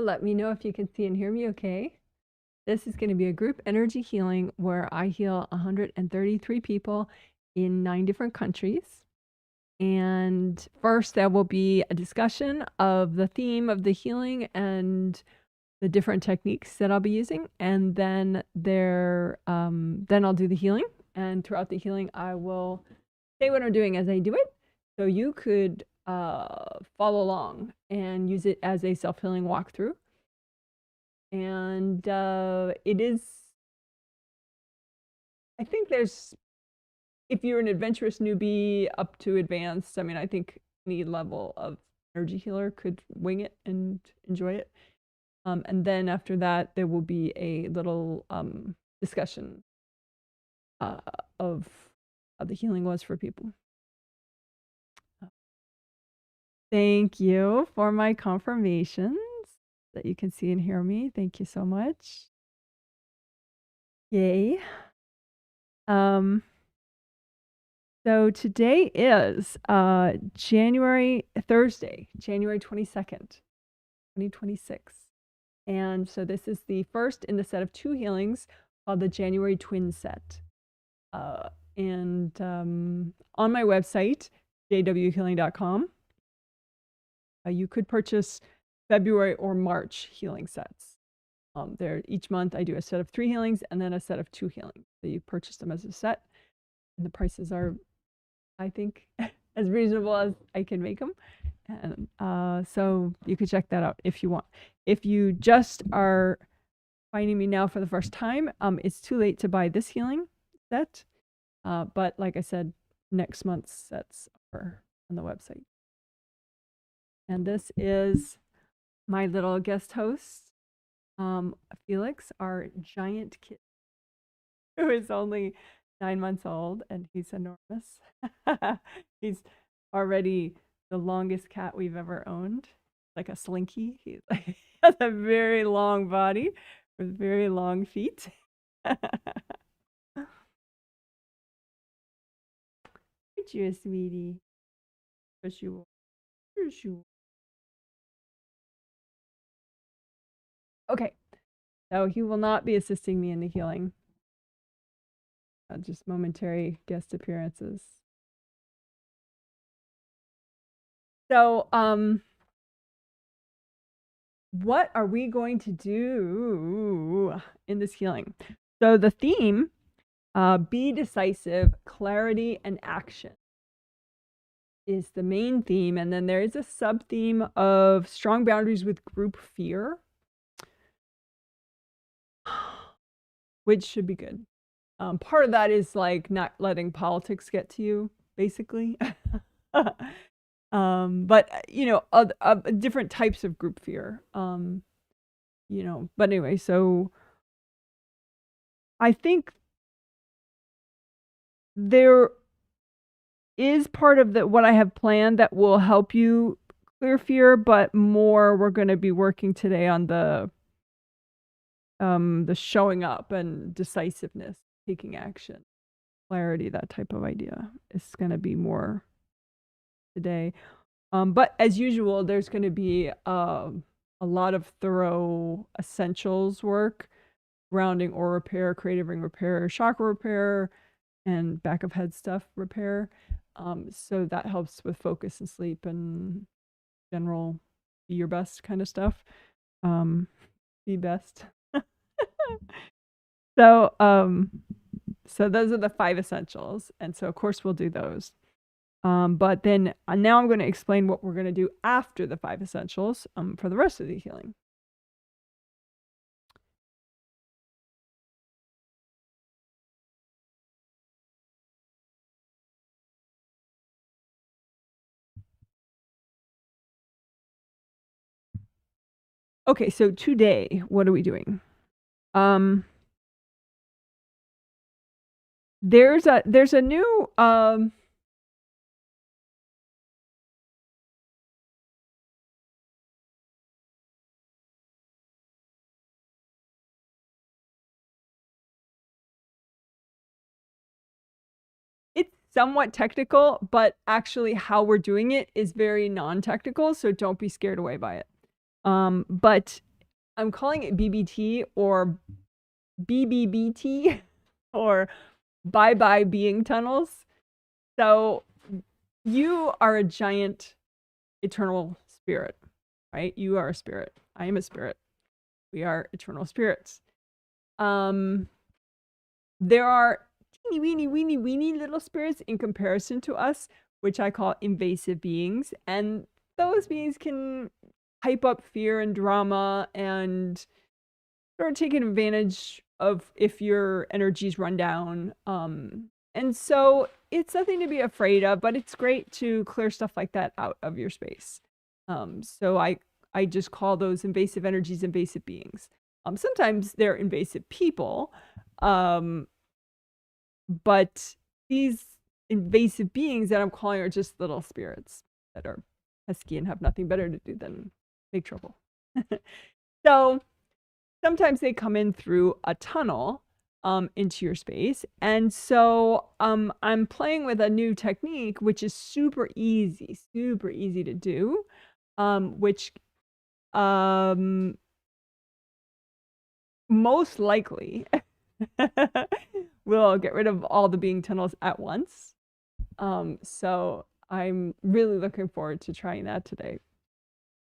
let me know if you can see and hear me okay. This is going to be a group energy healing where I heal 133 people in 9 different countries. And first, there will be a discussion of the theme of the healing and the different techniques that I'll be using. And then then I'll do the healing. And throughout the healing, I will say what I'm doing as I do it. So you could follow along and use it as a self-healing walkthrough. And it is, I think there's, if you're an adventurous newbie up to advanced, I mean, I think any level of energy healer could wing it and enjoy it. And then after that, there will be a little discussion of how the healing was for people. Thank you for my confirmations that you can see and hear me. Thank you so much. Yay. So today is Thursday, January 22nd, 2026. And so this is the first in the set of 2 healings called the January Twin Set. And on my website, jwhealing.com, you could purchase February or March healing sets. Each month I do a set of 3 healings and then a set of 2 healings. So you purchase them as a set, and the prices are, I think, as reasonable as I can make them. And so you could check that out if you want. If you just are finding me now for the first time, it's too late to buy this healing set. But like I said, next month's sets are on the website. And this is my little guest host, Felix, our giant kid, who is only 9 months old, and he's enormous. He's already the longest cat we've ever owned, like a slinky. He has a very long body with very long feet. Aren't you a sweetie? Yes, you are. Yes, you are. Okay, so he will not be assisting me in the healing. Just momentary guest appearances. So, what are we going to do in this healing? So the theme, be decisive, clarity, and action is the main theme. And then there is a sub-theme of strong boundaries with group fear, which should be good. Part of that is like not letting politics get to you, basically. But you know, different types of group fear. You know, but anyway, so I think there is part of what I have planned that will help you clear fear, but more we're going to be working today on the showing up and decisiveness, taking action, clarity, that type of idea is going to be more today. But as usual, there's going to be a lot of thorough essentials work, grounding or repair, creative ring repair, chakra repair, and back of head stuff repair. So that helps with focus and sleep and general be your best kind of stuff. Be best. So those are the 5 essentials. And so of course we'll do those. But then now I'm going to explain what we're going to do after the 5 essentials for the rest of the healing. Okay, so today, what are we doing? There's a new it's somewhat technical, but actually how we're doing it is very non-technical, so don't be scared away by it. But I'm calling it BBT or BBBT or bye-bye being tunnels. So you are a giant eternal spirit, right? You are a spirit. I am a spirit. We are eternal spirits. There are teeny weeny little spirits in comparison to us, which I call invasive beings. And those beings can hype up fear and drama and start taking advantage of if your energy's run down. And so it's nothing to be afraid of, but it's great to clear stuff like that out of your space. So I just call those invasive energies invasive beings. Sometimes they're invasive people, but these invasive beings that I'm calling are just little spirits that are pesky and have nothing better to do than make trouble. So sometimes they come in through a tunnel into your space. And so I'm playing with a new technique, which is super easy to do, which most likely will get rid of all the being tunnels at once. So I'm really looking forward to trying that today.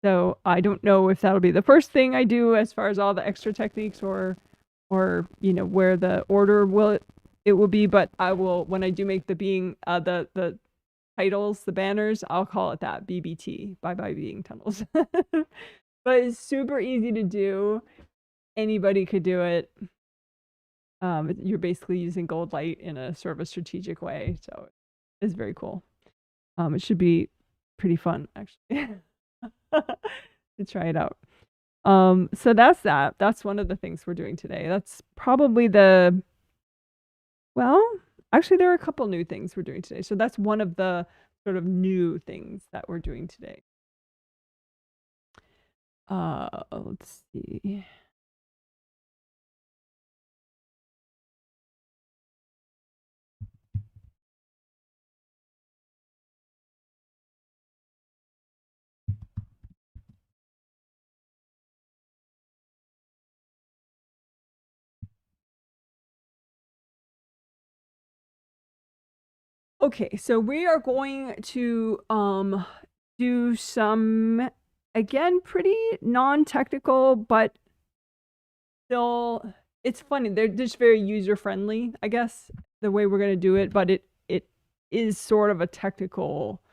So I don't know if that'll be the first thing I do as far as all the extra techniques or you know where the order it will be, but I will, when I do make the being the titles, the banners, I'll call it that, BBT, bye-bye being tunnels. But it's super easy to do. Anybody could do it. You're basically using gold light in a sort of a strategic way, so it's very cool. It should be pretty fun actually to try it out. So that's that. That's one of the things we're doing today. That's probably well, actually there are a couple new things we're doing today. So that's one of the sort of new things that we're doing today. Let's see. Okay, so we are going to do some, again, pretty non-technical, but still, it's funny. They're just very user-friendly, I guess, the way we're going to do it, but it is sort of a technical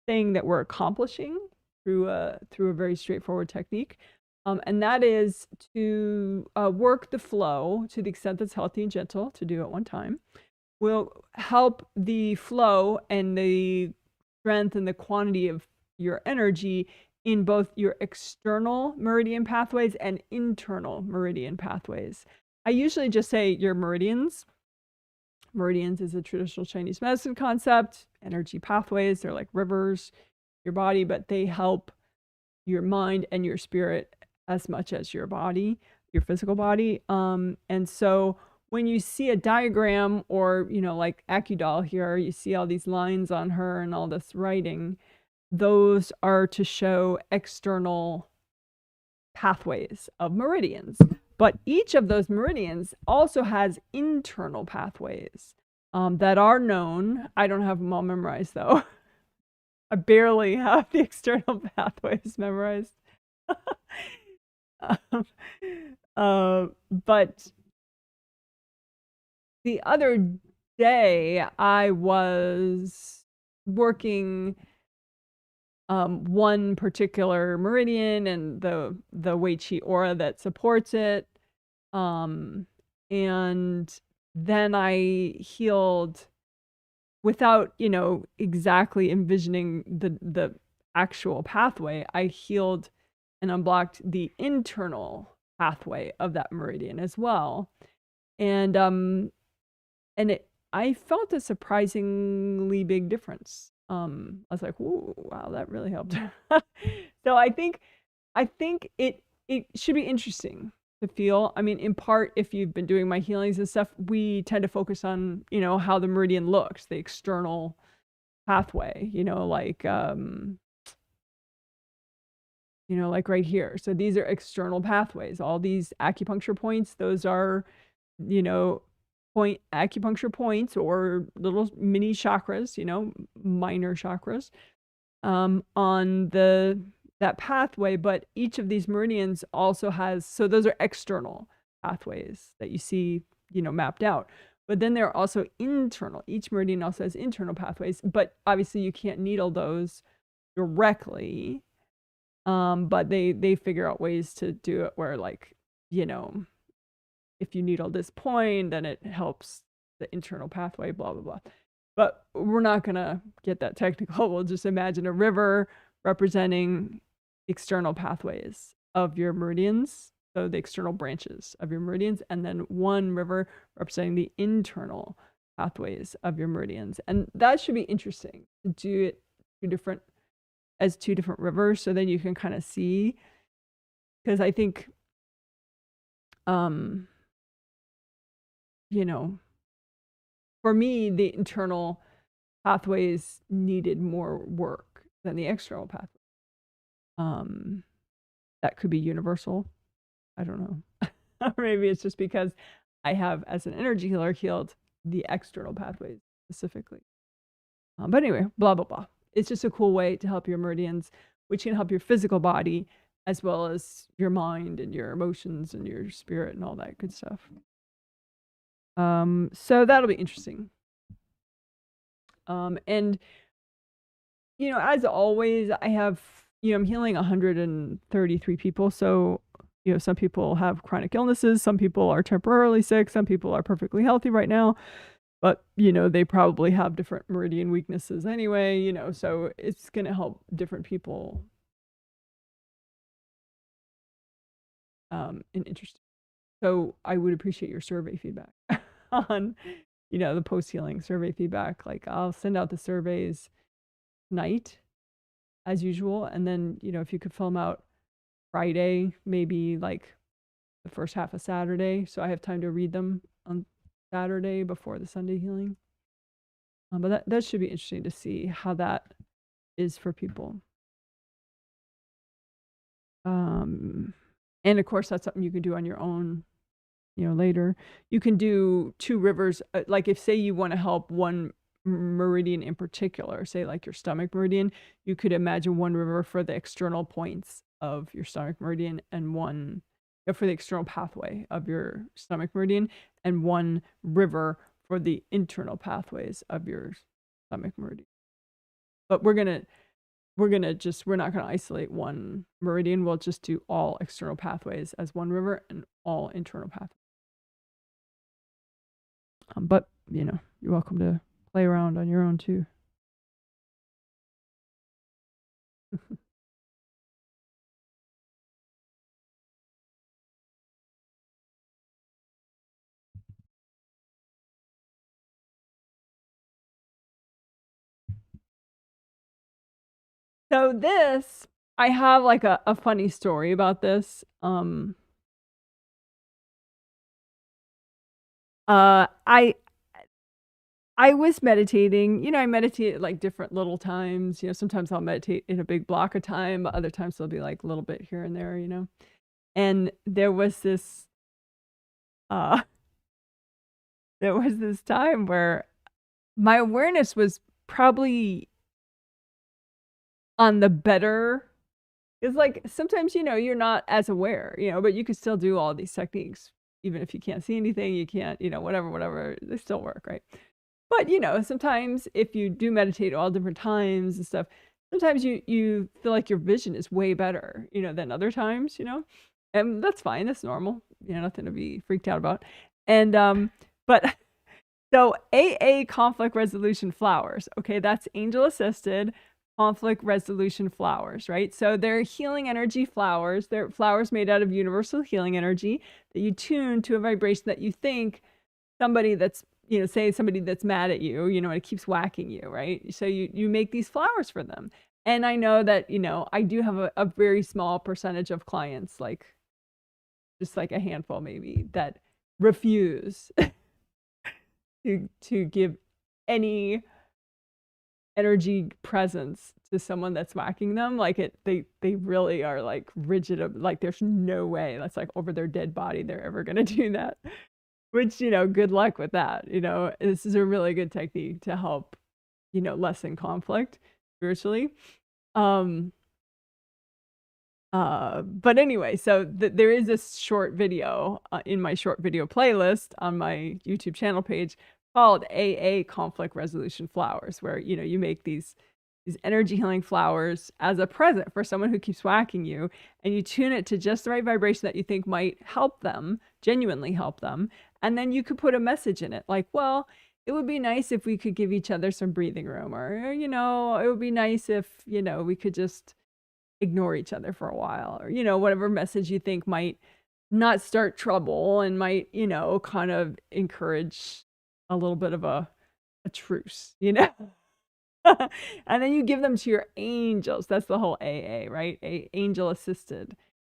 thing that we're accomplishing through a very straightforward technique. And that is to work the flow to the extent that's healthy and gentle to do at one time. Will help the flow and the strength and the quantity of your energy in both your external meridian pathways and internal meridian pathways. I usually just say your meridians. Meridians is a traditional Chinese medicine concept. Energy pathways, they're like rivers, your body, but they help your mind and your spirit as much as your body, your physical body. And so when you see a diagram or, you know, like Acudol here, you see all these lines on her and all this writing, those are to show external pathways of meridians. But each of those meridians also has internal pathways that are known. I don't have them all memorized though. I barely have the external pathways memorized. But the other day I was working one particular meridian and the Wei Qi aura that supports it. And then I healed without, you know, exactly envisioning the actual pathway. I healed and unblocked the internal pathway of that meridian as well. And I felt a surprisingly big difference. I was like, "Ooh, wow, that really helped." So I think it should be interesting to feel. I mean, in part, if you've been doing my healings and stuff, we tend to focus on, you know, how the meridian looks, the external pathway, you know, like, you you know, like right here. So these are external pathways. All these acupuncture points, those are, you know, acupuncture points or little mini chakras, you know, minor chakras on that pathway. But each of these meridians also has, so those are external pathways that you see, you know, mapped out. But then there are also internal. Each meridian also has internal pathways, but obviously you can't needle those directly. But they figure out ways to do it where, like, you know, if you needle this point, then it helps the internal pathway, blah, blah, blah. But we're not going to get that technical. We'll just imagine a river representing external pathways of your meridians, so the external branches of your meridians, and then one river representing the internal pathways of your meridians. And that should be interesting to do it as two different rivers, so then you can kind of see, because I think you know, for me, the internal pathways needed more work than the external pathways. That could be universal. I don't know. Or maybe it's just because I have, as an energy healer, healed the external pathways specifically. But anyway, blah, blah, blah. It's just a cool way to help your meridians, which can help your physical body as well as your mind and your emotions and your spirit and all that good stuff. So that'll be interesting. And, you know, as always, I have, you know, I'm healing 133 people. So, you know, some people have chronic illnesses, some people are temporarily sick, some people are perfectly healthy right now, but, you know, they probably have different meridian weaknesses anyway, you know, so it's going to help different people in interesting. So I would appreciate your survey feedback on, you know, the post-healing survey feedback. Like, I'll send out the surveys tonight as usual, and then, you know, if you could fill them out Friday, maybe like the first half of Saturday, so I have time to read them on Saturday before the Sunday healing. But that should be interesting to see how that is for people. And of course, that's something you can do on your own, you know, later. You can do two rivers, like if, say, you want to help one meridian in particular, say like your stomach meridian, you could imagine one river for the external points of your stomach meridian, and one for the external pathway of your stomach meridian, and one river for the internal pathways of your stomach meridian. But we're not gonna isolate one meridian. We'll just do all external pathways as one river and all internal pathways. But, you know, you're welcome to play around on your own too. So this, I have like a funny story about this. I was meditating, you know, I meditate at like different little times, you know, sometimes I'll meditate in a big block of time, but other times there'll be like a little bit here and there, you know. And there was this time where my awareness was probably on the better. It's like sometimes, you know, you're not as aware, you know, but you can still do all these techniques. Even if you can't see anything, you can't, you know, whatever, they still work, right? But, you know, sometimes if you do meditate all different times and stuff, sometimes you feel like your vision is way better, you know, than other times, you know, and that's fine. That's normal, you know, nothing to be freaked out about. And, but so AA conflict resolution flowers, okay, that's angel assisted conflict resolution flowers, right? So they're healing energy flowers. They're flowers made out of universal healing energy that you tune to a vibration that you think somebody that's, you know, say somebody that's mad at you, you know, and it keeps whacking you, right? So you make these flowers for them. And I know that, you know, I do have a very small percentage of clients, like just like a handful maybe, that refuse to give any energy presence to someone that's whacking them. Like they really are like rigid, like there's no way that's like over their dead body they're ever gonna do that. Which, good luck with that. This is a really good technique to help, lessen conflict spiritually. But anyway, so there is this short video in my short video playlist on my YouTube channel page called AA Conflict Resolution Flowers, where, you make these energy healing flowers as a present for someone who keeps whacking you, and you tune it to just the right vibration that you think might help them, genuinely help them. And then you could put a message in it like, well, it would be nice if we could give each other some breathing room, or, it would be nice if, we could just ignore each other for a while, or, whatever message you think might not start trouble and might, kind of encourage a little bit of a truce, And then you give them to your angels. That's the whole AA, right? Angel assisted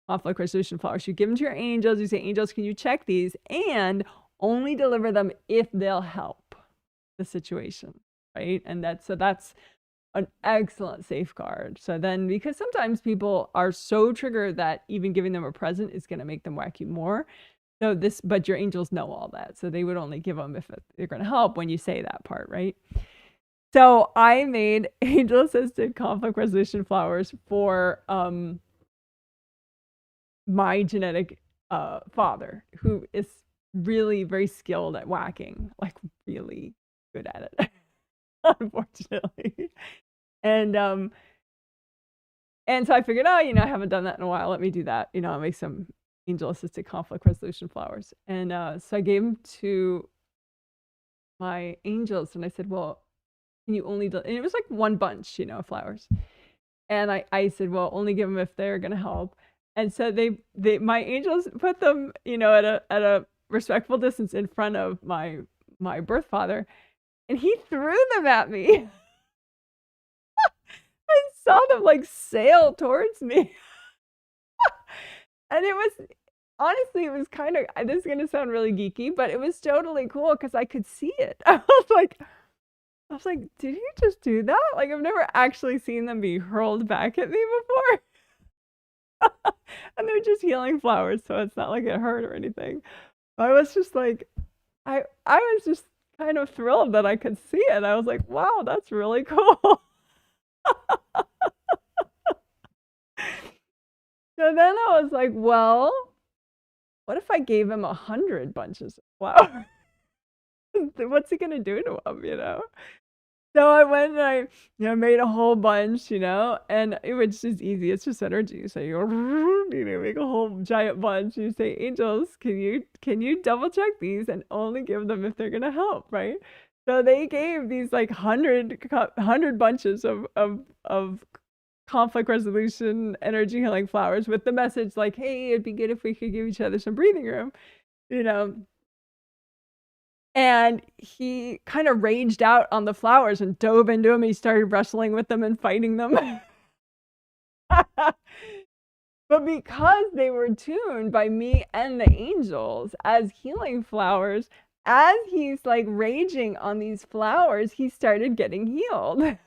conflict resolution flowers. You give them to your angels. You say, angels, can you check these? And only deliver them if they'll help the situation, right? And that's an excellent safeguard. So then, because sometimes people are so triggered that even giving them a present is going to make them whack you more. But your angels know all that. So they would only give them if they're going to help when you say that part, right? So I made angel assisted conflict resolution flowers for my genetic father, who is really very skilled at whacking, like really good at it, unfortunately. And so I figured, I haven't done that in a while. Let me do that. I'll make some angel assisted conflict resolution flowers. And so I gave them to my angels, and I said, well, can you only and it was like one bunch, of flowers. And I said, well, only give them if they're gonna help. And so my angels put them, at a respectful distance in front of my birth father, and he threw them at me. I saw them like sail towards me. And it was, honestly, it was kind of, this is gonna sound really geeky, but it was totally cool because I could see it. I was like, did you just do that? Like, I've never actually seen them be hurled back at me before. And they're just healing flowers, so it's not like it hurt or anything. I was just like, I was just kind of thrilled that I could see it. I was like, wow, that's really cool. So then I was like, well, what if I gave him 100 bunches of flowers? What's he gonna do to them, So I went and I made a whole bunch, and it was just easy. It's just energy. So you make a whole giant bunch. You say, angels, can you double check these and only give them if they're gonna help, right? So they gave these like 100 bunches of conflict resolution energy healing flowers with the message like, hey, it'd be good if we could give each other some breathing room, And he kind of raged out on the flowers and dove into them. He started wrestling with them and fighting them. But because they were tuned by me and the angels as healing flowers, as he's like raging on these flowers, he started getting healed.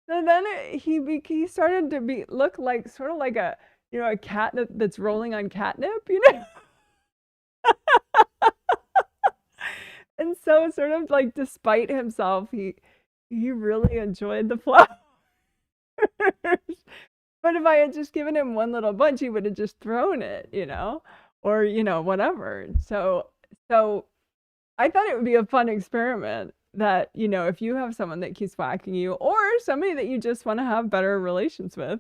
So then he started to look like sort of like a cat that's rolling on catnip, And so sort of like despite himself, he really enjoyed the flowers. But if I had just given him one little bunch, he would have just thrown it, or whatever. So I thought it would be a fun experiment that, if you have someone that keeps whacking you, or somebody that you just want to have better relations with,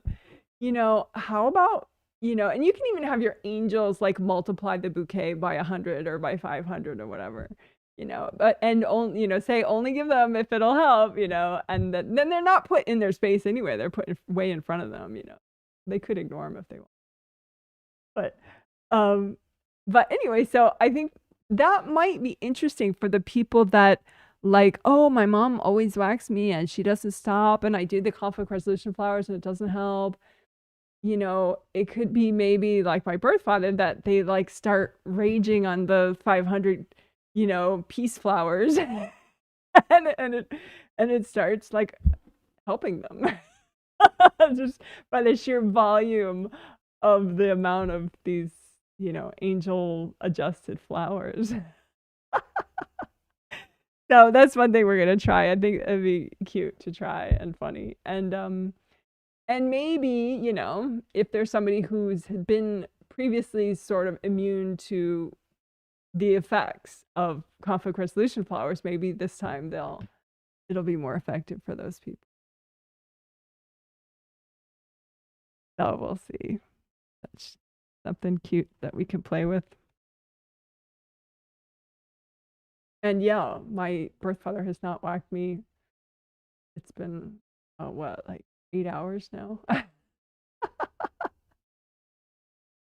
how about, and you can even have your angels like multiply the bouquet by 100 or by 500 or whatever, but, and only, say only give them if it'll help, and then they're not put in their space anyway. They're put way in front of them, they could ignore them if they want. But anyway, so I think that might be interesting for the people that like, oh, my mom always whacks me and she doesn't stop, and I do the conflict resolution flowers and it doesn't help. It could be maybe like my birth father that they like start raging on the 500, peace flowers, and it starts like helping them just by the sheer volume of the amount of these, angel adjusted flowers. So that's one thing we're gonna try. I think it'd be cute to try and funny. And maybe, if there's somebody who's been previously sort of immune to the effects of conflict resolution flowers, maybe this time it'll be more effective for those people. So we'll see. That's something cute that we can play with. And yeah, my birth father has not whacked me. It's been, like 8 hours now?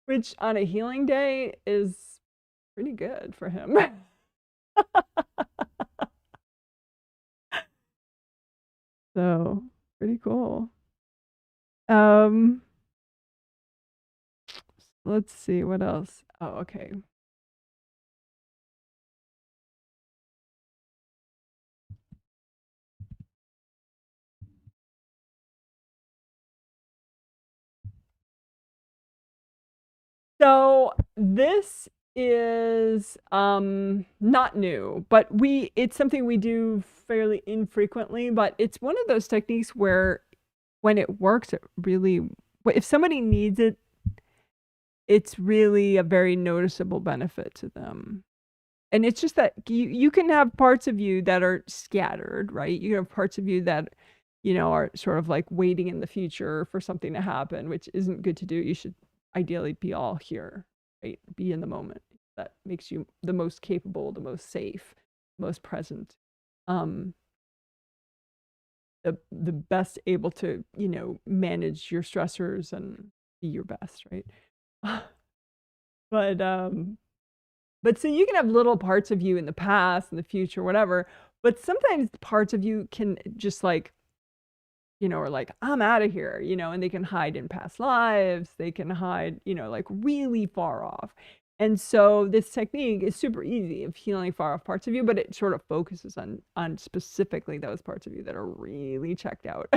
Which on a healing day is pretty good for him. So, pretty cool. Let's see what else. Oh, okay. So this is not new, but it's something we do fairly infrequently, but it's one of those techniques where when it works, if somebody needs it, it's really a very noticeable benefit to them. And it's just that you can have parts of you that are scattered, right? You have parts of you that, are sort of like waiting in the future for something to happen, which isn't good to do. You should ideally be all here, right? Be in the moment. That makes you the most capable, the most safe, most present, the best able to, manage your stressors and be your best, right? But so you can have little parts of you in the past, in the future, whatever, but sometimes parts of you can just like, are like, I'm out of here, and they can hide in past lives. They can hide, like really far off. And so this technique is super easy of healing far off parts of you, but it sort of focuses on specifically those parts of you that are really checked out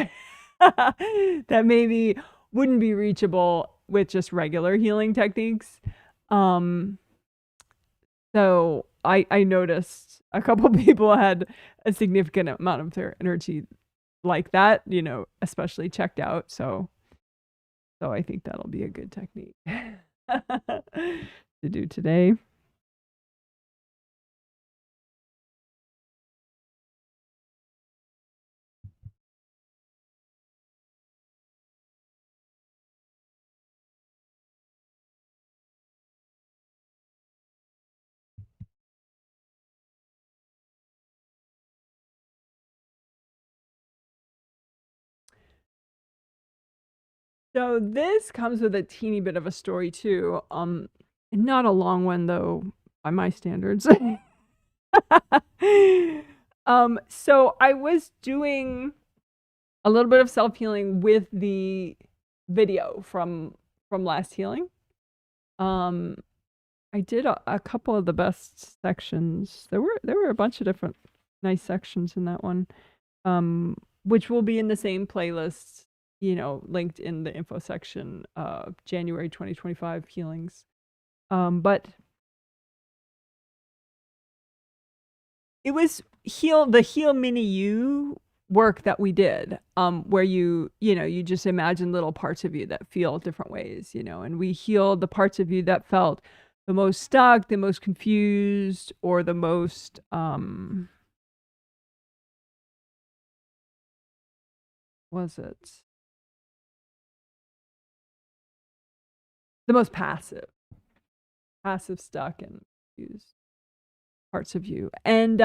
that maybe wouldn't be reachable with just regular healing techniques. So I noticed a couple people had a significant amount of their energy like that, especially checked out. So I think that'll be a good technique to do today. So this comes with a teeny bit of a story too. Not a long one though, by my standards. So I was doing a little bit of self-healing with the video from last healing. I did a couple of the best sections. There were a bunch of different nice sections in that one, which will be in the same playlist, linked in the info section, January 2025 healings. But it was the Heal Mini You work that we did, where you just imagine little parts of you that feel different ways, and we healed the parts of you that felt the most stuck, the most confused, or the most was it the most passive, stuck, and confused parts of you. And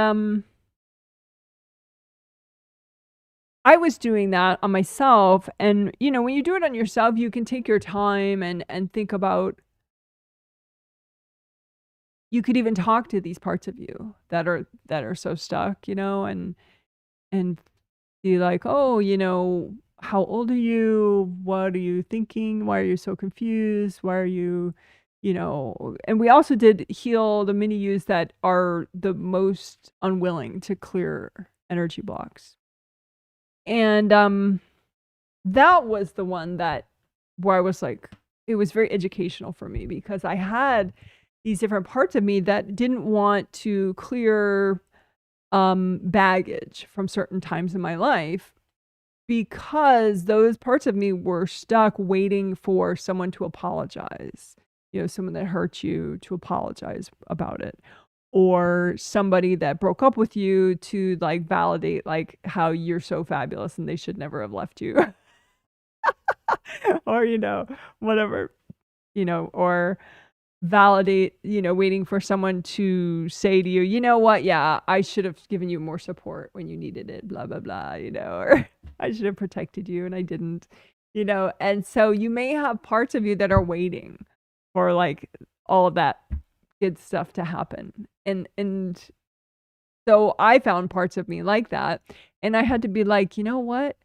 I was doing that on myself. And when you do it on yourself, you can take your time and think about, you could even talk to these parts of you that are so stuck, and be like, oh, how old are you? What are you thinking? Why are you so confused? Why are you, you know, and we also did heal the mini yous that are the most unwilling to clear energy blocks. And that was the one that where I was like, it was very educational for me because I had these different parts of me that didn't want to clear baggage from certain times in my life because those parts of me were stuck waiting for someone to apologize, you know, someone that hurt you to apologize about it, or somebody that broke up with you to like validate like how you're so fabulous and they should never have left you. Or, you know, whatever, you know, or validate, you know, waiting for someone to say to you, you know what, yeah, I should have given you more support when you needed it, blah, blah, blah, you know, or I should have protected you and I didn't, you know. And so you may have parts of you that are waiting for like all of that good stuff to happen. And so I found parts of me like that. And I had to be like, you know what?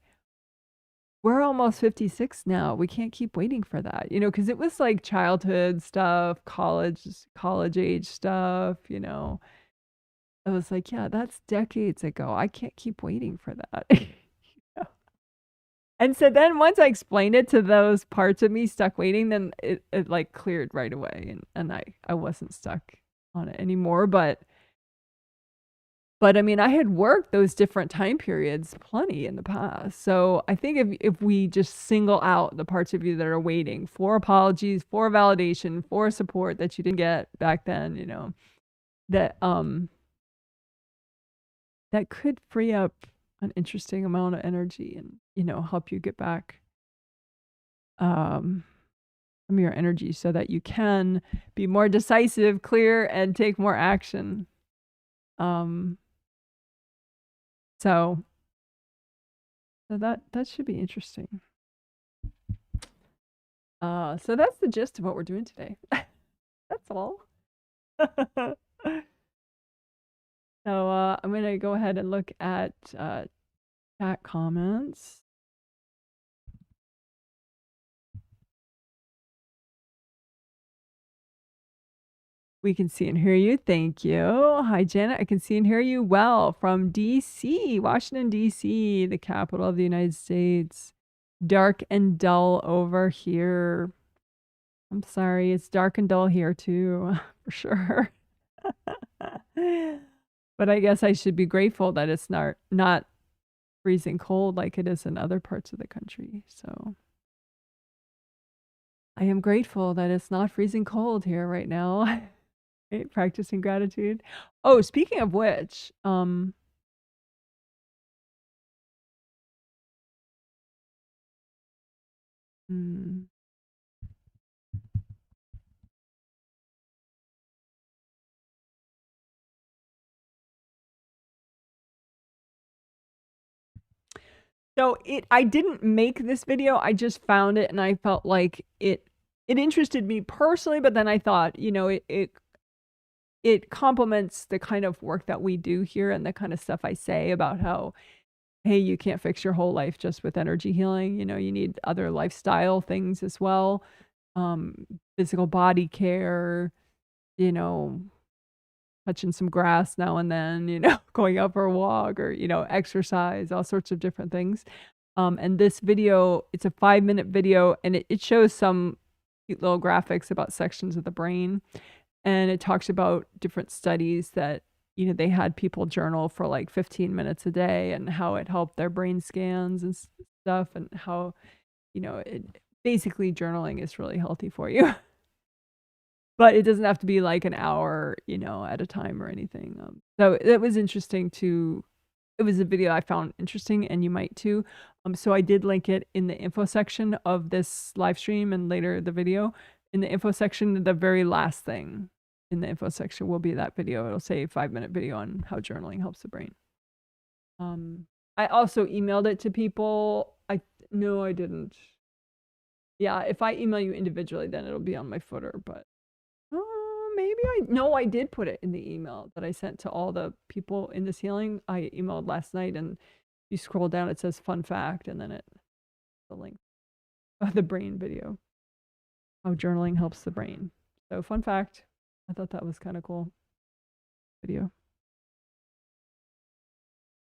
We're almost 56 now. We can't keep waiting for that, you know, because it was like childhood stuff, college age stuff, you know. I was like, yeah, that's decades ago. I can't keep waiting for that. You know? And so then once I explained it to those parts of me stuck waiting, then it like cleared right away, and I wasn't stuck on it anymore. But I mean, I had worked those different time periods plenty in the past. So I think if we just single out the parts of you that are waiting for apologies, for validation, for support that you didn't get back then, you know, that that could free up an interesting amount of energy and, you know, help you get back from your energy so that you can be more decisive, clear, and take more action. So that should be interesting. So that's the gist of what we're doing today. That's all. So I'm gonna go ahead and look at chat comments. We can see and hear you. Thank you. Hi, Janet. I can see and hear you well from D.C., Washington, D.C., the capital of the United States. Dark and dull over here. I'm sorry. It's dark and dull here, too, for sure. But I guess I should be grateful that it's not freezing cold like it is in other parts of the country. So I am grateful that it's not freezing cold here right now. Practicing gratitude. Oh, speaking of which, so I didn't make this video. I just found it and I felt like it interested me personally, but then I thought, you know, it complements the kind of work that we do here and the kind of stuff I say about how, hey, you can't fix your whole life just with energy healing. You know, you need other lifestyle things as well. Physical body care, you know, touching some grass now and then, you know, going out for a walk or, you know, exercise, all sorts of different things. And this video, it's a 5-minute video and it shows some cute little graphics about sections of the brain. And it talks about different studies that, you know, they had people journal for like 15 minutes a day and how it helped their brain scans and stuff and how, you know, basically journaling is really healthy for you. But it doesn't have to be like an hour, you know, at a time or anything. So it was interesting it was a video I found interesting and you might too. So I did link it in the info section of this live stream and later the video. In the info section, the very last thing in the info section will be that video. It'll say 5-minute video on how journaling helps the brain. I also emailed it to people. No, I didn't. Yeah, if I email you individually, then it'll be on my footer, but I did put it in the email that I sent to all the people in this healing. I emailed last night and you scroll down, it says fun fact, and then the link of the brain video, how journaling helps the brain. So fun fact, I thought that was kind of cool video.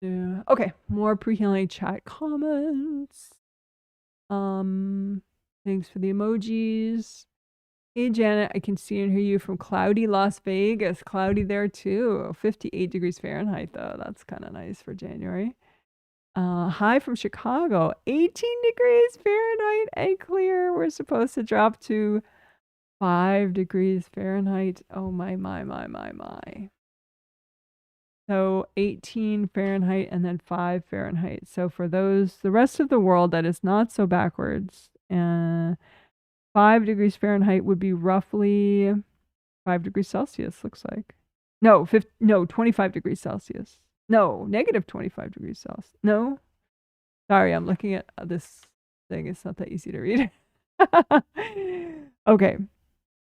Yeah. Okay, more pre-healing chat comments. Thanks for the emojis. Hey Janet, I can see and hear you from cloudy Las Vegas. Cloudy there too. 58 degrees Fahrenheit though. That's kind of nice for January. Hi from Chicago. 18 degrees Fahrenheit and clear. We're supposed to drop to 5 degrees Fahrenheit. Oh my. So 18 Fahrenheit and then 5 Fahrenheit. So for the rest of the world that is not so backwards, 5 degrees Fahrenheit would be roughly 5 degrees Celsius, looks like. No, 25 degrees Celsius. No, negative 25 degrees Celsius. No. Sorry, I'm looking at this thing. It's not that easy to read. Okay.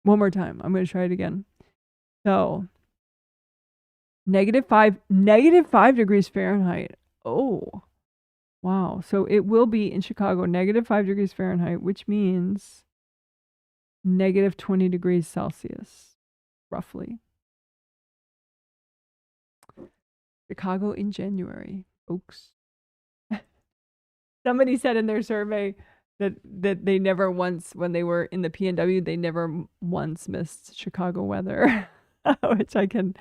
One more time. I'm going to try it again. So, negative 5 degrees Fahrenheit. Oh, wow. So it will be in Chicago, negative 5 degrees Fahrenheit, which means negative 20 degrees Celsius, roughly. Chicago in January, folks. Somebody said in their survey that they never once, when they were in the PNW, they never once missed Chicago weather, which I can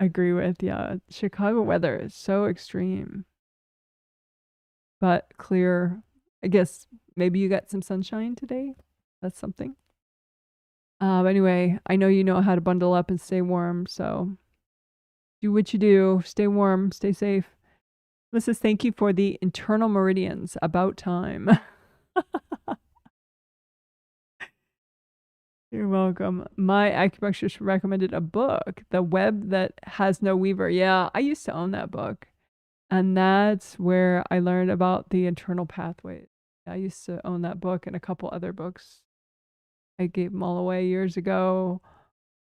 agree with. Yeah, Chicago weather is so extreme, but clear. I guess maybe you got some sunshine today. That's something. Anyway, I know you know how to bundle up and stay warm, so do what you do. Stay warm, stay safe. This says, thank you for the internal meridians. About time. You're welcome. My acupuncturist recommended a book, The Web That Has No Weaver. Yeah, I used to own that book. And that's where I learned about the internal pathways. I used to own that book and a couple other books. I gave them all away years ago,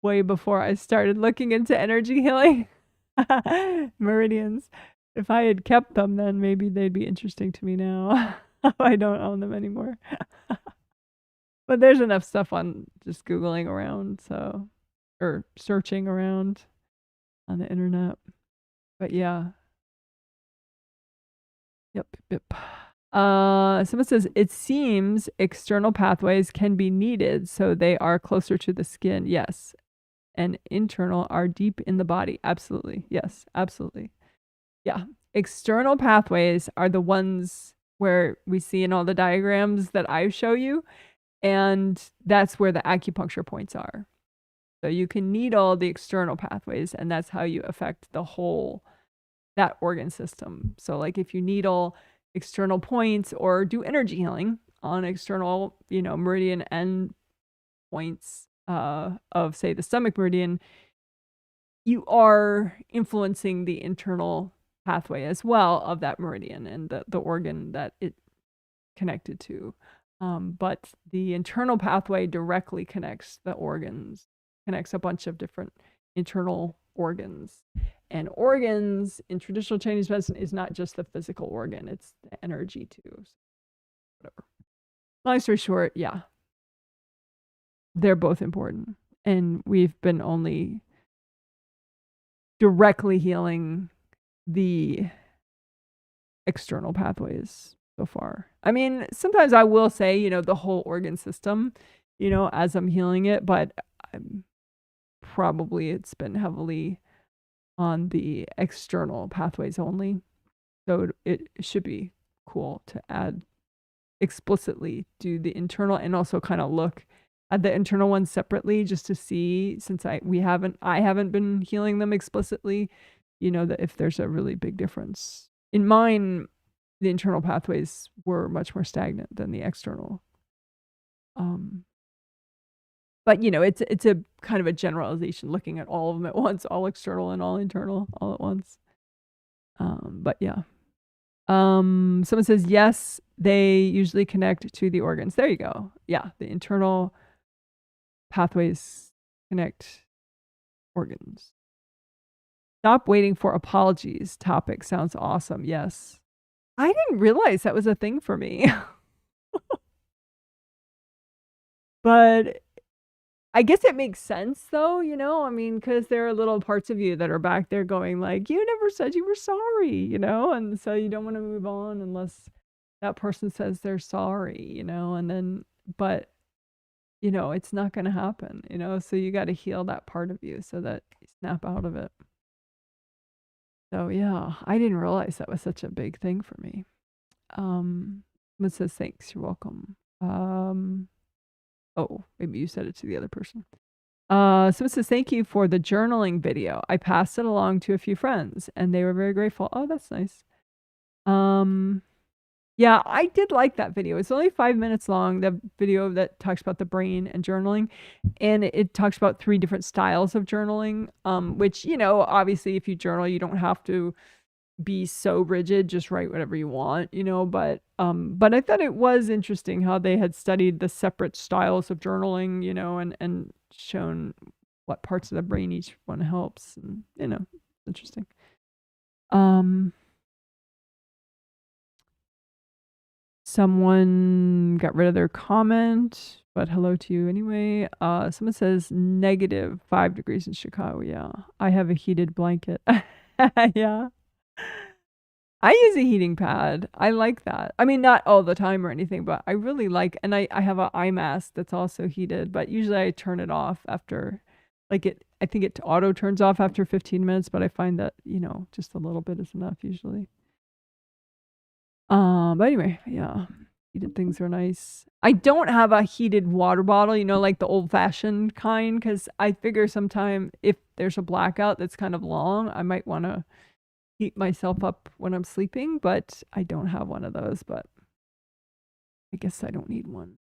way before I started looking into energy healing. Meridians. If I had kept them, then maybe they'd be interesting to me now. I don't own them anymore. But there's enough stuff on just Googling around, or searching around on the internet. But yeah. Yep. Someone says, it seems external pathways can be needed so they are closer to the skin. Yes. And internal are deep in the body. Absolutely. Yes, absolutely. Yeah. External pathways are the ones where we see in all the diagrams that I show you. And that's where the acupuncture points are. So you can needle the external pathways, and that's how you affect that organ system. So like if you needle external points or do energy healing on external, meridian end points of, say, the stomach meridian, you are influencing the internal pathway as well of that meridian and the organ that it connected to. But the internal pathway directly connects the organs, connects a bunch of different internal organs. And organs in traditional Chinese medicine is not just the physical organ, it's the energy too. So whatever. Long story short, yeah. They're both important. And we've been only directly healing the external pathways so far. I mean, sometimes I will say, the whole organ system, as I'm healing it, but probably it's been heavily on the external pathways only. So it should be cool to add explicitly do the internal and also kind of look at the internal ones separately just to see, since I haven't been healing them explicitly, that if there's a really big difference. In mine, the internal pathways were much more stagnant than the external. But it's a kind of a generalization looking at all of them at once, all external and all internal all at once. But yeah. Someone says, yes, they usually connect to the organs. There you go. Yeah, the internal pathways connect organs. Stop waiting for apologies. Topic sounds awesome. Yes. I didn't realize that was a thing for me. But I guess it makes sense though, you know, I mean, because there are little parts of you that are back there going like, you never said you were sorry, you know, and so you don't want to move on unless that person says they're sorry, you know, and then, but, you know, it's not going to happen, you know, so you got to heal that part of you so that you snap out of it. So yeah, I didn't realize that was such a big thing for me. Someone says, thanks, you're welcome. Oh, maybe you said it to the other person. Someone says, thank you for the journaling video. I passed it along to a few friends and they were very grateful. Oh, that's nice. Yeah, I did like that video. It's only 5 minutes long, the video that talks about the brain and journaling. And it talks about 3 different styles of journaling, which, you know, obviously if you journal, you don't have to be so rigid, just write whatever you want, you know, but I thought it was interesting how they had studied the separate styles of journaling, you know, and shown what parts of the brain each one helps, and, you know, interesting. Someone got rid of their comment, but hello to you anyway. Someone says negative 5 degrees in Chicago. Yeah, I have a heated blanket. Yeah. I use a heating pad. I like that. I mean, not all the time or anything, but I really like, and I have an eye mask that's also heated, but usually I turn it off after, like I think it auto turns off after 15 minutes, but I find that, you know, just a little bit is enough usually. But anyway, yeah, heated things are nice. I don't have a heated water bottle, you know, like the old fashioned kind, because I figure sometime if there's a blackout that's kind of long, I might want to heat myself up when I'm sleeping, but I don't have one of those, but I guess I don't need one.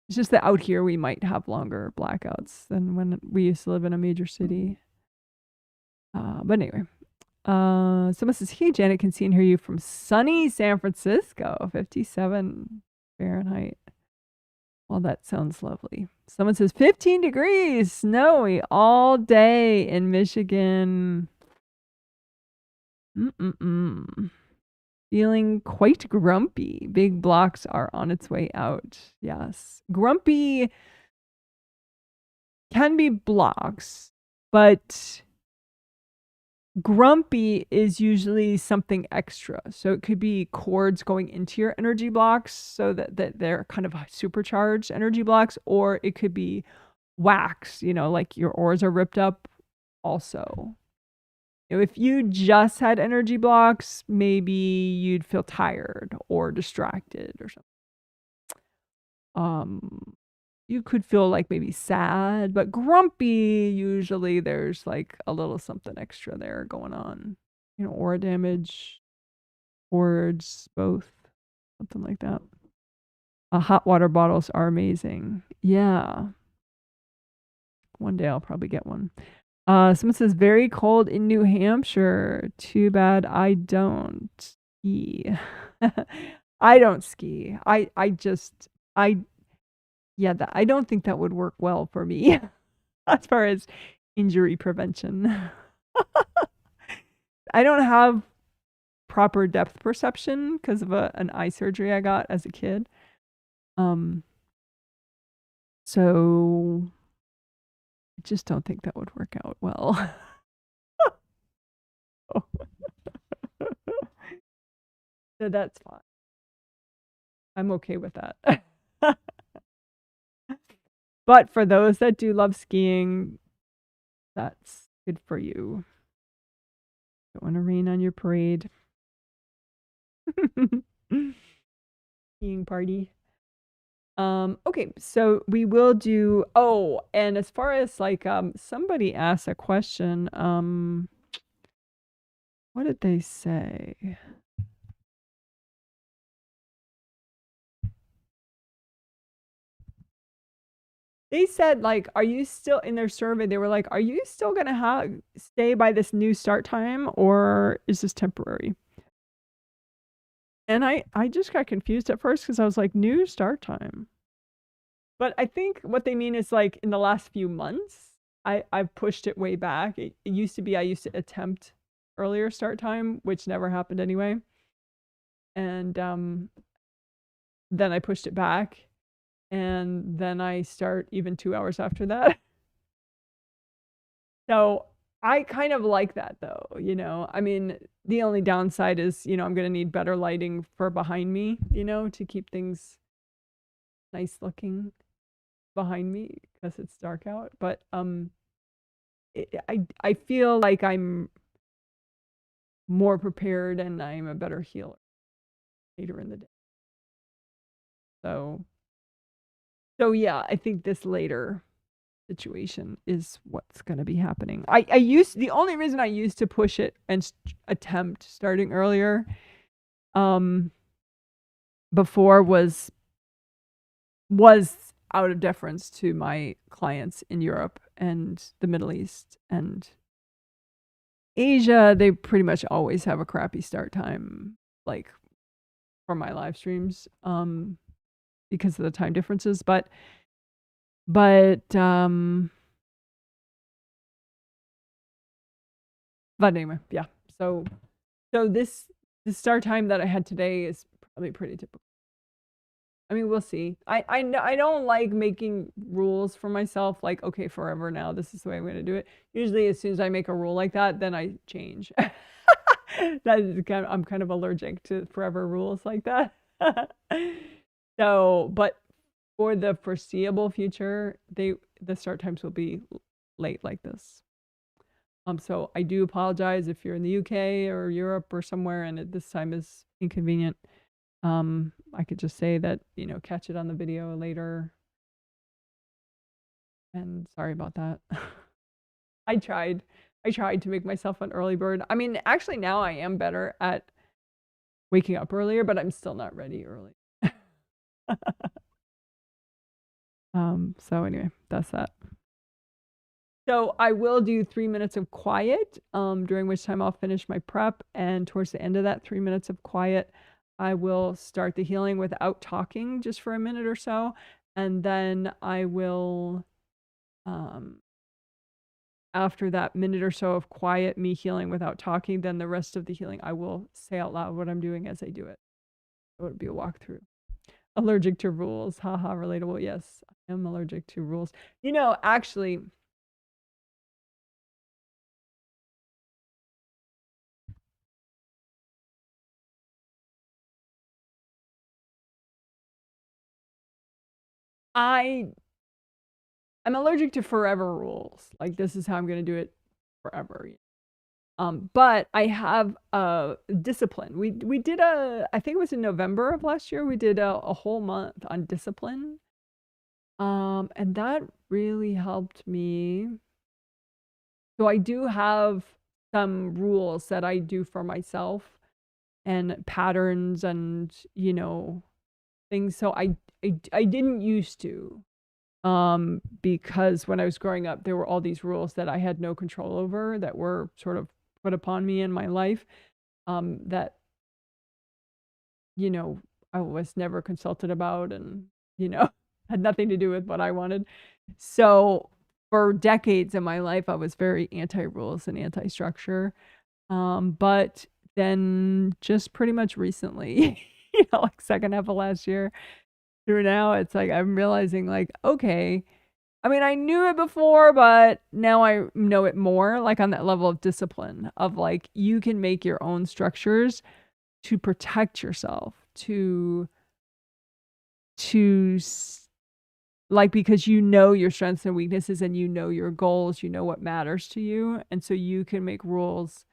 It's just that out here we might have longer blackouts than when we used to live in a major city. But anyway, someone says, hey, Janet, can see and hear you from sunny San Francisco, 57 Fahrenheit. Well, that sounds lovely. Someone says 15 degrees, snowy all day in Michigan. Feeling quite grumpy. Big blocks are on its way out. Yes. Grumpy can be blocks, but grumpy is usually something extra. So it could be cords going into your energy blocks so that they're kind of supercharged energy blocks, or it could be wax, you know, like your ores are ripped up also. If you just had energy blocks, maybe you'd feel tired or distracted or something. You could feel like maybe sad, but grumpy, usually there's like a little something extra there going on. You know, aura damage, cords, both, something like that. Hot water bottles are amazing. Yeah. One day I'll probably get one. Someone says, very cold in New Hampshire. Too bad I don't ski. I don't ski. I don't think that would work well for me as far as injury prevention. I don't have proper depth perception because of an eye surgery I got as a kid. So I just don't think that would work out well. So that's fine. I'm okay with that. But for those that do love skiing, that's good for you. Don't want to rain on your parade. Skiing party. Okay, so we will do, oh, and as far as like somebody asked a question, what did they say? They said, like, are you still in their survey? They were like, are you still gonna stay by this new start time, or is this temporary? And I just got confused at first because I was like, new start time. But I think what they mean is like in the last few months, I've pushed it way back. It used to be I used to attempt earlier start time, which never happened anyway. And then I pushed it back. and then I start even 2 hours after that. So I kind of like that though, you know. I mean, the only downside is, you know, I'm gonna need better lighting for behind me, you know, to keep things nice looking behind me because it's dark out. But I feel like I'm more prepared and I'm a better healer later in the day. So yeah, I think this later situation is what's going to be happening. The only reason I used to push it and attempt starting earlier before was out of deference to my clients in Europe and the Middle East and Asia. They pretty much always have a crappy start time, like for my live streams, because of the time differences. But anyway, yeah. So this the start time that I had today is probably pretty typical. I mean, we'll see. I don't like making rules for myself, like, okay, forever now, this is the way I'm going to do it. Usually as soon as I make a rule like that, then I change. I'm kind of allergic to forever rules like that. So, but for the foreseeable future, the start times will be late like this. So I do apologize if you're in the UK or Europe or somewhere and this time is inconvenient. I could just say that, you know, catch it on the video later. And sorry about that. I tried to make myself an early bird. I mean, actually now I am better at waking up earlier, but I'm still not ready early. So anyway, that's that. So I will do 3 minutes of quiet, during which time I'll finish my prep. And towards the end of that 3 minutes of quiet, I will start the healing without talking just for a minute or so. And then I will, after that minute or so of quiet, me healing without talking, then the rest of the healing, I will say out loud what I'm doing as I do it. It would be a walkthrough. Allergic to rules. Haha, relatable. Yes, I am allergic to rules. You know, actually, I'm allergic to forever rules. Like, this is how I'm going to do it forever. But I have discipline. We did I think it was in November of last year, we did a whole month on discipline. And that really helped me. So I do have some rules that I do for myself and patterns and, you know, things. So I didn't used to, because when I was growing up, there were all these rules that I had no control over that were sort of put upon me in my life, that, you know, I was never consulted about and, you know, had nothing to do with what I wanted. So for decades in my life, I was very anti-rules and anti-structure. But then just pretty much recently, you know, like second half of last year through now, it's like I'm realizing like, okay, I mean, I knew it before, but now I know it more, like on that level of discipline of like, you can make your own structures to protect yourself, like, because you know your strengths and weaknesses and you know your goals, you know what matters to you. And so you can make rules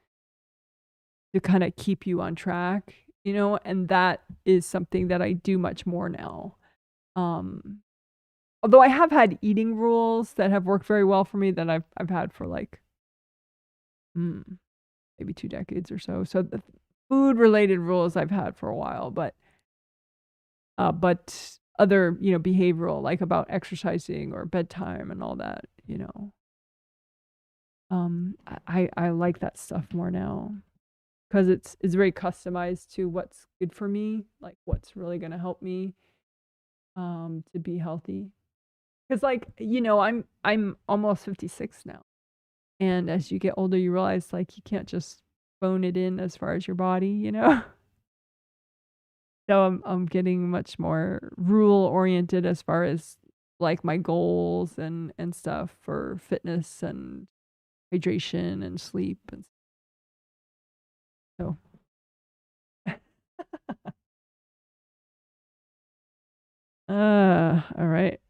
to kind of keep you on track, you know, and that is something that I do much more now. Although I have had eating rules that have worked very well for me that I've had for like maybe 2 decades or so. So the food related rules I've had for a while, but other, you know, behavioral, like about exercising or bedtime and all that, you know. I like that stuff more now because it's very customized to what's good for me, like what's really going to help me to be healthy. Because, like, you know, I'm almost 56 now, and as you get older, you realize like you can't just phone it in as far as your body, you know. So I'm getting much more rule oriented as far as like my goals and stuff for fitness and hydration and sleep and so. All right.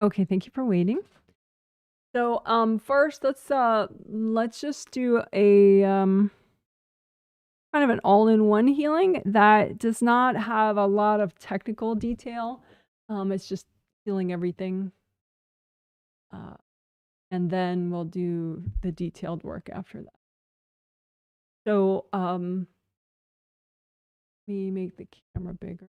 Okay, thank you for waiting. So first let's just do a kind of an all-in-one healing that does not have a lot of technical detail. It's just healing everything. And then we'll do the detailed work after that. So let me make the camera bigger.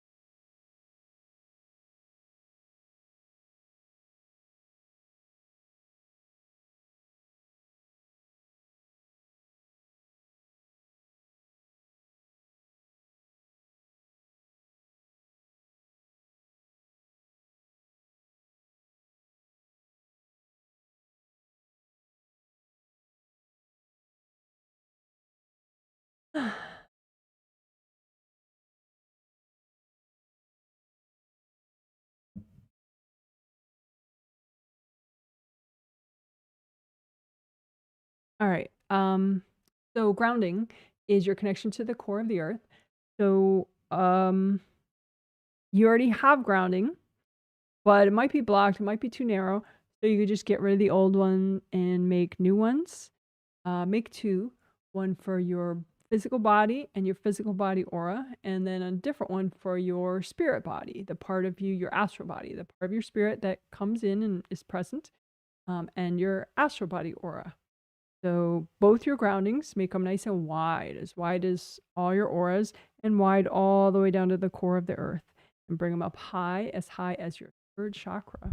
All right. So grounding is your connection to the core of the earth. So you already have grounding, but it might be blocked, it might be too narrow. So you could just get rid of the old one and make new ones. Make two, one for your physical body and your physical body aura, and then a different one for your spirit body, the part of you, your astral body, the part of your spirit that comes in and is present, and your astral body aura. So both your groundings, make them nice and wide as all your auras, and wide all the way down to the core of the earth, and bring them up high as your third chakra.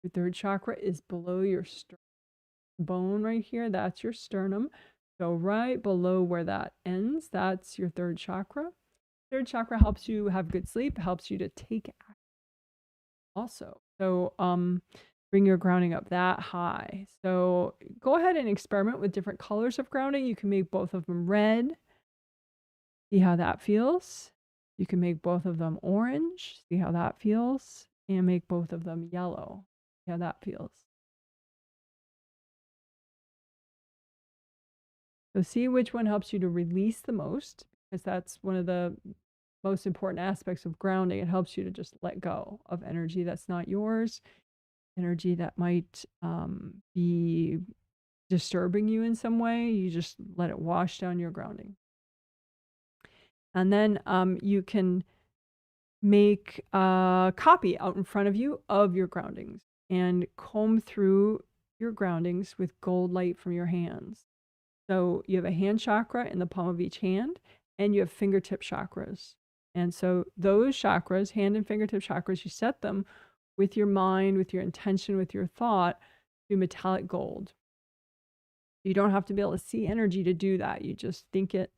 Your third chakra is below your bone right here. That's your sternum. So right below where that ends, that's your third chakra. Third chakra helps you have good sleep, helps you to take action also. So bring your grounding up that high. So go ahead and experiment with different colors of grounding. You can make both of them red. See how that feels. You can make both of them orange. See how that feels. And make both of them yellow. See how that feels. So see which one helps you to release the most, because that's one of the most important aspects of grounding. It helps you to just let go of energy that's not yours, energy that might be disturbing you in some way. You just let it wash down your grounding. And then you can make a copy out in front of you of your groundings and comb through your groundings with gold light from your hands. So you have a hand chakra in the palm of each hand, and you have fingertip chakras. And so those chakras, hand and fingertip chakras, you set them with your mind, with your intention, with your thought, to metallic gold. You don't have to be able to see energy to do that. You just think it,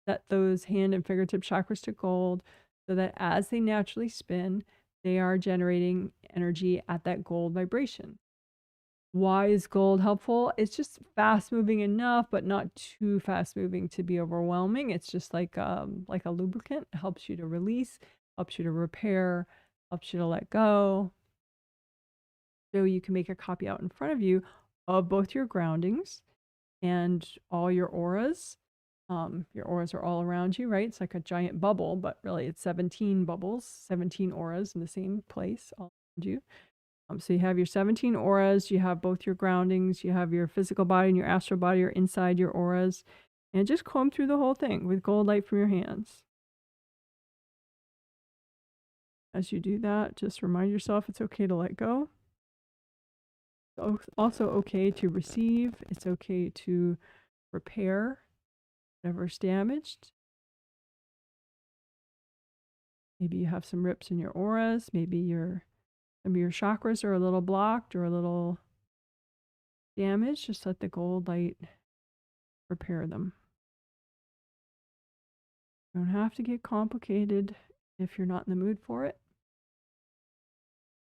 set those hand and fingertip chakras to gold, so that as they naturally spin, they are generating energy at that gold vibration. Why is gold helpful? It's just fast moving enough, but not too fast moving to be overwhelming. It's just like a lubricant. It helps you to release, helps you to repair, helps you to let go. So you can make a copy out in front of you of both your groundings and all your auras. Your auras are all around you, right? It's like a giant bubble, but really it's 17 bubbles, 17 auras in the same place all around you. So you have your 17 auras, you have both your groundings, you have your physical body and your astral body are inside your auras, and just comb through the whole thing with gold light from your hands. As you do that, just remind yourself it's okay to let go. It's also okay to receive. It's okay to repair whatever's damaged. Maybe you have some rips in your auras. Maybe some of your chakras are a little blocked or a little damaged. Just let the gold light repair them. You don't have to get complicated if you're not in the mood for it.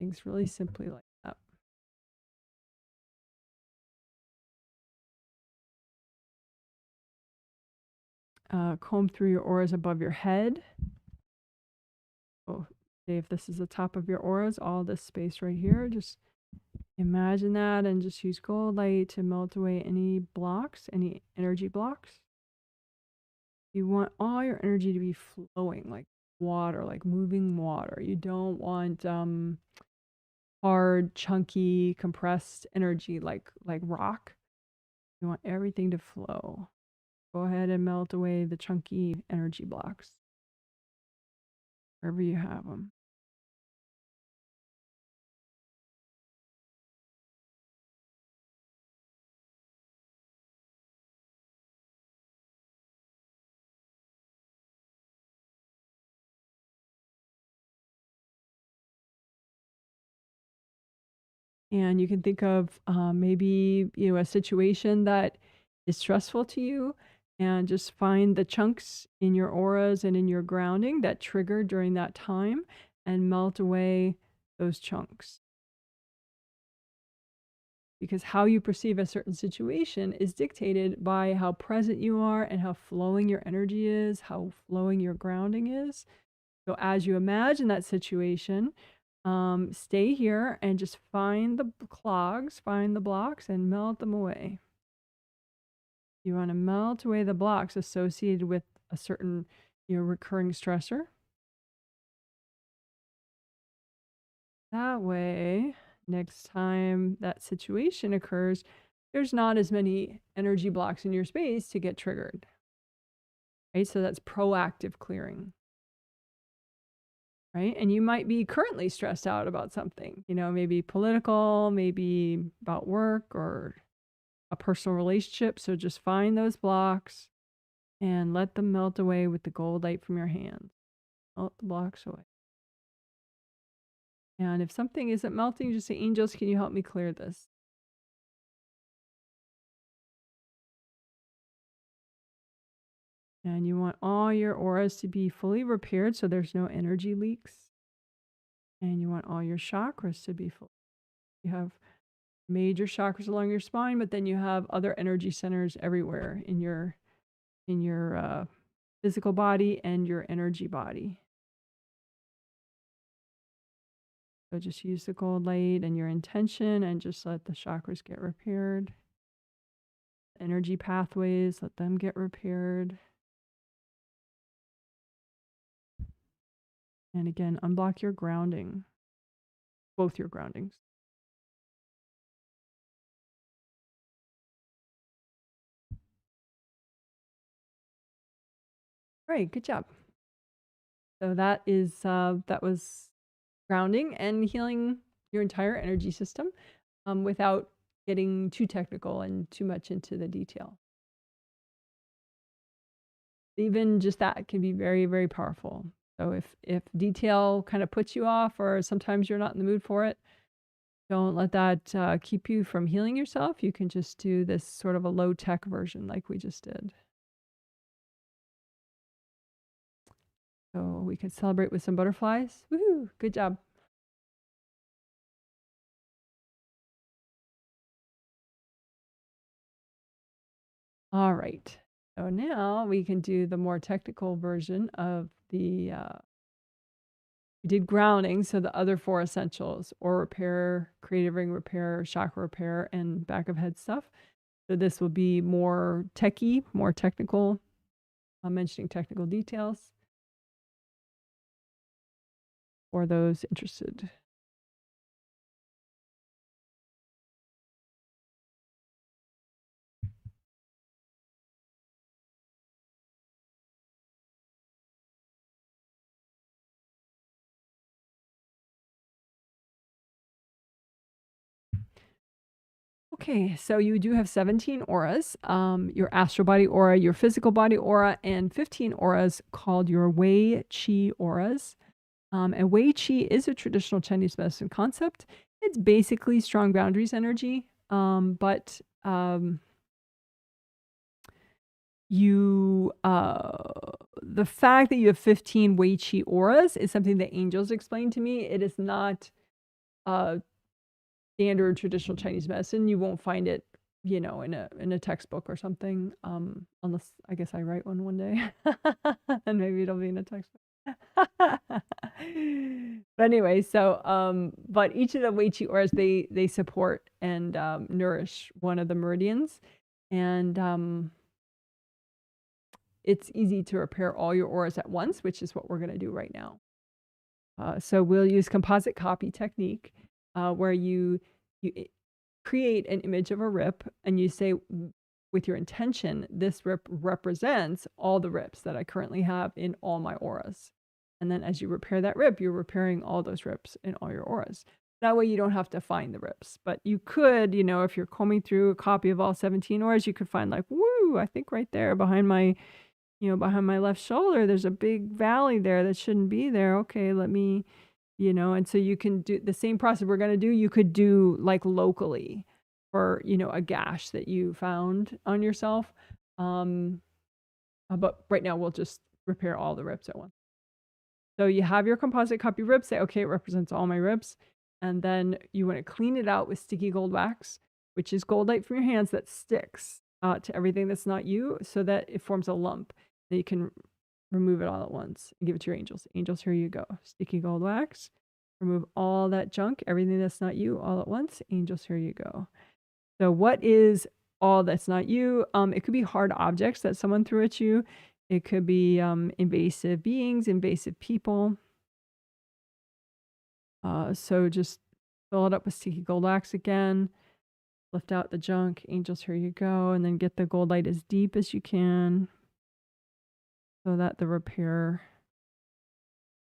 Things really simply like that. Comb through your auras above your head. Oh, say if this is the top of your auras, all this space right here, just imagine that and just use gold light to melt away any blocks, any energy blocks. You want all your energy to be flowing like water, like moving water. You don't want hard, chunky, compressed energy like rock. You want everything to flow. Go ahead and melt away the chunky energy blocks, wherever you have them. And you can think of maybe, a situation that is stressful to you, and just find the chunks in your auras and in your grounding that trigger during that time, and melt away those chunks. Because how you perceive a certain situation is dictated by how present you are and how flowing your energy is, how flowing your grounding is. So as you imagine that situation, stay here and just find the clogs, find the blocks, and melt them away. You want to melt away the blocks associated with a certain your recurring stressor. That way, next time that situation occurs, there's not as many energy blocks in your space to get triggered. Right? So that's proactive clearing. Right? And you might be currently stressed out about something, you know, maybe political, maybe about work or a personal relationship. So just find those blocks and let them melt away with the gold light from your hands. Melt the blocks away. And if something isn't melting, just say, angels, can you help me clear this? And you want all your auras to be fully repaired so there's no energy leaks. And you want all your chakras to be full. You have major chakras along your spine, but then you have other energy centers everywhere in your physical body and your energy body. So just use the gold light and your intention and just let the chakras get repaired. Energy pathways, let them get repaired. And again, unblock your grounding, both your groundings. Great, good job. So that was grounding and healing your entire energy system without getting too technical and too much into the detail. Even just that can be very, very powerful. So if detail kind of puts you off or sometimes you're not in the mood for it, don't let that keep you from healing yourself. You can just do this sort of a low-tech version like we just did. So we could celebrate with some butterflies. Woohoo! Good job. All right. So now we can do the more technical version of the, we did grounding, so the other 4 essentials, aura repair, creative ring repair, chakra repair, and back of head stuff. So this will be more techy, more technical, mentioning technical details for those interested. Okay, so you do have 17 auras, your astral body aura, your physical body aura, and 15 auras called your Wei Qi auras. And Wei Qi is a traditional Chinese medicine concept. It's basically strong boundaries energy, but the fact that you have 15 Wei Qi auras is something that angels explained to me. It is not standard traditional Chinese medicine. You won't find it, you know, in a textbook or something, unless I guess I write one day, and maybe it'll be in a textbook. But anyway, so but each of the Wei Qi auras, they support and nourish one of the meridians, and it's easy to repair all your auras at once, which is what we're going to do right now. So we'll use composite copy technique, where you create an image of a rip and you say with your intention, this rip represents all the rips that I currently have in all my auras. And then as you repair that rip, you're repairing all those rips in all your auras. That way you don't have to find the rips. But you could, you know, if you're combing through a copy of all 17 auras, you could find like, woo, I think right there behind my, you know, behind my left shoulder, there's a big valley there that shouldn't be there. Okay, let me, you know, and so you can do the same process we're going to do. You could do like locally for, you know, a gash that you found on yourself. But right now we'll just repair all the rips at once. So you have your composite copy rib, say, okay, it represents all my ribs. And then you want to clean it out with sticky gold wax, which is gold light from your hands that sticks to everything that's not you so that it forms a lump. Then you can remove it all at once and give it to your angels. Angels, here you go. Sticky gold wax. Remove all that junk, everything that's not you all at once. Angels, here you go. So what is all that's not you? It could be hard objects that someone threw at you. It could be invasive beings, invasive people. So just fill it up with sticky gold wax again. Lift out the junk. Angels, here you go. And then get the gold light as deep as you can so that the repair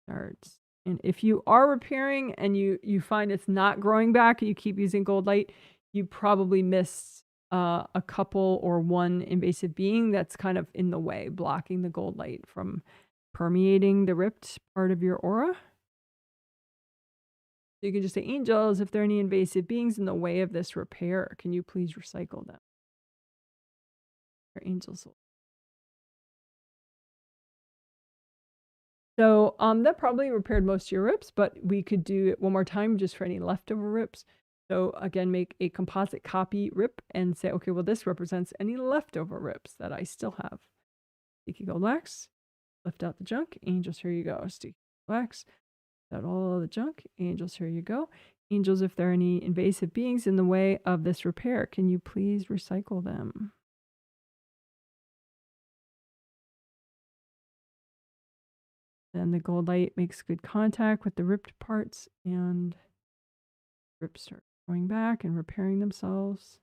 starts. And if you are repairing and you find it's not growing back, you keep using gold light, you probably missed a couple or one invasive being that's kind of in the way, blocking the gold light from permeating the ripped part of your aura. So you can just say, angels, if there are any invasive beings in the way of this repair, can you please recycle them? Your angels. So that probably repaired most of your rips, but we could do it one more time just for any leftover rips. So again, make a composite copy rip and say, okay, well, this represents any leftover rips that I still have. Sticky gold wax, lift out the junk. Angels, here you go. Sticky wax, lift out all the junk. Angels, here you go. Angels, if there are any invasive beings in the way of this repair, can you please recycle them? Then the gold light makes good contact with the ripped parts and rips start going back and repairing themselves.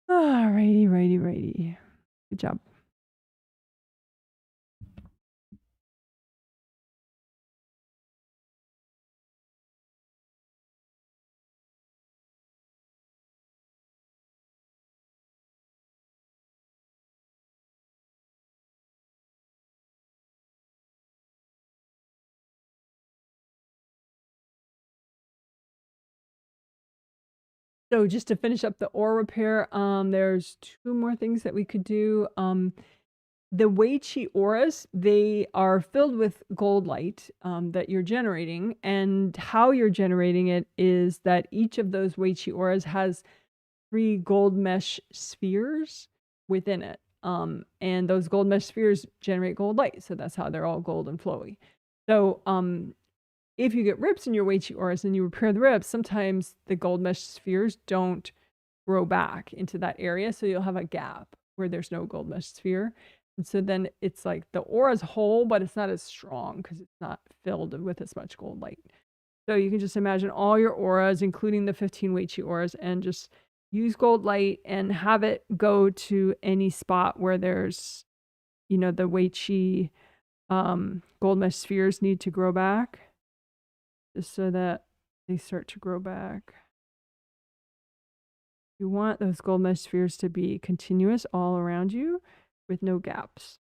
Righty. Good job. So just to finish up the aura repair, there's two more things that we could do. The Wei Qi auras, they are filled with gold light that you're generating, and how you're generating it is that each of those Wei Qi auras has 3 gold mesh spheres within it. And those gold mesh spheres generate gold light, so that's how they're all gold and flowy. So if you get rips in your Wei Qi auras and you repair the rips, sometimes the gold mesh spheres don't grow back into that area, so you'll have a gap where there's no gold mesh sphere. And so then it's like the aura's whole, but it's not as strong because it's not filled with as much gold light. So you can just imagine all your auras, including the 15 Wei Qi auras, and just use gold light and have it go to any spot where there's, you know, the Wei Qi gold mesh spheres need to grow back, just so that they start to grow back. You want those gold mesh spheres to be continuous all around you with no gaps.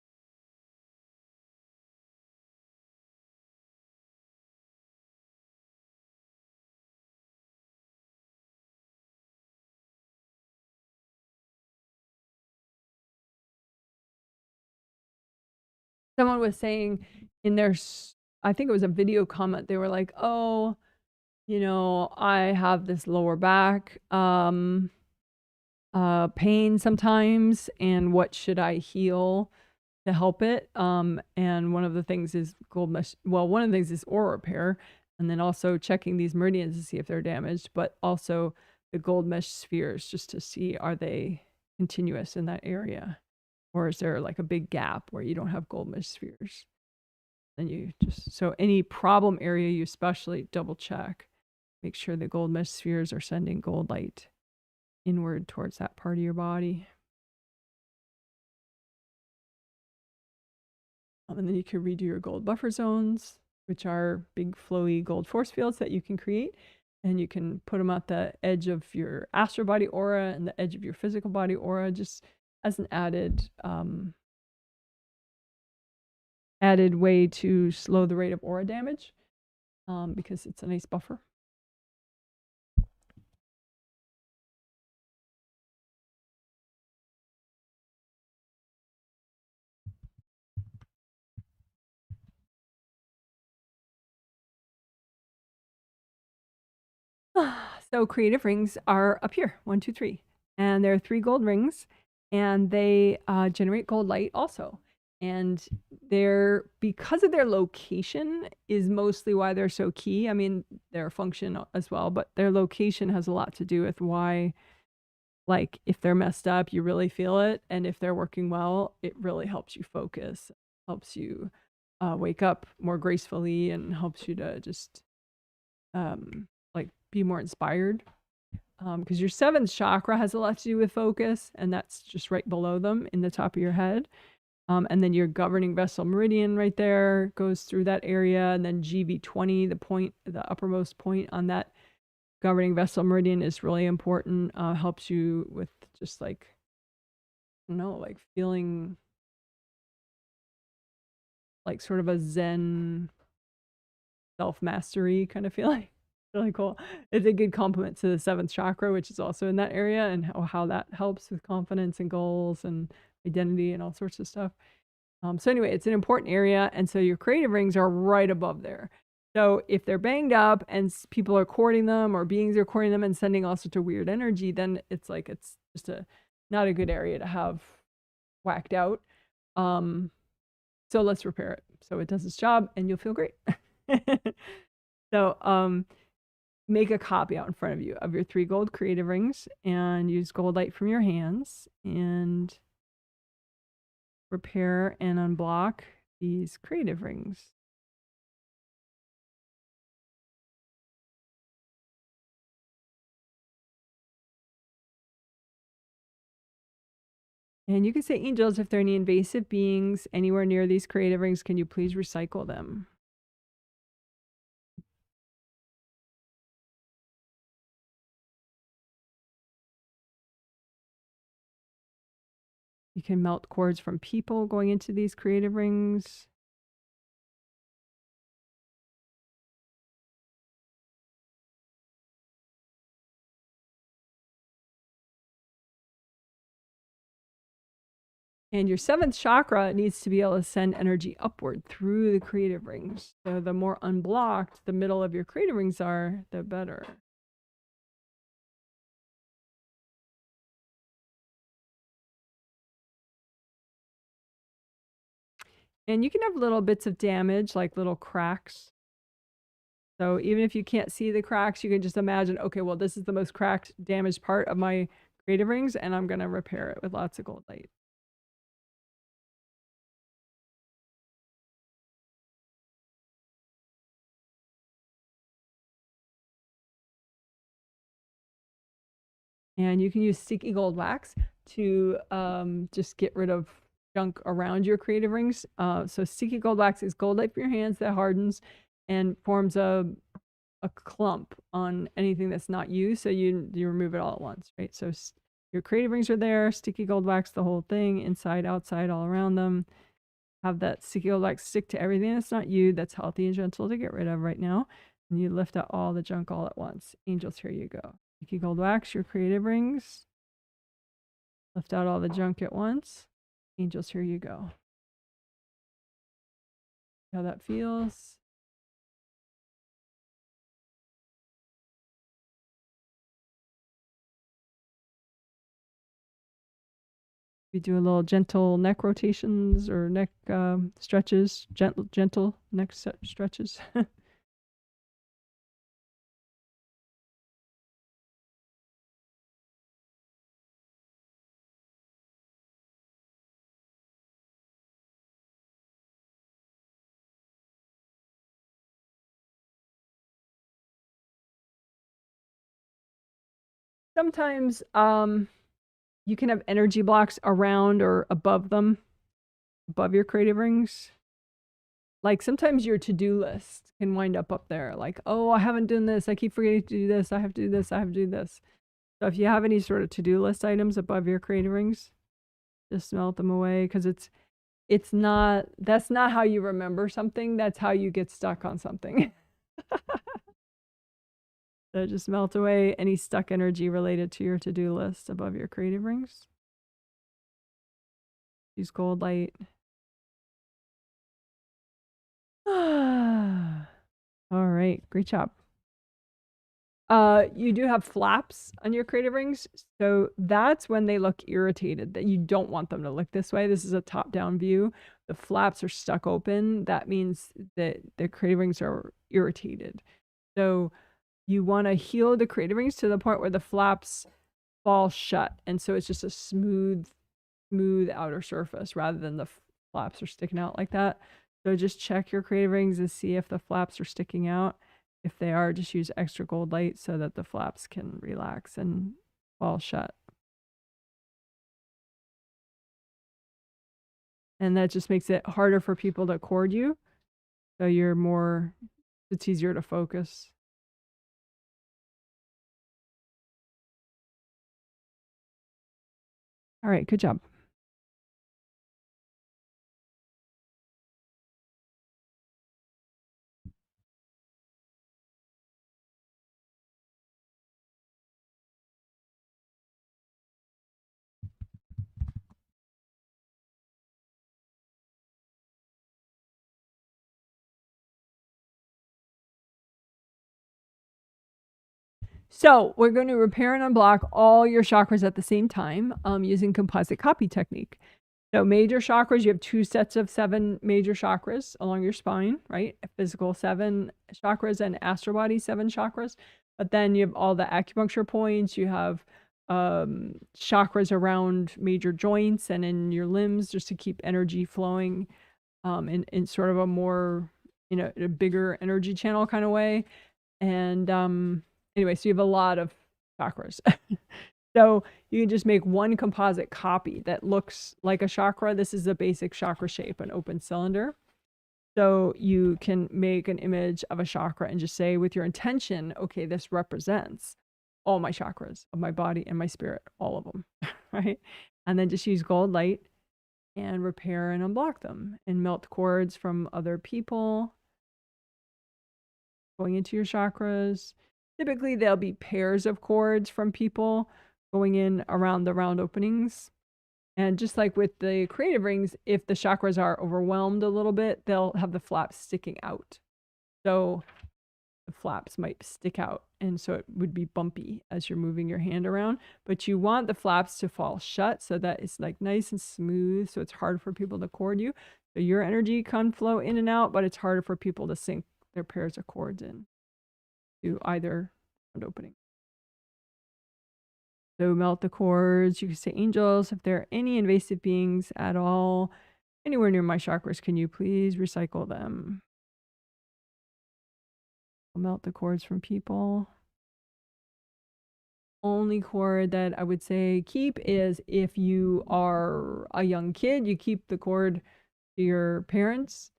Someone was saying in their, I think it was a video comment, they were like, oh, you know, I have this lower back pain sometimes, and what should I heal to help it? And one of the things is one of the things is aura repair, and then also checking these meridians to see if they're damaged, but also the gold mesh spheres, just to see, are they continuous in that area, or is there like a big gap where you don't have gold mesh spheres? Then you just, so any problem area, you especially double check, make sure the gold mesh spheres are sending gold light inward towards that part of your body. And then you can redo your gold buffer zones, which are big flowy gold force fields that you can create. And you can put them at the edge of your astral body aura and the edge of your physical body aura, just as an added way to slow the rate of aura damage, because it's a nice buffer. So creative rings are up here, 1, 2, 3. And there are 3 gold rings, and they generate gold light also. And they're, because of their location is mostly why they're so key. I mean, their function as well, but their location has a lot to do with why, like, if they're messed up, you really feel it. And if they're working well, it really helps you focus, helps you wake up more gracefully, and helps you to just like be more inspired. Because your 7th chakra has a lot to do with focus, and that's just right below them in the top of your head. And then your governing vessel meridian right there goes through that area. And then GV20, the point, the uppermost point on that governing vessel meridian is really important. Helps you with just like, I don't know, like feeling like sort of a Zen self-mastery kind of feeling. Really cool. It's a good complement to the 7th chakra, which is also in that area, and how that helps with confidence and goals and identity and all sorts of stuff. So anyway, it's an important area. And so your creative rings are right above there. So if they're banged up and people are courting them, or beings are courting them and sending all sorts of weird energy, then it's like, it's just not a good area to have whacked out. So let's repair it so it does its job and you'll feel great. So make a copy out in front of you of your 3 gold creative rings, and use gold light from your hands and repair and unblock these creative rings. And you can say, angels, if there are any invasive beings anywhere near these creative rings, can you please recycle them? You can melt cords from people going into these creative rings. And your 7th chakra needs to be able to send energy upward through the creative rings. So the more unblocked the middle of your creative rings are, the better. And you can have little bits of damage, like little cracks. So even if you can't see the cracks, you can just imagine, okay, well, this is the most cracked, damaged part of my creative rings, and I'm going to repair it with lots of gold light. And you can use sticky gold wax to just get rid of junk around your creative rings. So sticky gold wax is gold light for your hands that hardens and forms a clump on anything that's not used. So you remove it all at once, right? So your creative rings are there, sticky gold wax, the whole thing, inside, outside, all around them. Have that sticky gold wax stick to everything that's not you, that's healthy and gentle to get rid of right now. And you lift out all the junk all at once. Angels, here you go. Sticky gold wax, your creative rings. Lift out all the junk at once. Angels, here you go. See how that feels? We do a little gentle neck rotations or neck stretches, gentle neck stretches. Sometimes you can have energy blocks around or above them, above your creative rings. Like sometimes your to-do list can wind up there. Like, oh, I haven't done this. I keep forgetting to do this. I have to do this. I have to do this. So if you have any sort of to-do list items above your creative rings, just melt them away, because that's not how you remember something. That's how you get stuck on something. So just melt away any stuck energy related to your to-do list above your creative rings. Use gold light. All right, great job. You do have flaps on your creative rings, so that's when they look irritated, that you don't want them to look this way. This is a top-down view. The flaps are stuck open. That means that the creative rings are irritated. So you want to heal the creative rings to the point where the flaps fall shut, and so it's just a smooth outer surface rather than the flaps are sticking out like that. So just check your creative rings and see if the flaps are sticking out. If they are, just use extra gold light so that the flaps can relax and fall shut. And that just makes it harder for people to cord you. So it's easier to focus. All right, good job. So we're going to repair and unblock all your chakras at the same time using composite copy technique. So major chakras, you have 2 sets of 7 major chakras along your spine, right? Physical 7 chakras and astral body 7 chakras. But then you have all the acupuncture points. You have chakras around major joints and in your limbs just to keep energy flowing in sort of a more, a bigger energy channel kind of way. And anyway, so you have a lot of chakras. So you can just make one composite copy that looks like a chakra. This is a basic chakra shape, an open cylinder. So you can make an image of a chakra and just say with your intention, okay, this represents all my chakras of my body and my spirit, all of them, right? And then just use gold light and repair and unblock them and melt cords from other people going into your chakras. Typically, there'll be pairs of cords from people going in around the round openings. And just like with the creative rings, if the chakras are overwhelmed a little bit, they'll have the flaps sticking out. So the flaps might stick out, and so it would be bumpy as you're moving your hand around. But you want the flaps to fall shut so that it's like nice and smooth, so it's hard for people to cord you. So your energy can flow in and out, but it's harder for people to sink their pairs of cords in to either opening. So melt the cords. You can say, angels, if there are any invasive beings at all anywhere near my chakras, can you please recycle them? I'll melt the cords from people. Only cord that I would say keep is if you are a young kid, you keep the cord to your parents.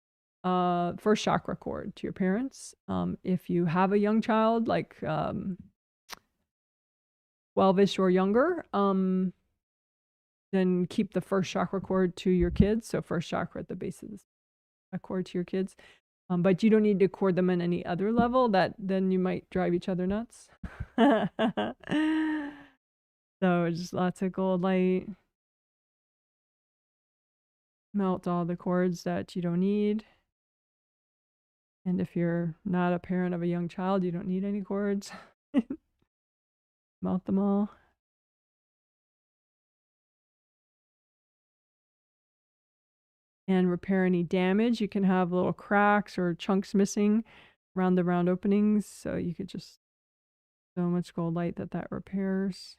First chakra cord to your parents. If you have a young child, like 12-ish or younger, then keep the first chakra cord to your kids. So first chakra at the base of the cord to your kids. But you don't need to cord them on any other level. That then you might drive each other nuts. So just lots of gold light. Melt all the cords that you don't need. And if you're not a parent of a young child, you don't need any cords. Melt them all. And repair any damage. You can have little cracks or chunks missing around the round openings. So you could just so much gold light that repairs.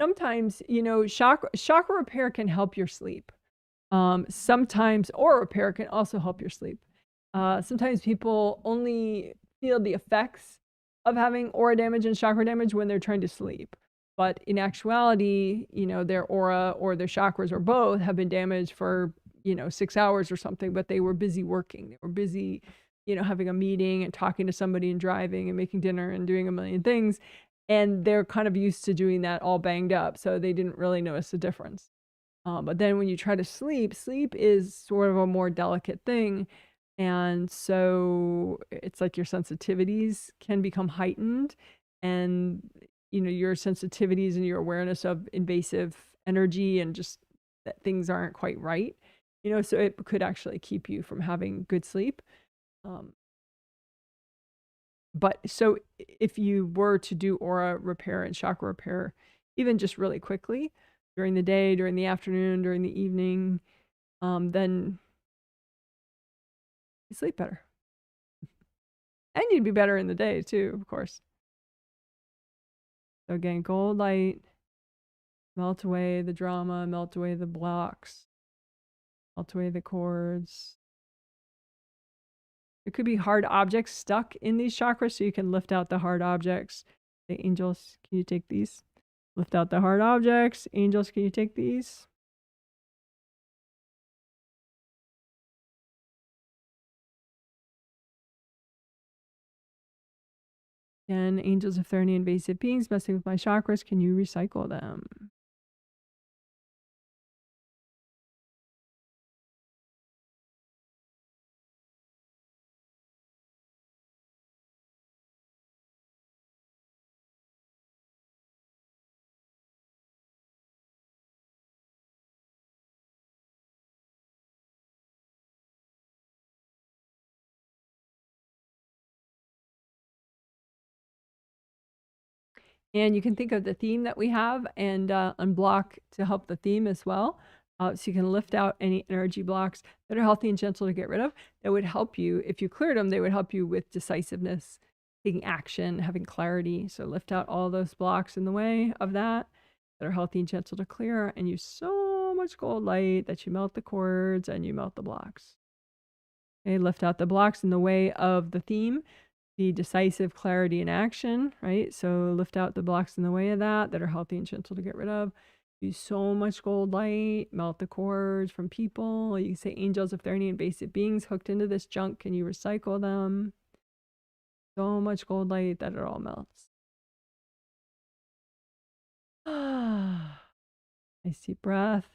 Sometimes, chakra repair can help your sleep. Sometimes aura repair can also help your sleep. Sometimes people only feel the effects of having aura damage and chakra damage when they're trying to sleep. But in actuality, their aura or their chakras or both have been damaged for, 6 hours or something, but they were busy working. They were busy, having a meeting and talking to somebody and driving and making dinner and doing a million things. And they're kind of used to doing that all banged up. So they didn't really notice the difference. But then when you try to sleep is sort of a more delicate thing. And so it's like your sensitivities can become heightened, and your sensitivities and your awareness of invasive energy and just that things aren't quite right, so it could actually keep you from having good sleep. But so if you were to do aura repair and chakra repair, even just really quickly during the day, during the afternoon, during the evening, then you sleep better. And you'd be better in the day too, of course. So again, gold light, melt away the drama, melt away the blocks, melt away the cords. It could be hard objects stuck in these chakras, so you can lift out the hard objects. The angels, can you take these? Lift out the hard objects. Angels, can you take these? And angels, if there are any invasive beings messing with my chakras, can you recycle them? And you can think of the theme that we have and unblock to help the theme as well. So you can lift out any energy blocks that are healthy and gentle to get rid of. That would help you. If you cleared them, they would help you with decisiveness, taking action, having clarity. So lift out all those blocks in the way of that are healthy and gentle to clear, and use so much gold light that you melt the cords and you melt the blocks. Okay, lift out the blocks in the way of the theme. The decisive clarity and action, right? So lift out the blocks in the way of that are healthy and gentle to get rid of. Use so much gold light, melt the cords from people. You can say, angels, if there are any invasive beings hooked into this junk, can you recycle them? So much gold light that it all melts. Nice deep breath.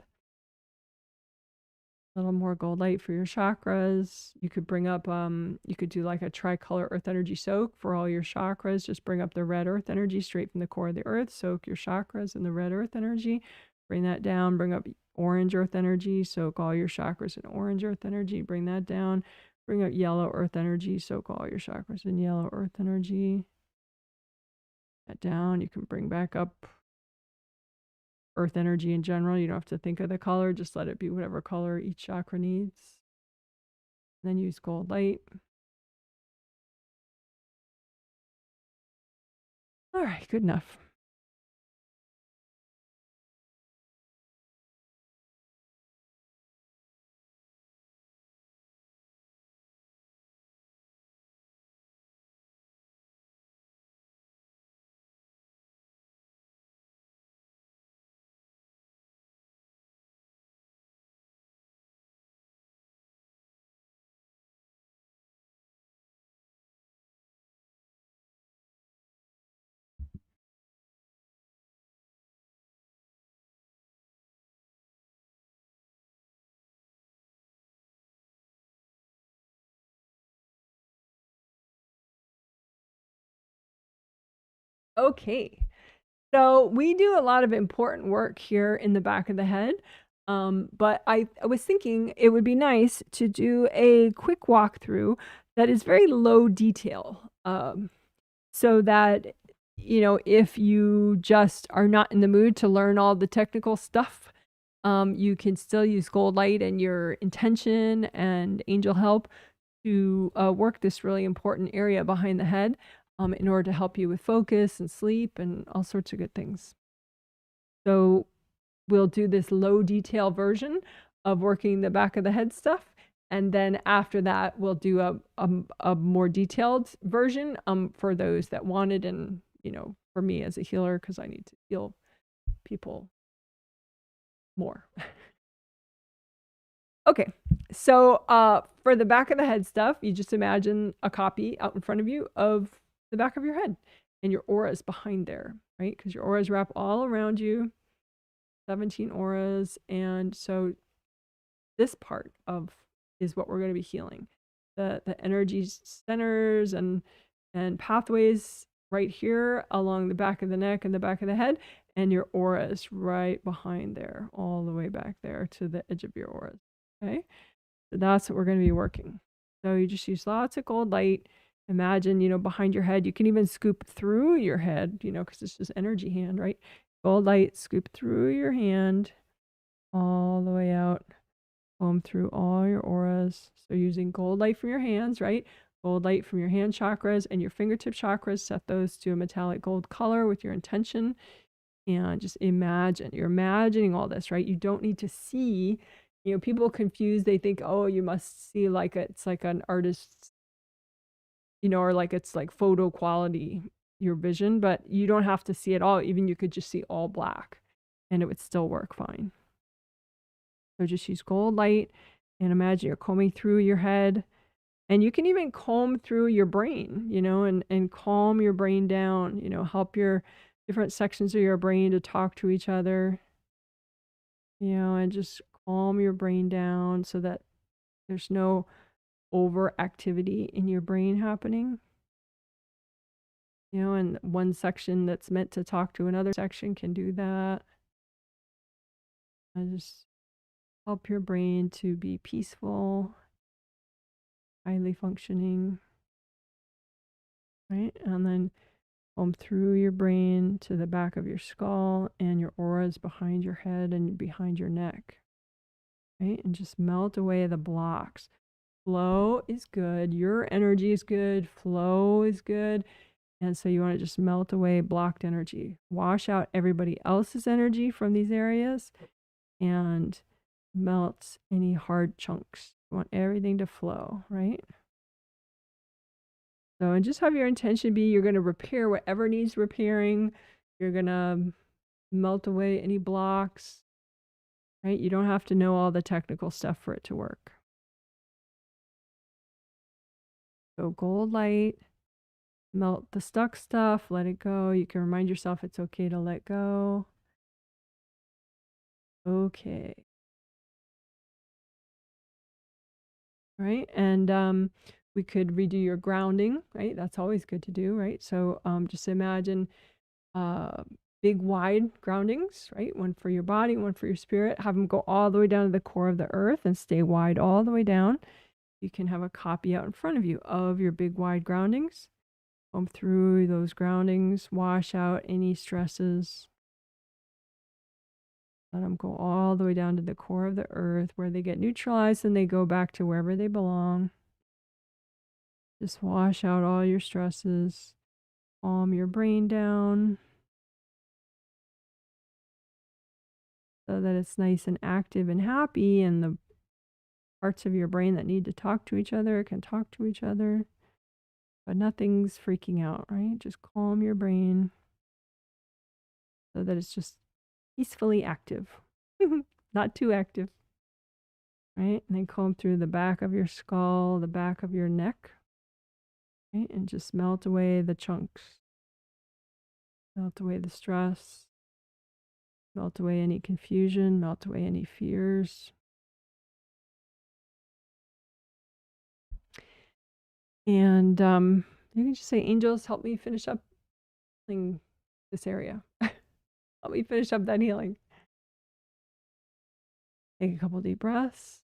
A little more gold light for your chakras. You could bring up, you could do like a tricolor earth energy soak for all your chakras. Just bring up the red earth energy straight from the core of the earth. Soak your chakras in the red earth energy. Bring that down. Bring up orange earth energy. Soak all your chakras in orange earth energy. Bring that down. Bring up yellow earth energy. Soak all your chakras in yellow earth energy. That down. You can bring back up earth energy in general. You don't have to think of the color. Just let it be whatever color each chakra needs. And then use gold light. All right, good enough. Okay, so we do a lot of important work here in the back of the head, but I was thinking it would be nice to do a quick walkthrough that is very low detail, so that, if you just are not in the mood to learn all the technical stuff, you can still use gold light and your intention and angel help to work this really important area behind the head, in order to help you with focus and sleep and all sorts of good things. So we'll do this low detail version of working the back of the head stuff. And then after that, we'll do a more detailed version for those that want it. And, for me as a healer, because I need to heal people more. Okay, so for the back of the head stuff, you just imagine a copy out in front of you of the back of your head, and your aura is behind there, right? Because your auras wrap all around you, 17 auras. And so this part of is what we're going to be healing. the energy centers and pathways right here along the back of the neck and the back of the head, and your auras right behind there, all the way back there to the edge of your auras. Okay, so that's what we're going to be working. So you just use lots of gold light. Imagine, you know, behind your head. You can even scoop through your head, you know, because it's just energy hand, right? Gold light, scoop through your hand all the way out, comb through all your auras. So using gold light from your hands, right? Gold light from your hand chakras and your fingertip chakras, set those to a metallic gold color with your intention. And just imagine, you're imagining all this, right? You don't need to see, you know, people confuse, they think, oh, you must see like it's like an artist's, you know, or like it's like photo quality, your vision, but you don't have to see it all. Even you could just see all black and it would still work fine. So just use gold light and imagine you're combing through your head, and you can even comb through your brain, you know, and calm your brain down, you know, help your different sections of your brain to talk to each other, you know, and just calm your brain down so that there's no overactivity in your brain happening. You know, and one section that's meant to talk to another section can do that. And just help your brain to be peaceful, highly functioning, right? And then comb through your brain to the back of your skull and your auras behind your head and behind your neck, right? And just melt away the blocks. Flow is good. Your energy is good. Flow is good. And so you want to just melt away blocked energy. Wash out everybody else's energy from these areas and melt any hard chunks. You want everything to flow, right? So, and just have your intention be you're going to repair whatever needs repairing. You're going to melt away any blocks, right? You don't have to know all the technical stuff for it to work. So gold light, melt the stuck stuff, let it go. You can remind yourself it's okay to let go. Okay. Right? And we could redo your grounding, right? That's always good to do, right? So just imagine big wide groundings, right? One for your body, one for your spirit. Have them go all the way down to the core of the earth and stay wide all the way down. You can have a copy out in front of you of your big wide groundings. Comb through those groundings, wash out any stresses. Let them go all the way down to the core of the earth where they get neutralized and they go back to wherever they belong. Just wash out all your stresses. Calm your brain down so that it's nice and active and happy, and the parts of your brain that need to talk to each other can talk to each other, but nothing's freaking out, right? Just calm your brain so that it's just peacefully active, not too active, right? And then comb through the back of your skull, the back of your neck, right? And just melt away the chunks, melt away the stress, melt away any confusion, melt away any fears. And you can just say, angels, help me finish up healing this area. Help me finish up that healing. Take a couple deep breaths.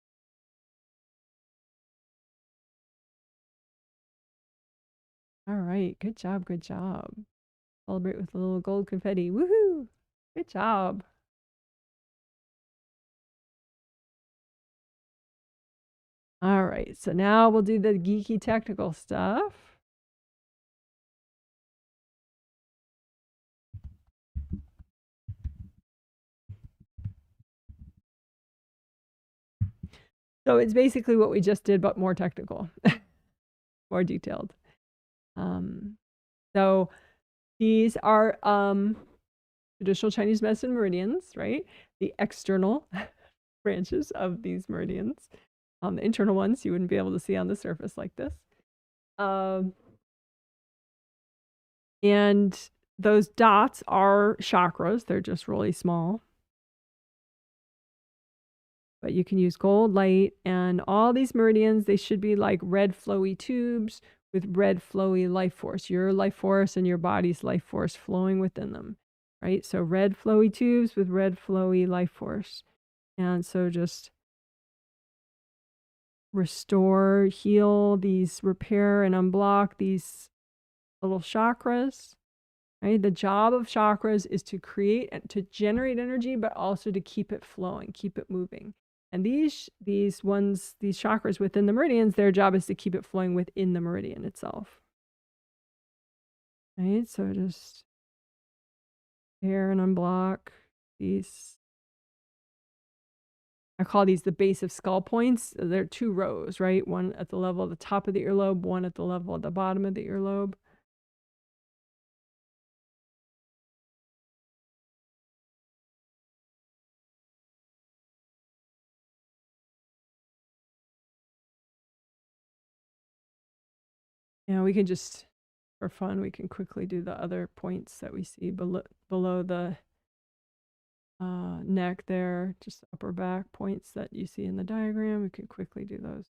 All right, good job, good job. Celebrate with a little gold confetti. Woohoo! Good job. All right, so now we'll do the geeky technical stuff. So it's basically what we just did, but more technical, more detailed. So these are traditional Chinese medicine meridians, right? The external branches of these meridians. The internal ones you wouldn't be able to see on the surface like this. And those dots are chakras. They're just really small. but you can use gold light. And all these meridians, they should be like red flowy tubes with red flowy life force, your life force and your body's life force flowing within them, right? So red flowy tubes with red flowy life force. And so just restore, heal these, repair and unblock these little chakras. Right? The job of chakras is to create and to generate energy, but also to keep it flowing, keep it moving. And these chakras within the meridians, their job is to keep it flowing within the meridian itself. Right? So just repair and unblock these. I call these the base of skull points. They're 2 rows, right? One at the level of the top of the earlobe, one at the level of the bottom of the earlobe. Yeah, we can just, for fun, we can quickly do the other points that we see below the neck there, just upper back points that you see in the diagram. We can quickly do those.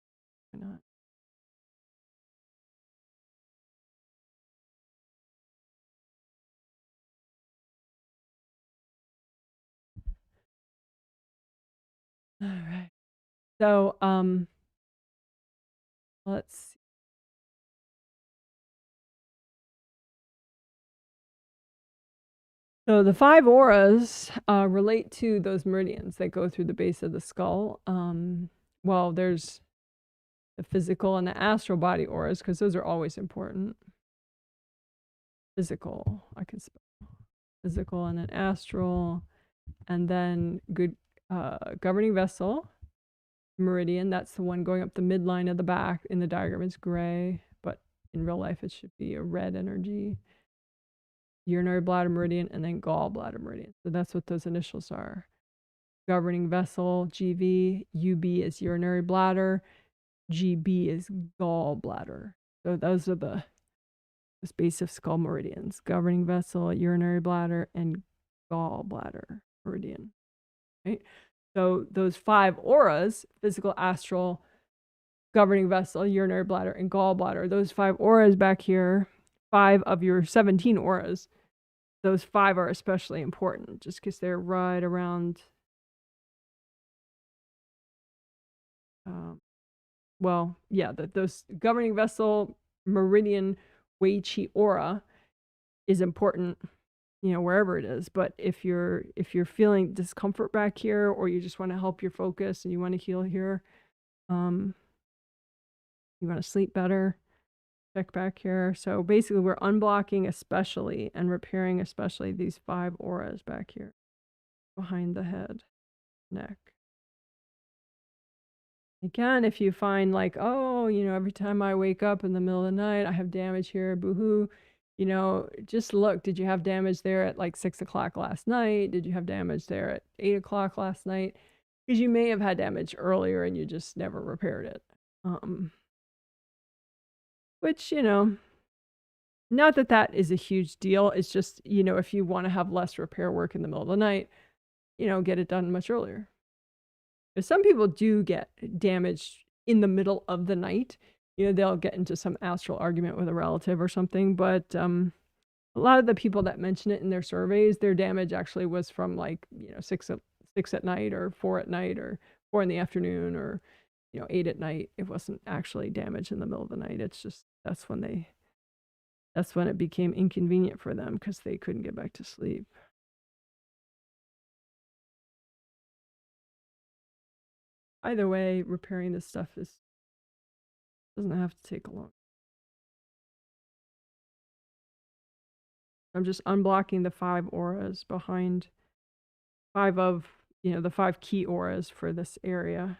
Why not? All right. So, let's see. So the 5 auras relate to those meridians that go through the base of the skull. Well, there's the physical and the astral body auras, because those are always important. Physical, I can spell physical, and then astral, and then good governing vessel, meridian. That's the one going up the midline of the back. In the diagram, it's gray, but in real life, it should be a red energy. Urinary bladder meridian, and then gallbladder meridian. So that's what those initials are. Governing vessel, GV, UB is urinary bladder, GB is gallbladder. So those are the base of skull meridians: governing vessel, urinary bladder, and gallbladder meridian. Right? So those 5 auras, physical, astral, governing vessel, urinary bladder, and gallbladder, those 5 auras back here, 5 of your 17 auras, those 5 are especially important just because they're right around, well, yeah, those governing vessel, meridian, Wei Qi aura is important, you know, wherever it is. But if you're feeling discomfort back here, or you just want to help your focus and you want to heal here, you want to sleep better, check back here. So basically we're unblocking especially and repairing especially these 5 auras back here behind the head, neck. Again, if you find like, oh, you know, every time I wake up in the middle of the night, I have damage here, boohoo, you know, just look, did you have damage there at like 6 o'clock last night? Did you have damage there at 8 o'clock last night? Because you may have had damage earlier and you just never repaired it. Which, you know, not that that is a huge deal. It's just, you know, if you want to have less repair work in the middle of the night, you know, get it done much earlier. Some people do get damaged in the middle of the night. You know, they'll get into some astral argument with a relative or something. But a lot of the people that mention it in their surveys, their damage actually was from like, you know, 6 at night, or 4 at night, or 4 in the afternoon, or, you know, 8 at night. It wasn't actually damage in the middle of the night. It's just that's when it became inconvenient for them because they couldn't get back to sleep. Either way, repairing this stuff doesn't have to take a long. I'm just unblocking the 5 auras behind 5 of, you know, the 5 key auras for this area.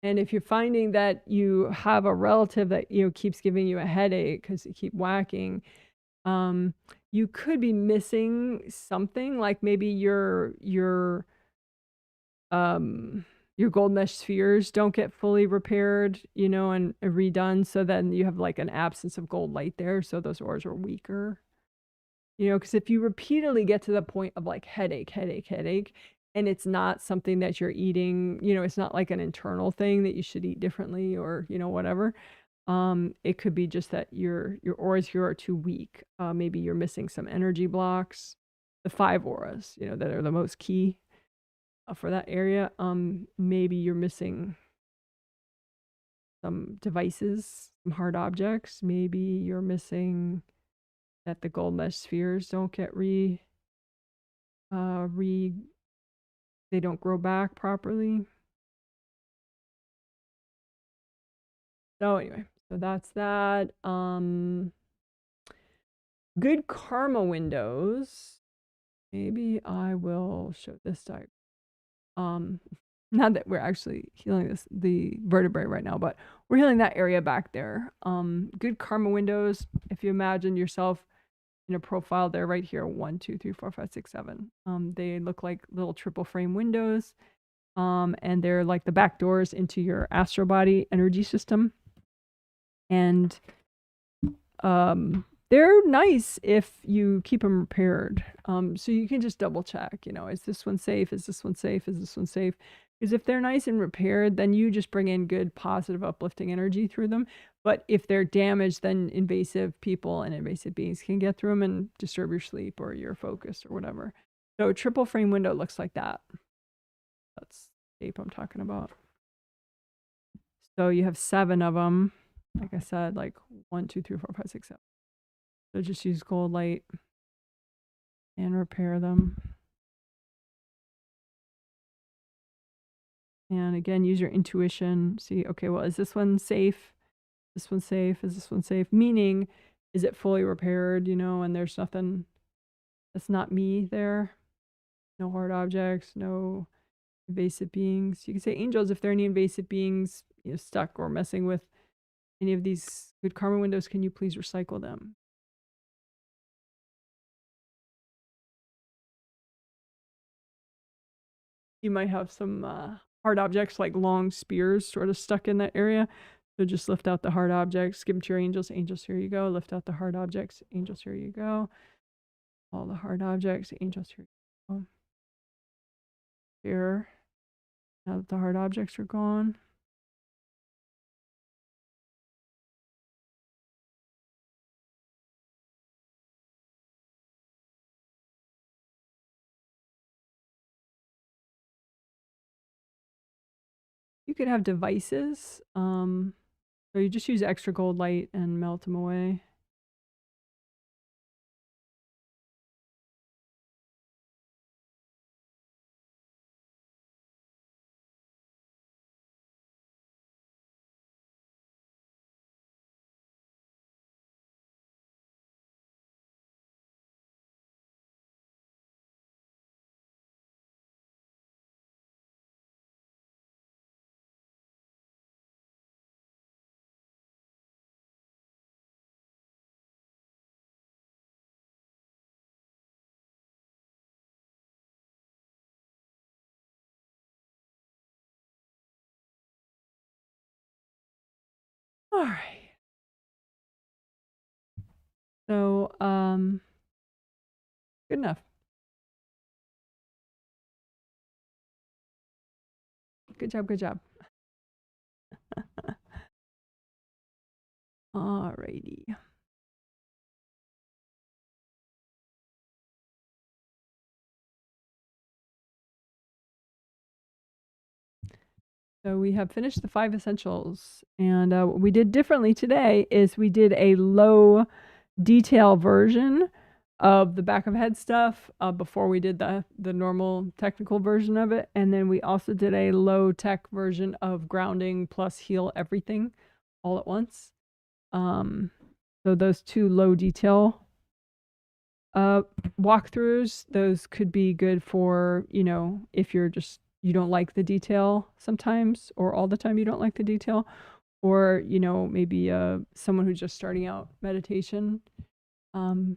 And if you're finding that you have a relative that, you know, keeps giving you a headache because you keep whacking, you could be missing something. Like maybe your gold mesh spheres don't get fully repaired, you know, and redone. So then you have like an absence of gold light there. So those auras are weaker, you know, because if you repeatedly get to the point of like headache, and it's not something that you're eating, you know, it's not like an internal thing that you should eat differently or, you know, whatever. It could be just that your auras here are too weak. Maybe you're missing some energy blocks, the 5 auras, you know, that are the most key for that area. Maybe you're missing some devices, some hard objects. Maybe you're missing that the gold mesh spheres don't get they don't grow back properly. So anyway, so that's that. Good karma windows. Maybe I will show this diagram. Not that we're actually healing the vertebrae right now, but we're healing that area back there. Good karma windows. If you imagine yourself in a profile, they're right here. 1, 2, 3, 4, 5, 6, 7. They look like little triple frame windows. And they're like the back doors into your astral body energy system. And they're nice if you keep them repaired. So you can just double check, you know, is this one safe? Is this one safe? Is this one safe? Because if they're nice and repaired, then you just bring in good, positive, uplifting energy through them. But if they're damaged, then invasive people and invasive beings can get through them and disturb your sleep or your focus or whatever. So a triple frame window looks like that. That's the shape I'm talking about. So you have 7 of them. Like I said, like 1, 2, 3, 4, 5, 6, 7. So just use gold light and repair them. And again, use your intuition. See, okay, well, is this one safe? This one safe? Is this one safe? Meaning, is it fully repaired, you know, and there's nothing that's not me there? No hard objects, no invasive beings. You can say angels if there are any invasive beings, you know, stuck or messing with any of these good karma windows, can you please recycle them? You might have some hard objects like long spears sort of stuck in that area. So just lift out the hard objects, give them to your angels. Angels, here you go. Lift out the hard objects. Angels, here you go. All the hard objects. Angels, here you go. Here. Now that the hard objects are gone. You could have devices. So you just use extra gold light and melt them away. All right. So, good enough. Good job, good job. All righty. So we have finished the 5 essentials. And what we did differently today is we did a low detail version of the back of head stuff before we did the normal technical version of it. And then we also did a low tech version of grounding plus heal everything all at once. So those 2 low detail walkthroughs, those could be good for, you know, if you're just, you don't like the detail sometimes, or all the time you don't like the detail, or, you know, maybe someone who's just starting out meditation, could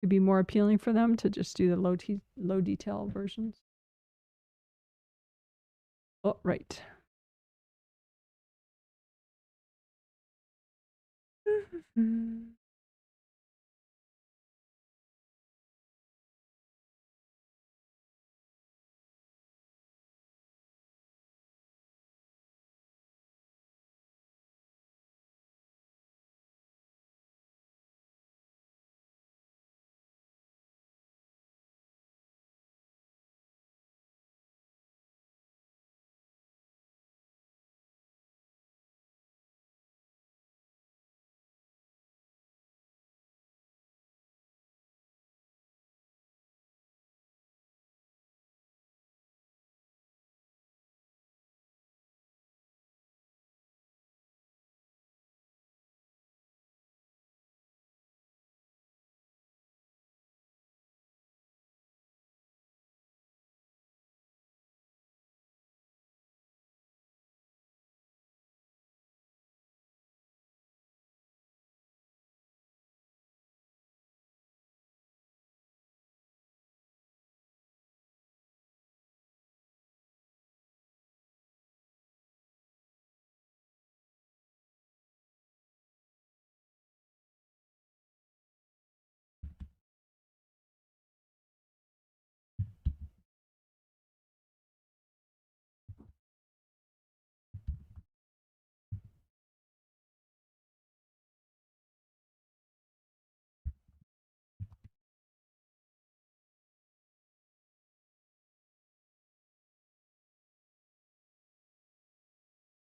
be more appealing for them to just do the low detail versions. Oh, right.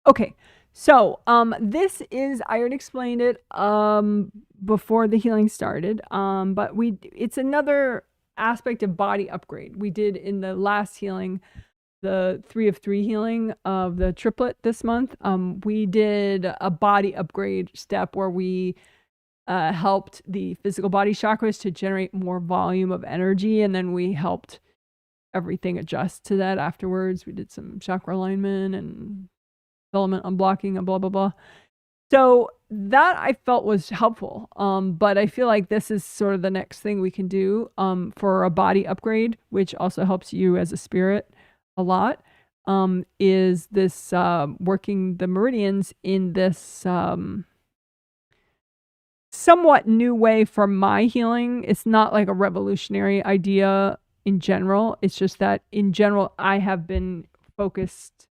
Okay, so this is, I already explained it before the healing started, but it's another aspect of body upgrade. We did in the last healing, the 3 of 3 healing of the triplet this month. We did a body upgrade step where we helped the physical body chakras to generate more volume of energy, and then we helped everything adjust to that afterwards. We did some chakra alignment and filament unblocking and blah blah blah. So that I felt was helpful. But I feel like this is sort of the next thing we can do for a body upgrade, which also helps you as a spirit a lot. Is this working the meridians in this somewhat new way for my healing. It's not like a revolutionary idea in general. It's just that in general, I have been focused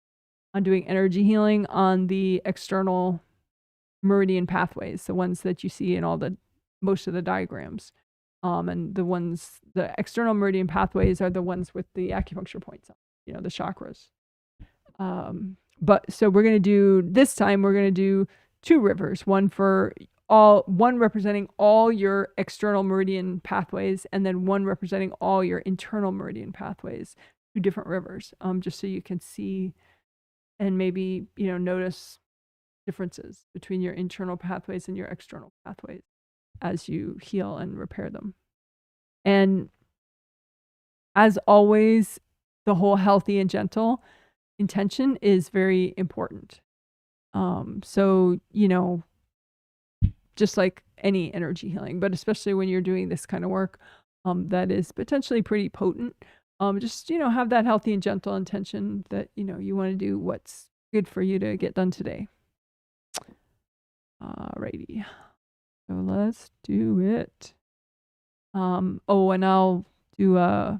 on doing energy healing on the external meridian pathways, the ones that you see in most of the diagrams. And the external meridian pathways are the ones with the acupuncture points on, the chakras. But so this time we're going to do 2 rivers, one representing all your external meridian pathways, and then one representing all your internal meridian pathways, 2 different rivers, just so you can see and maybe, notice differences between your internal pathways and your external pathways as you heal and repair them. And as always, the whole healthy and gentle intention is very important. So, just like any energy healing, but especially when you're doing this kind of work, that is potentially pretty potent. Just, have that healthy and gentle intention that, you want to do what's good for you to get done today. Alrighty. So let's do it. And I'll do let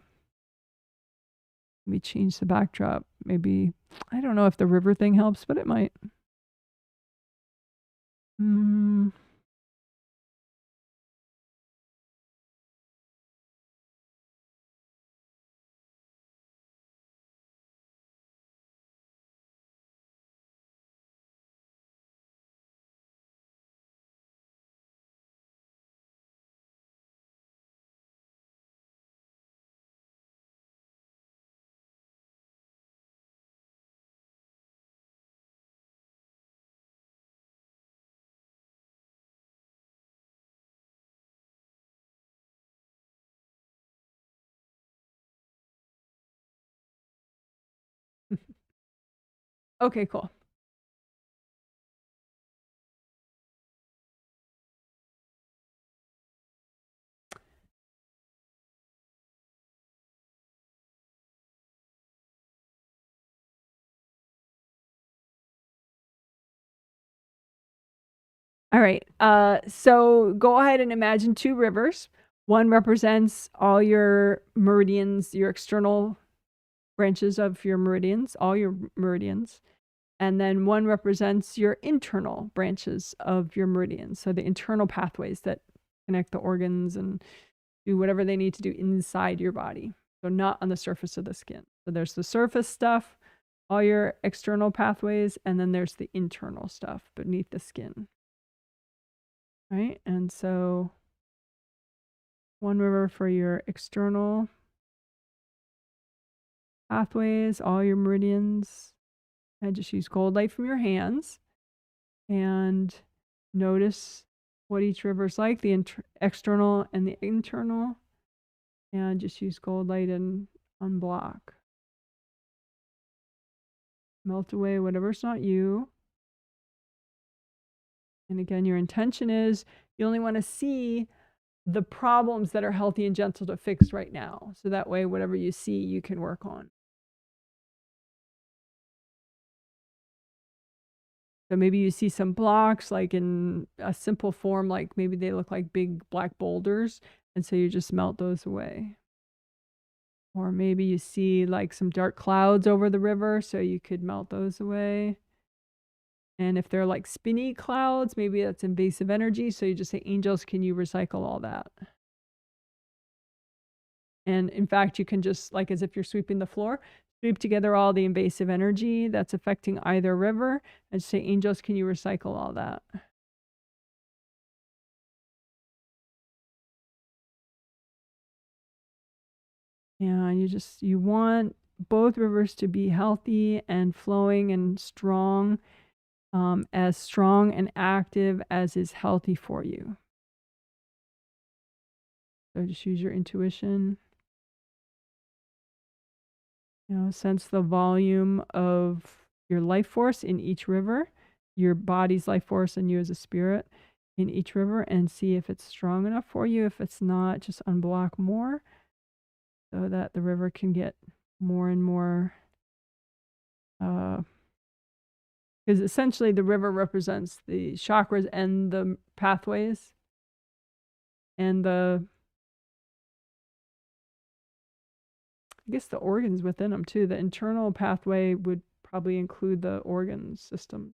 me change the backdrop. Maybe, I don't know if the river thing helps, but it might. Okay, cool. All right. So go ahead and imagine two rivers. One represents all your meridians, your external branches of your meridians, all your meridians. And then one represents your internal branches of your meridians. So the internal pathways that connect the organs and do whatever they need to do inside your body. So not on the surface of the skin. So there's the surface stuff, all your external pathways, and then there's the internal stuff beneath the skin. Right? And so one river for your external pathways, all your meridians. And just use gold light from your hands and notice what each river is like, the external and the internal. And just use gold light and unblock. Melt away whatever's not you. And again, your intention is you only want to see the problems that are healthy and gentle to fix right now. So that way, whatever you see, you can work on. So maybe you see some blocks like in a simple form, like maybe they look like big black boulders. And so you just melt those away. Or maybe you see like some dark clouds over the river, so you could melt those away. And if they're like spinny clouds, maybe that's invasive energy. So you just say, angels, can you recycle all that? And in fact, you can just, like as if you're sweeping the floor, sweep together all the invasive energy that's affecting either river and say, angels, can you recycle all that? Yeah, you want both rivers to be healthy and flowing and strong and active as is healthy for you. So just use your intuition. Sense the volume of your life force in each river, your body's life force and you as a spirit in each river, and see if it's strong enough for you. If it's not, just unblock more so that the river can get more and more because essentially the river represents the chakras and the pathways and I guess the organs within them too. The internal pathway would probably include the organ system.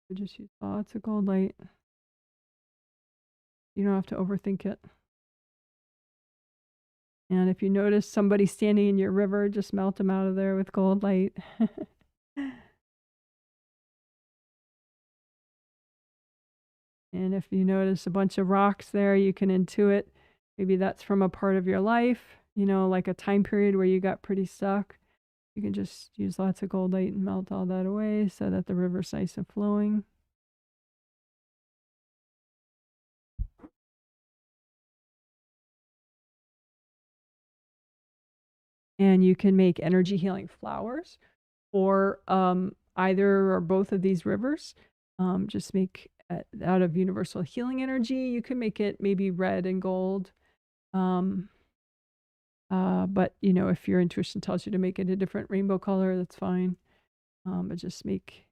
So just use lots of gold light. You don't have to overthink it. And if you notice somebody standing in your river, just melt them out of there with gold light. And if you notice a bunch of rocks there, you can intuit maybe that's from a part of your life, like a time period where you got pretty stuck. You can just use lots of gold light and melt all that away so that the river's nice and flowing. And you can make energy healing flowers or either or both of these rivers. Just make out of universal healing energy. You can make it maybe red and gold. But if your intuition tells you to make it a different rainbow color, that's fine. But just make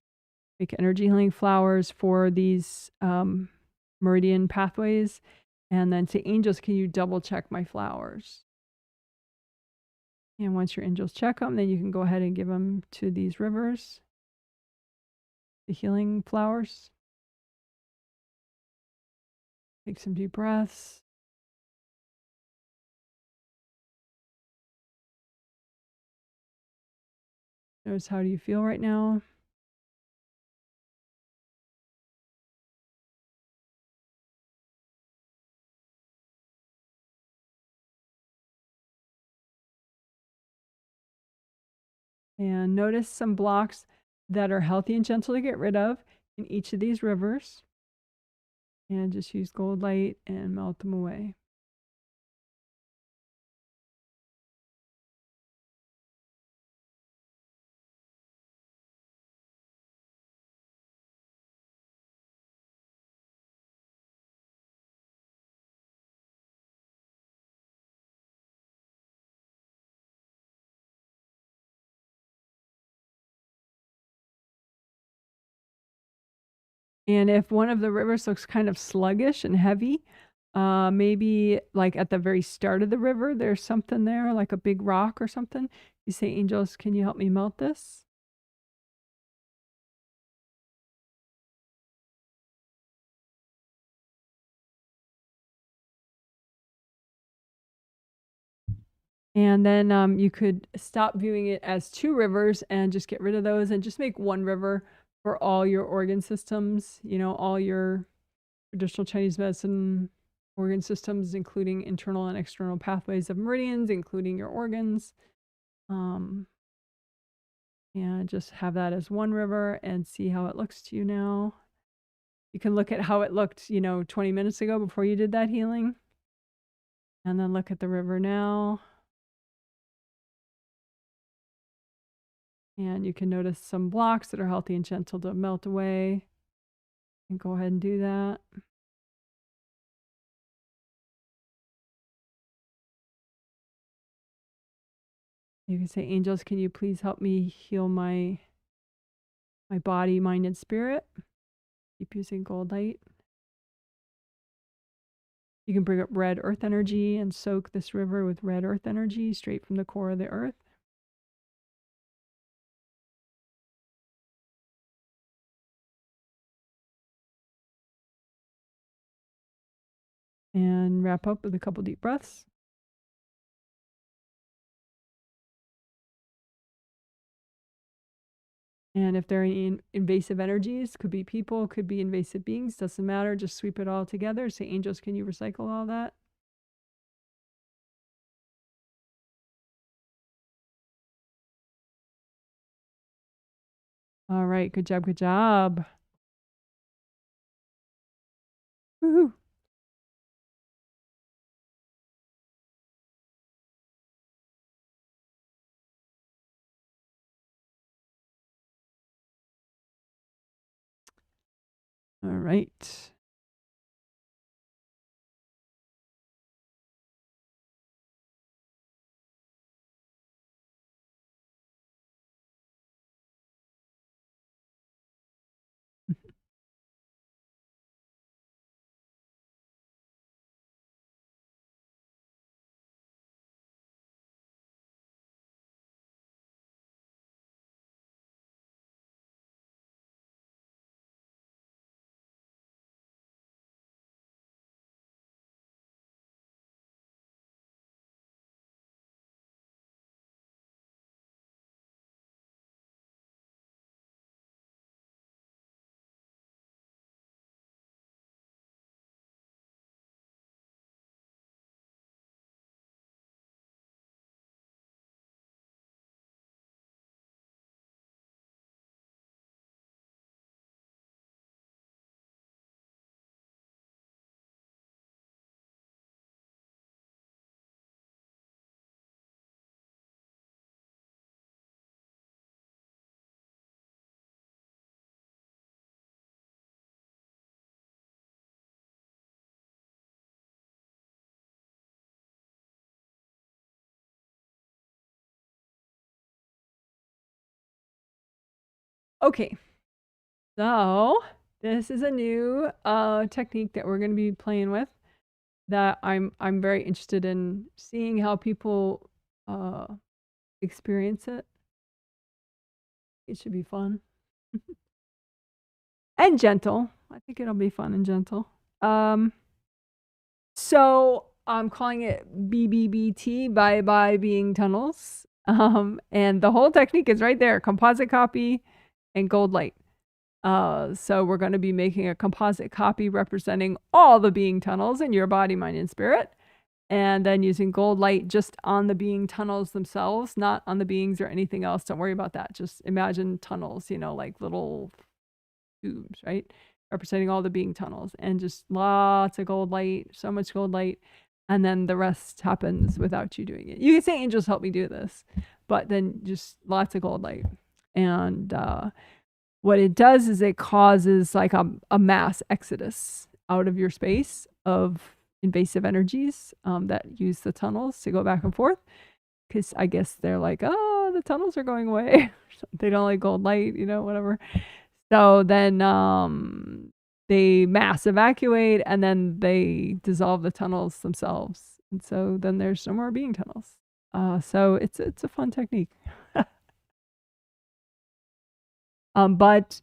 energy healing flowers for these meridian pathways, and then say, angels, can you double check my flowers? And once your angels check them, then you can go ahead and give them to these rivers, the healing flowers. Take some deep breaths. Notice, how do you feel right now? And notice some blocks that are healthy and gentle to get rid of in each of these rivers. And just use gold light and melt them away. And if one of the rivers looks kind of sluggish and heavy, maybe like at the very start of the river, there's something there, like a big rock or something. You say, angels, can you help me melt this? And then you could stop viewing it as two rivers and just get rid of those and just make one river for all your organ systems, you know, all your traditional Chinese medicine organ systems, including internal and external pathways of meridians, including your organs. And just have that as one river and see how it looks to you now. You can look at how it looked, you know, 20 minutes ago before you did that healing. And then look at the river now. And you can notice some blocks that are healthy and gentle to melt away. And go ahead and do that. You can say, angels, can you please help me heal my body, mind, and spirit? Keep using gold light. You can bring up red earth energy and soak this river with red earth energy straight from the core of the earth. And wrap up with a couple deep breaths. And if there are any invasive energies, could be people, could be invasive beings, doesn't matter. Just sweep it all together. Say, angels, can you recycle all that? All right, good job, good job. Woohoo. All right. Okay, so this is a new technique that we're going to be playing with that I'm very interested in seeing how people experience it. It should be fun. And gentle. I think it'll be fun and gentle. So I'm calling it BBBT, Bye Bye Being Tunnels. And the whole technique is right there, composite copy and gold light. So we're going to be making a composite copy representing all the being tunnels in your body, mind, and spirit. And then using gold light just on the being tunnels themselves, not on the beings or anything else. Don't worry about that. Just imagine tunnels, you know, like little tubes, right? Representing all the being tunnels, and just lots of gold light, so much gold light. And then the rest happens without you doing it. You can say, angels, help me do this, but then just lots of gold light. And what it does is it causes like a mass exodus out of your space of invasive energies that use the tunnels to go back and forth. Because I guess they're like, oh, the tunnels are going away. They don't like gold light, you know, whatever. So then they mass evacuate and then they dissolve the tunnels themselves. And so then there's no more being tunnels. So it's a fun technique. But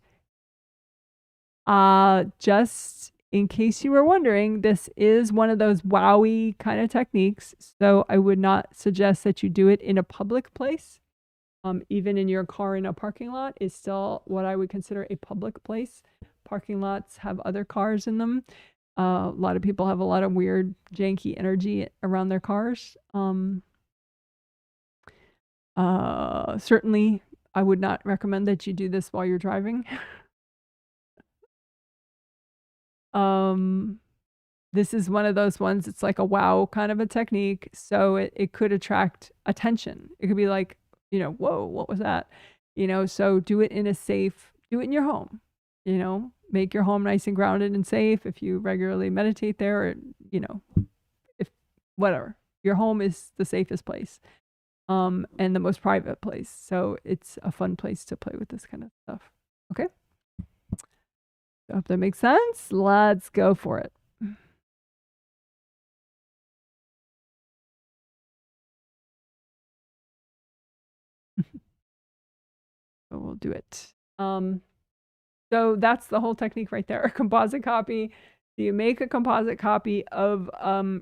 just in case you were wondering, this is one of those wowie kind of techniques. So I would not suggest that you do it in a public place. Even in your car in a parking lot is still what I would consider a public place. Parking lots have other cars in them. A lot of people have a lot of weird, janky energy around their cars. Certainly, I would not recommend that you do this while you're driving. This is one of those ones, it's like a wow kind of a technique. So it could attract attention. It could be like, you know, whoa, what was that? You know, so do it in a safe, do it in your home, you know, make your home nice and grounded and safe. If you regularly meditate there, or, you know, if whatever, your home is the safest place, and the most private place. So it's a fun place to play with this kind of stuff. Okay. I hope that makes sense. Let's go for it. So we'll do it. So that's the whole technique right there. A composite copy. So you make a composite copy of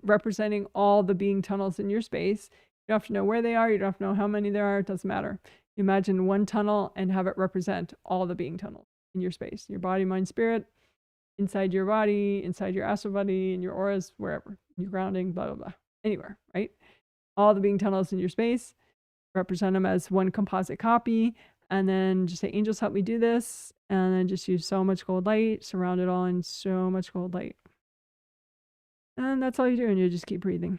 representing all the being tunnels in your space. You don't have to know where they are. You don't have to know how many there are. It doesn't matter. You imagine one tunnel and have it represent all the being tunnels in your space, your body, mind, spirit, inside your body, inside your astral body, in your auras, wherever, your grounding, blah, blah, blah, anywhere, right? All the being tunnels in your space, represent them as one composite copy, and then just say, angels, help me do this, and then just use so much gold light, surround it all in so much gold light. And that's all you do, and you just keep breathing.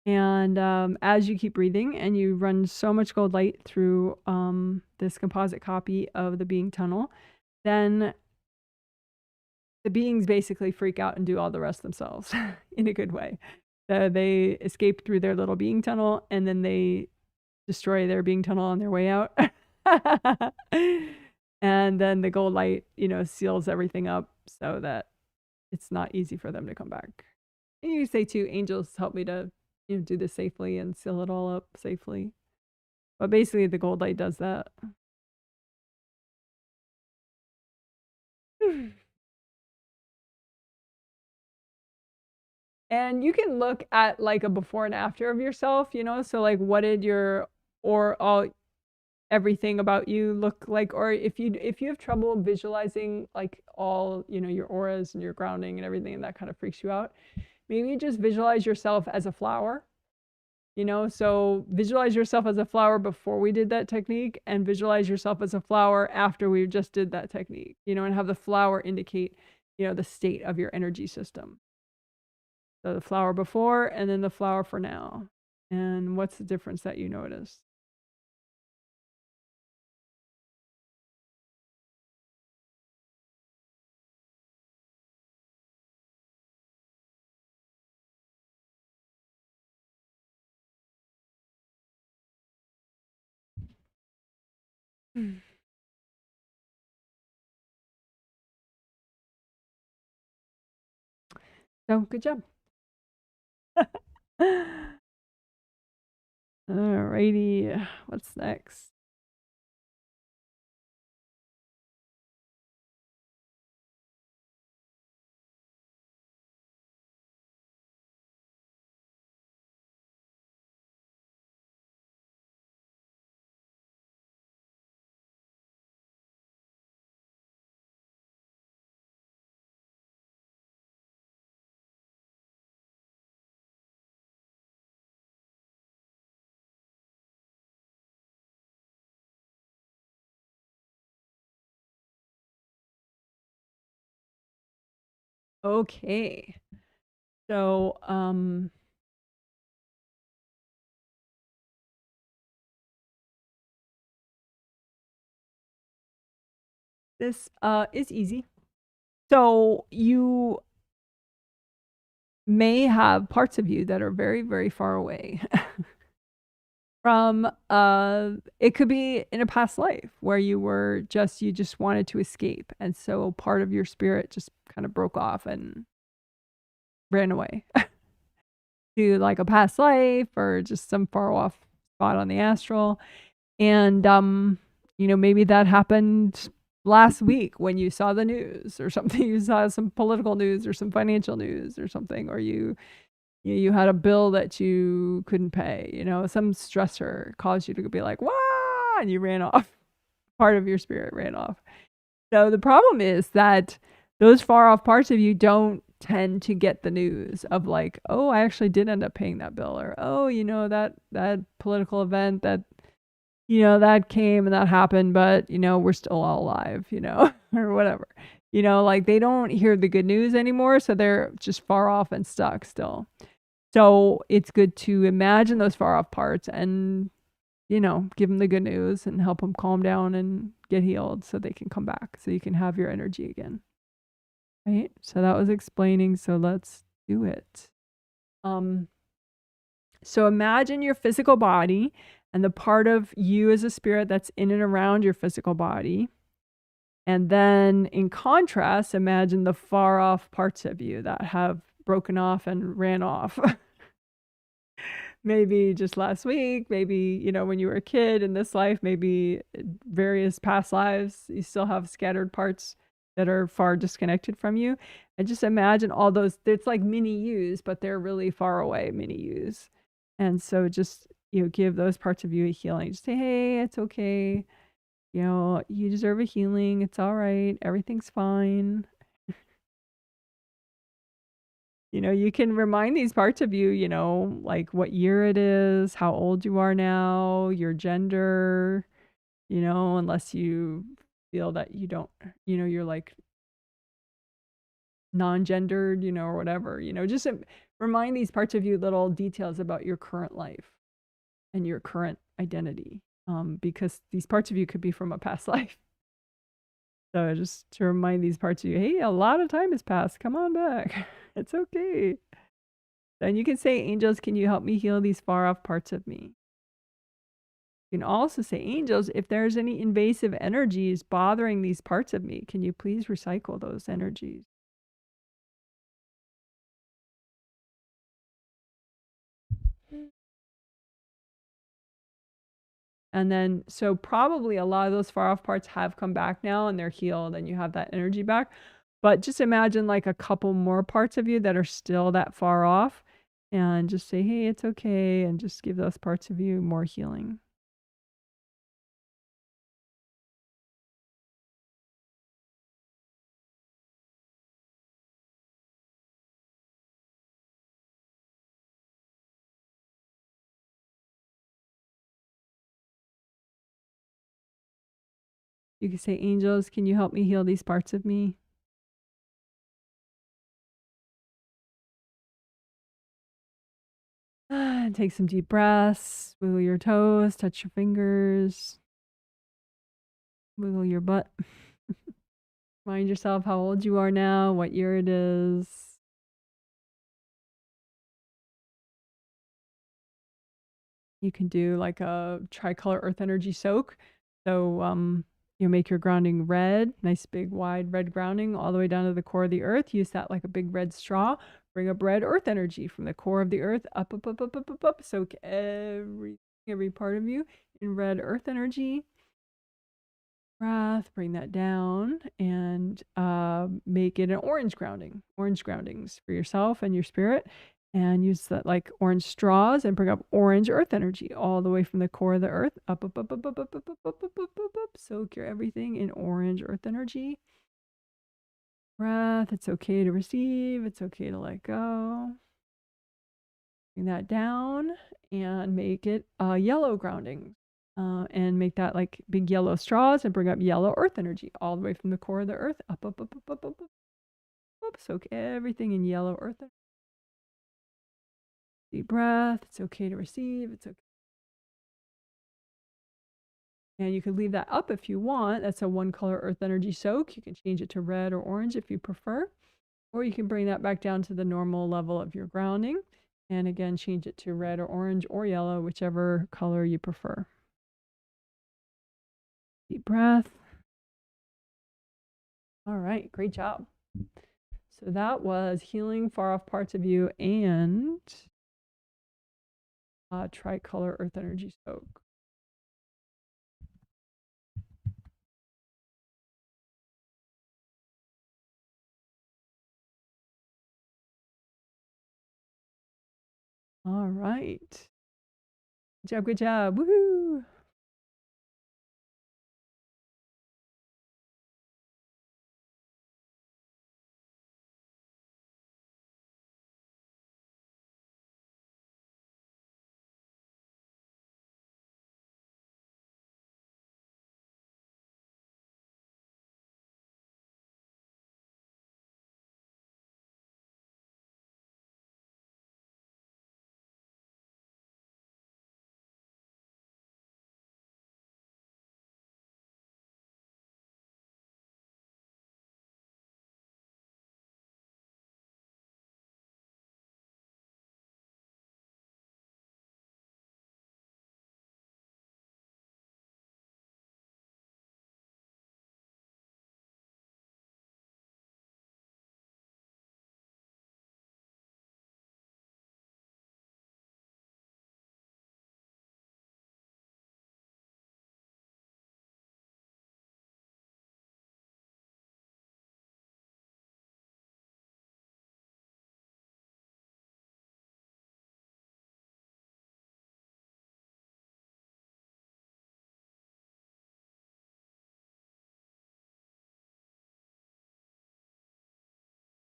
And as you keep breathing and you run so much gold light through this composite copy of the being tunnel, then the beings basically freak out and do all the rest themselves in a good way. So they escape through their little being tunnel, and then they destroy their being tunnel on their way out. And then the gold light, you know, seals everything up so that it's not easy for them to come back. And you say too, angels, help me to, you know, do this safely and seal it all up safely. But basically the gold light does that. And you can look at like a before and after of yourself, you know, so like what did your or all everything about you look like, or if you have trouble visualizing like all, you know, your auras and your grounding and everything, and that kind of freaks you out, maybe just visualize yourself as a flower, you know, so visualize yourself as a flower before we did that technique, and visualize yourself as a flower after we just did that technique, you know, and have the flower indicate, you know, the state of your energy system. So the flower before and then the flower for now. And what's the difference that you notice? So good job. Alrighty, what's next? Okay. So, this is easy. So you may have parts of you that are very, very far away from, it could be in a past life where you just wanted to escape. And so part of your spirit just kind of broke off and ran away to like a past life or just some far off spot on the astral. And, maybe that happened last week when you saw the news or something. You saw some political news or some financial news or something, or you had a bill that you couldn't pay, some stressor caused you to be like, "Wah!" and you ran off. Part of your spirit ran off. So the problem is that those far off parts of you don't tend to get the news of like, "Oh, I actually did end up paying that bill," or, "Oh, that political event that that came and that happened, but we're still all alive," or whatever. Like they don't hear the good news anymore, so they're just far off and stuck still. So it's good to imagine those far off parts and, give them the good news and help them calm down and get healed so they can come back, so you can have your energy again. Right? So that was explaining. So let's do it. So imagine your physical body and the part of you as a spirit that's in and around your physical body. And then in contrast, imagine the far off parts of you that have broken off and ran off. Maybe just last week, maybe, when you were a kid in this life, maybe various past lives, you still have scattered parts that are far disconnected from you. And just imagine all those, it's like mini yous, but they're really far away mini yous. And so just, give those parts of you a healing. Just say, "Hey, it's okay. You deserve a healing. It's all right. Everything's fine." You can remind these parts of you, like what year it is, how old you are now, your gender, unless you feel that you don't, you're like non-gendered, or whatever, just remind these parts of you little details about your current life and your current identity, because these parts of you could be from a past life. So just to remind these parts of you, "Hey, a lot of time has passed. Come on back. It's okay." Then you can say, "Angels, can you help me heal these far off parts of me?" You can also say, "Angels, if there's any invasive energies bothering these parts of me, can you please recycle those energies?" And then, so probably a lot of those far off parts have come back now and they're healed and you have that energy back. But just imagine like a couple more parts of you that are still that far off and just say, "Hey, it's okay." And just give those parts of you more healing. You can say, "Angels, can you help me heal these parts of me?" Take some deep breaths, wiggle your toes, touch your fingers, wiggle your butt. Remind yourself how old you are now, what year it is. You can do like a tricolor earth energy soak. So you make your grounding red, nice big wide red grounding all the way down to the core of the earth. Use that like a big red straw. Bring up red earth energy from the core of the earth up, up, up, up, up, up, up. Soak every part of you in red earth energy. Breath, bring that down and make it an orange groundings for yourself and your spirit. And use that like orange straws and bring up orange earth energy all the way from the core of the earth up, up, up, up, up, up, up, up, up, up, up, up, up. Soak your everything in orange earth energy. Breath, it's okay to receive, it's okay to let go. Bring that down and make it yellow grounding. And make that like big yellow straws and bring up yellow earth energy all the way from the core of the earth up, up, up, up, up, up, up, up. Soak everything in yellow earth energy. Deep breath. It's okay to receive. It's okay. And you can leave that up if you want. That's a one color earth energy soak. You can change it to red or orange if you prefer. Or you can bring that back down to the normal level of your grounding. And again, change it to red or orange or yellow, whichever color you prefer. Deep breath. All right, great job. So that was healing far off parts of you and tricolor earth energy soak. All right. Good job, good job. Woohoo!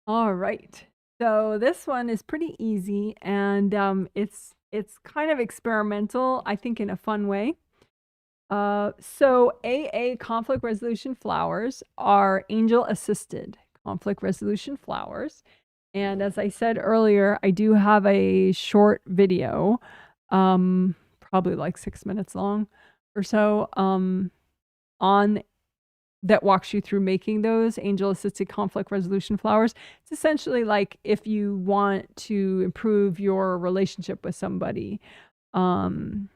All right. So this one is pretty easy, and it's kind of experimental, I think, in a fun way. So AA conflict resolution flowers are angel assisted conflict resolution flowers. And as I said earlier, I do have a short video, probably like 6 minutes long or so, on that walks you through making those angel assisted conflict resolution flowers. It's essentially like if you want to improve your relationship with somebody, for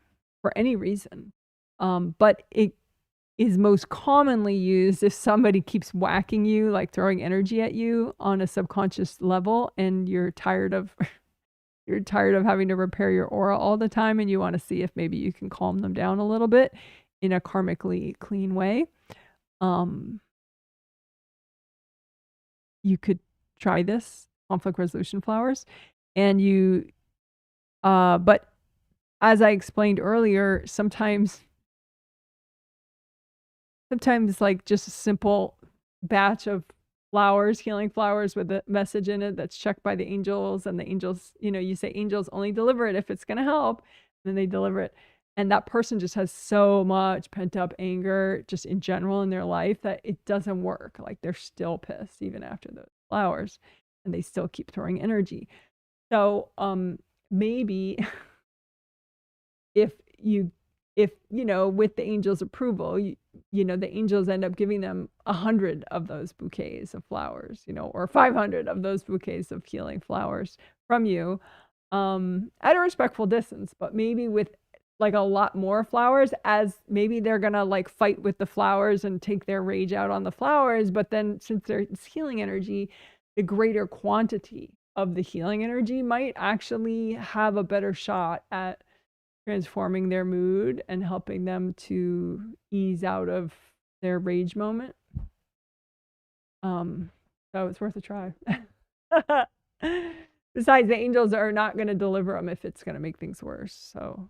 any reason. But it is most commonly used if somebody keeps whacking you, like throwing energy at you on a subconscious level, and you're tired of having to repair your aura all the time, and you want to see if maybe you can calm them down a little bit in a karmically clean way. You could try this conflict resolution flowers, and but as I explained earlier, sometimes like just a simple batch of flowers, healing flowers with a message in it that's checked by the angels, and the angels, you say angels only deliver it if it's going to help, and then they deliver it. And that person just has so much pent up anger just in general in their life that it doesn't work. Like they're still pissed even after the flowers, and they still keep throwing energy. So maybe if with the angels' approval, the angels end up giving them 100 of those bouquets of flowers, or 500 of those bouquets of healing flowers from you, at a respectful distance, but maybe with like a lot more flowers, as maybe they're gonna like fight with the flowers and take their rage out on the flowers. But then since it's healing energy, the greater quantity of the healing energy might actually have a better shot at transforming their mood and helping them to ease out of their rage moment. So it's worth a try. Besides, the angels are not going to deliver them if it's going to make things worse. So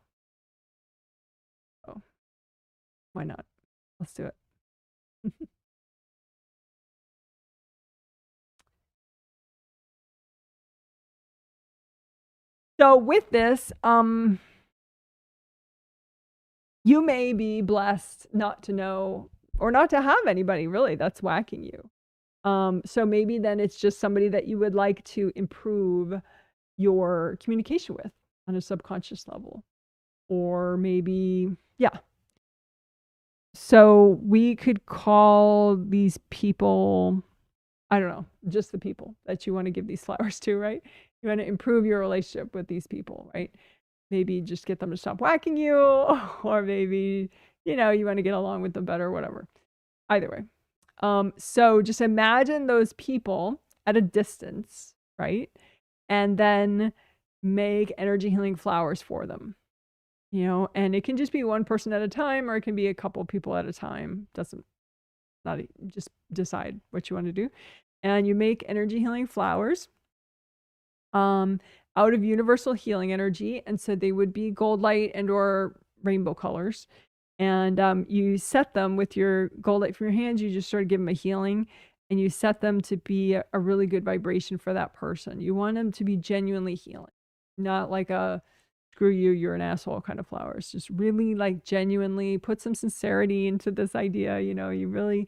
why not? Let's do it. So with this, you may be blessed not to know or not to have anybody really that's whacking you. So maybe then it's just somebody that you would like to improve your communication with on a subconscious level. Or maybe, yeah. So we could call these people, I don't know, just the people that you want to give these flowers to, right? You want to improve your relationship with these people, right? Maybe just get them to stop whacking you, or maybe, you want to get along with them better, whatever. Either way. So just imagine those people at a distance, right? And then make energy healing flowers for them. And it can just be one person at a time, or it can be a couple people at a time. Just decide what you want to do. And you make energy healing flowers out of universal healing energy. And so they would be gold light and or rainbow colors. And you set them with your gold light from your hands. You just sort of give them a healing, and you set them to be a really good vibration for that person. You want them to be genuinely healing, not like a screw you, you're an asshole kind of flowers. Just really like genuinely put some sincerity into this idea. You really,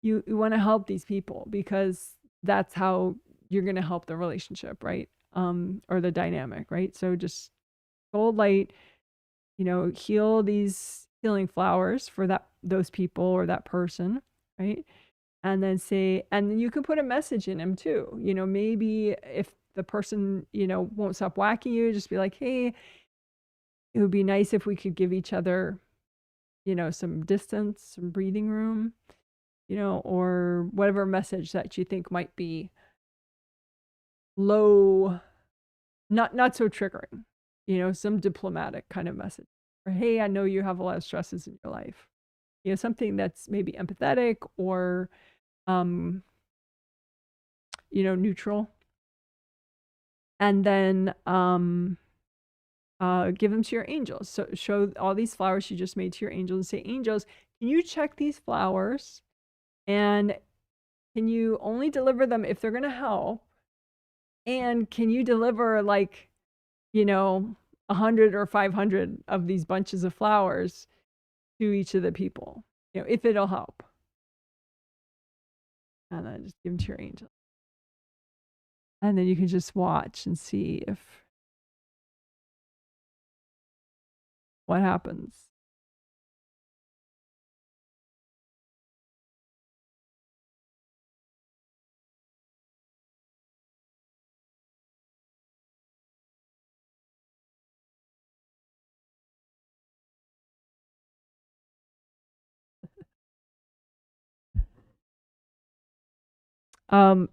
you want to help these people, because that's how you're going to help the relationship, right? Or the dynamic, right? So just gold light, heal these healing flowers for those people or that person, right? And then and you can put a message in them too. Maybe if the person, won't stop whacking you, just be like, hey, it would be nice if we could give each other, some distance, some breathing room, or whatever message that you think might be low, not so triggering, some diplomatic kind of message. Or, hey, I know you have a lot of stresses in your life. Something that's maybe empathetic or, neutral. And then give them to your angels. So show all these flowers you just made to your angels and say, angels, can you check these flowers? And can you only deliver them if they're going to help? And can you deliver 100 or 500 of these bunches of flowers to each of the people, if it'll help? And then just give them to your angel. And then you can just watch and see what happens.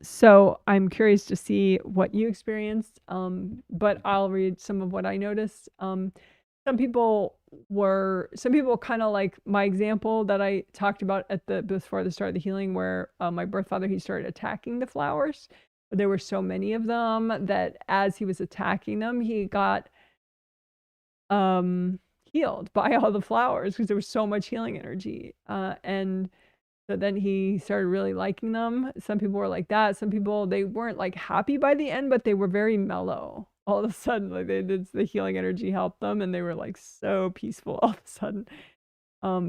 So I'm curious to see what you experienced, but I'll read some of what I noticed. Some people kind of like my example that I talked about before the start of the healing, where my birth father, he started attacking the flowers. There were so many of them that as he was attacking them, he got healed by all the flowers, because there was so much healing energy. And so then he started really liking them. Some people were like that. Some people, they weren't like happy by the end, but they were very mellow. All of a sudden, like the healing energy helped them, and they were like so peaceful all of a sudden.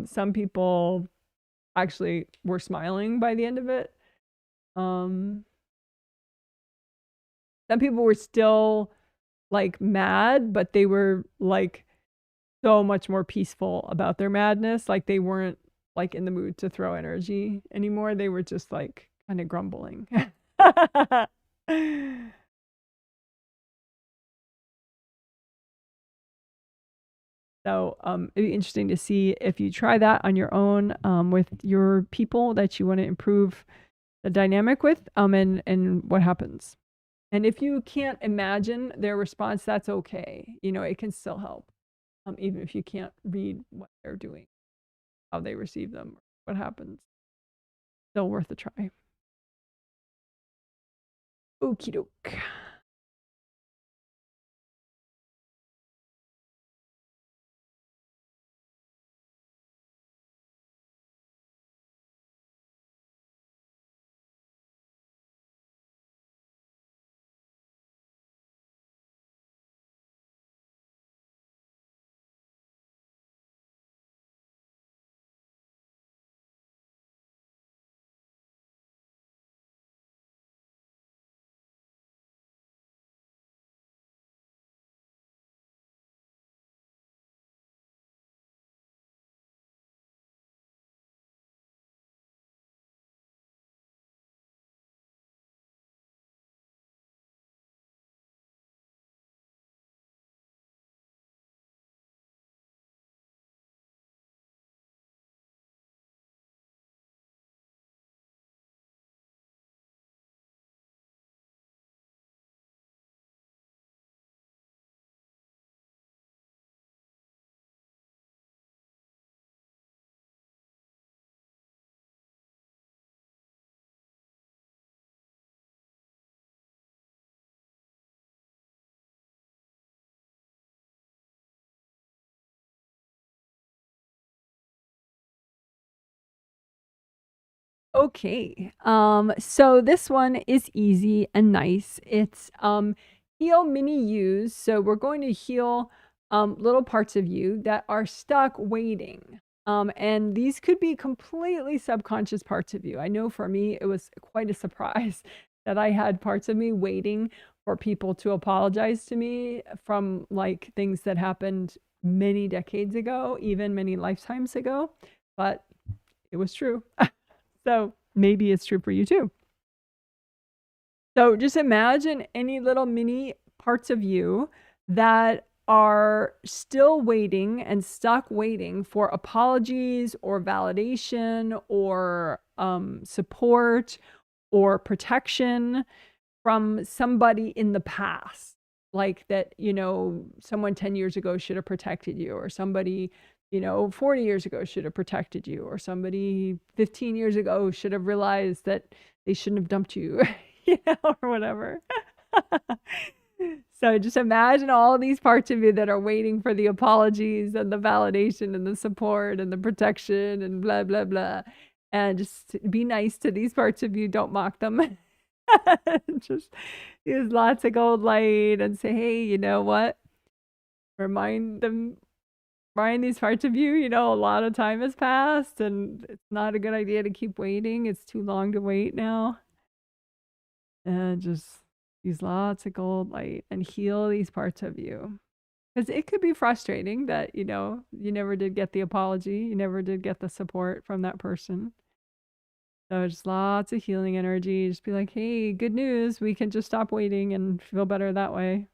Some people actually were smiling by the end of it. Some people were still like mad, but they were like so much more peaceful about their madness. Like they weren't like in the mood to throw energy anymore. They were just like kind of grumbling. So it'd be interesting to see if you try that on your own with your people that you want to improve the dynamic with, and what happens. And if you can't imagine their response, that's okay. It can still help, even if you can't read what they're doing, how they receive them, what happens. Still worth a try. Okie doke. Okay. So this one is easy and nice. It's heal mini yous. So we're going to heal little parts of you that are stuck waiting. And these could be completely subconscious parts of you. I know for me, it was quite a surprise that I had parts of me waiting for people to apologize to me from like things that happened many decades ago, even many lifetimes ago. But it was true. So maybe it's true for you too. So just imagine any little mini parts of you that are still waiting and stuck waiting for apologies or validation or support or protection from somebody in the past. Like that, you know, someone 10 years ago should have protected you, or somebody, you know, 40 years ago should have protected you, or somebody 15 years ago should have realized that they shouldn't have dumped you, you know, or whatever. So just imagine all these parts of you that are waiting for the apologies and the validation and the support and the protection and blah, blah, blah. And just be nice to these parts of you. Don't mock them. Just use lots of gold light and say, hey, you know what? Remind these parts of you, you know, a lot of time has passed and it's not a good idea to keep waiting. It's too long to wait now. And just use lots of gold light and heal these parts of you. Because it could be frustrating that, you know, you never did get the apology, you never did get the support from that person. So just lots of healing energy. Just be like, hey, good news. We can just stop waiting and feel better that way.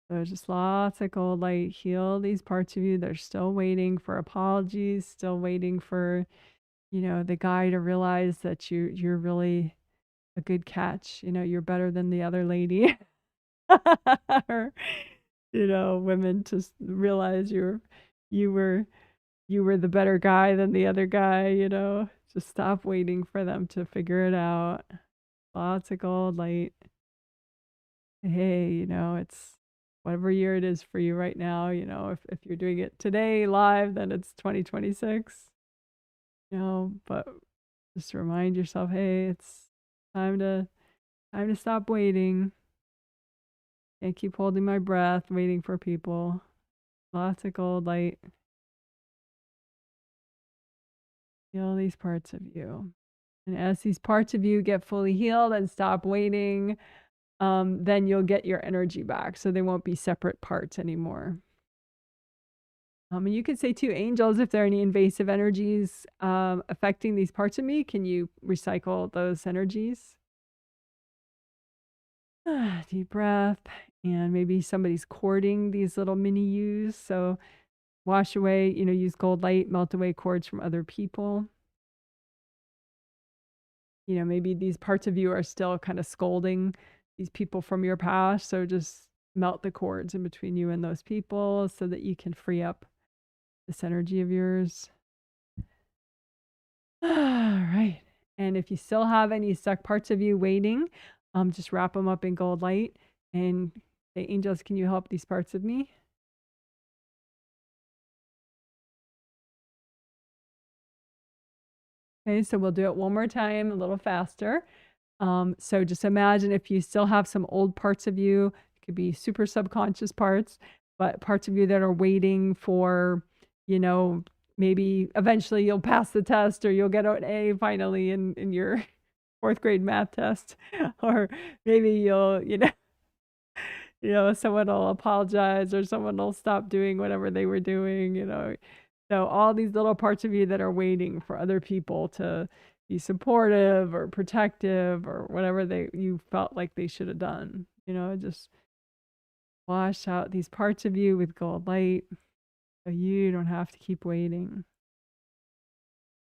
So just lots of gold light. Heal these parts of you that are still waiting for apologies, still waiting for, you know, the guy to realize that you're really a good catch. You know, you're better than the other lady. Or, you know, women just realize you were the better guy than the other guy, you know. Just stop waiting for them to figure it out. Lots of gold light. Hey, you know, it's whatever year it is for you right now, you know, if you're doing it today live, then it's 2026. You know, but just remind yourself, hey, it's time to stop waiting. Can't keep holding my breath, waiting for people. Lots of gold light. Heal these parts of you. And as these parts of you get fully healed and stop waiting, then you'll get your energy back. So they won't be separate parts anymore. And you could say too, angels, if there are any invasive energies affecting these parts of me, can you recycle those energies? Deep breath. And maybe somebody's courting these little mini yous. So wash away, you know, use gold light, melt away cords from other people. You know, maybe these parts of you are still kind of scolding these people from your past. So just melt the cords in between you and those people so that you can free up this energy of yours. All right. And if you still have any stuck parts of you waiting, just wrap them up in gold light and say, angels, can you help these parts of me? Okay, so we'll do it one more time, a little faster. So just imagine if you still have some old parts of you, it could be super subconscious parts, but parts of you that are waiting for, you know, maybe eventually you'll pass the test or you'll get an A finally in your 4th grade math test, or maybe you'll, you know, someone will apologize or someone will stop doing whatever they were doing, you know. So all these little parts of you that are waiting for other people to be supportive or protective or whatever you felt like they should have done, you know, just wash out these parts of you with gold light so you don't have to keep waiting.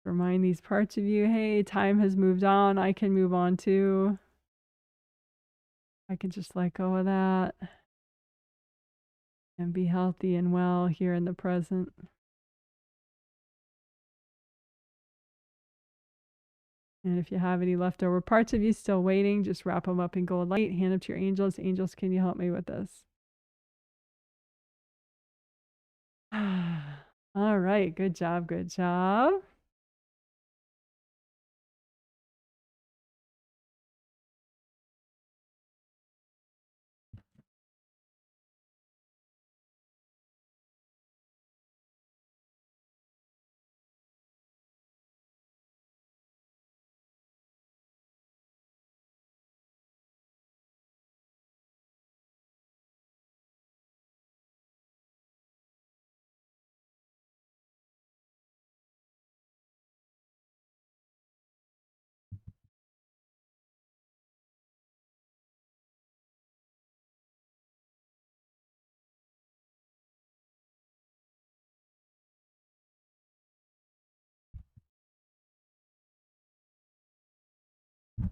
Remind these parts of you, hey, time has moved on. I can move on too. I can just let go of that and be healthy and well here in the present. And if you have any leftover parts of you still waiting, just wrap them up in gold light, hand them to your angels. Angels, can you help me with this? All right, good job, good job.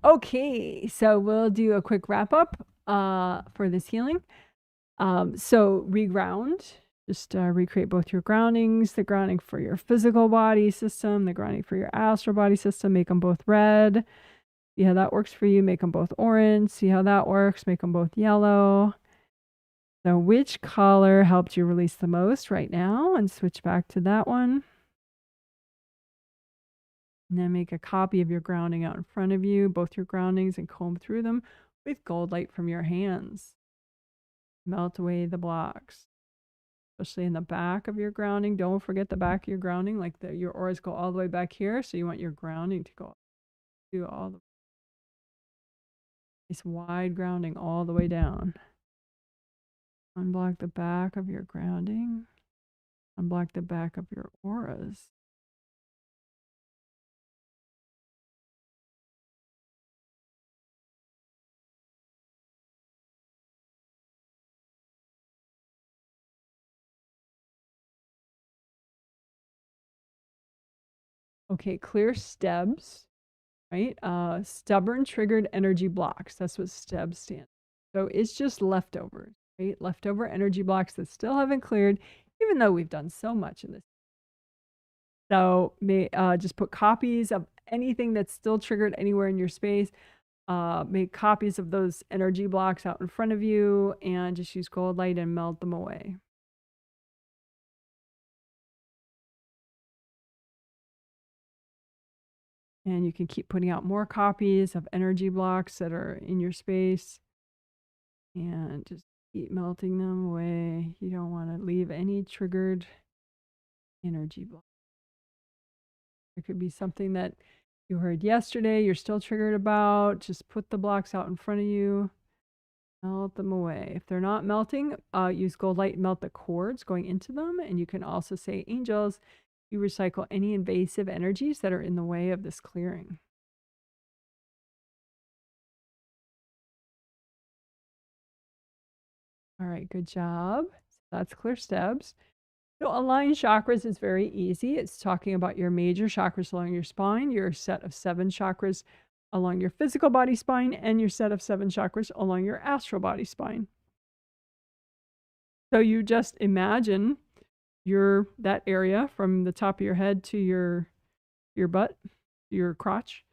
Okay, so we'll do a quick wrap up for this healing. So reground, just recreate both your groundings, the grounding for your physical body system, the grounding for your astral body system, make them both red. See how that works for you, make them both orange. See how that works, make them both yellow. So which color helped you release the most right now? And switch back to that one. And then make a copy of your grounding out in front of you, both your groundings, and comb through them with gold light from your hands. Melt away the blocks, especially in the back of your grounding. Don't forget the back of your grounding, like your auras go all the way back here. So you want your grounding to go to all the this wide grounding all the way down. Unblock the back of your grounding. Unblock the back of your auras. Okay, clear STEBs, right? Stubborn triggered energy blocks. That's what STEB stands for. So it's just leftovers, right? Leftover energy blocks that still haven't cleared, even though we've done so much in this. So just put copies of anything that's still triggered anywhere in your space. Make copies of those energy blocks out in front of you and just use gold light and melt them away. And you can keep putting out more copies of energy blocks that are in your space and just keep melting them away. You don't want to leave any triggered energy blocks. It could be something that you heard yesterday, you're still triggered about. Just put the blocks out in front of you. Melt them away. If they're not melting, use gold light and melt the cords going into them. And you can also say, angels, you recycle any invasive energies that are in the way of this clearing. All right, good job. So that's clear STEBs. So align chakras is very easy. It's talking about your major chakras along your spine, your set of 7 chakras along your physical body spine, and your set of 7 chakras along your astral body spine. So you just imagine that area from the top of your head to your butt, your crotch,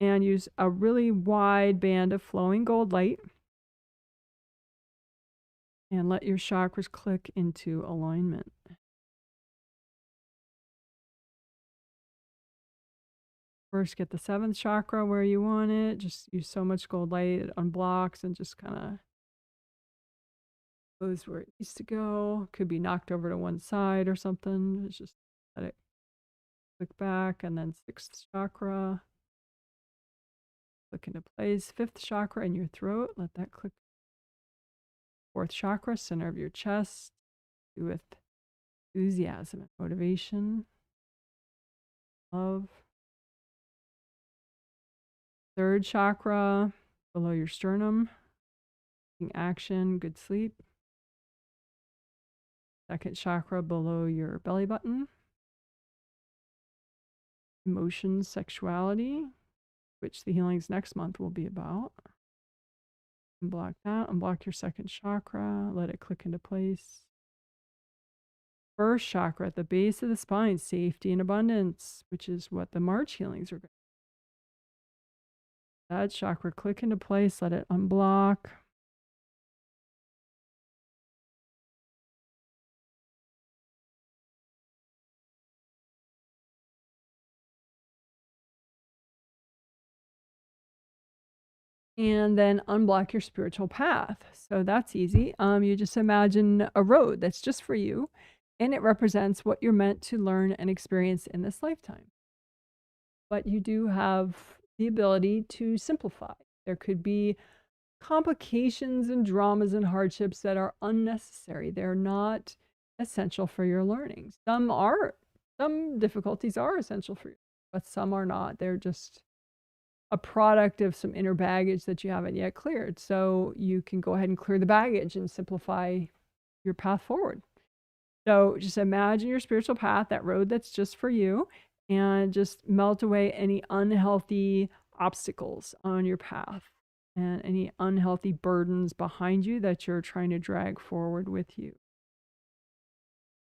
and use a really wide band of flowing gold light and let your chakras click into alignment. First, get the 7th chakra where you want it. Just use so much gold light, it unblocks and just kind of goes where it needs to go. Could be knocked over to one side or something. It's just let it click back. And then 6th chakra, click into place. 5th chakra in your throat, let that click. 4th chakra, center of your chest, with enthusiasm and motivation, love. 3rd chakra, below your sternum, action, good sleep. 2nd chakra, below your belly button, emotions, sexuality, which the healings next month will be about. Unblock that, unblock your 2nd chakra, let it click into place. 1st chakra at the base of the spine, safety and abundance, which is what the March healings are going to be. That chakra, click into place, let it unblock. And then unblock your spiritual path. So that's easy. You just imagine a road that's just for you, and it represents what you're meant to learn and experience in this lifetime. But you do have the ability to simplify. There could be complications and dramas and hardships that are unnecessary. They're not essential for your learning. Some difficulties are essential for you, but some are not. They're just a product of some inner baggage that you haven't yet cleared. So you can go ahead and clear the baggage and simplify your path forward. So just imagine your spiritual path, that road that's just for you, and just melt away any unhealthy obstacles on your path and any unhealthy burdens behind you that you're trying to drag forward with you.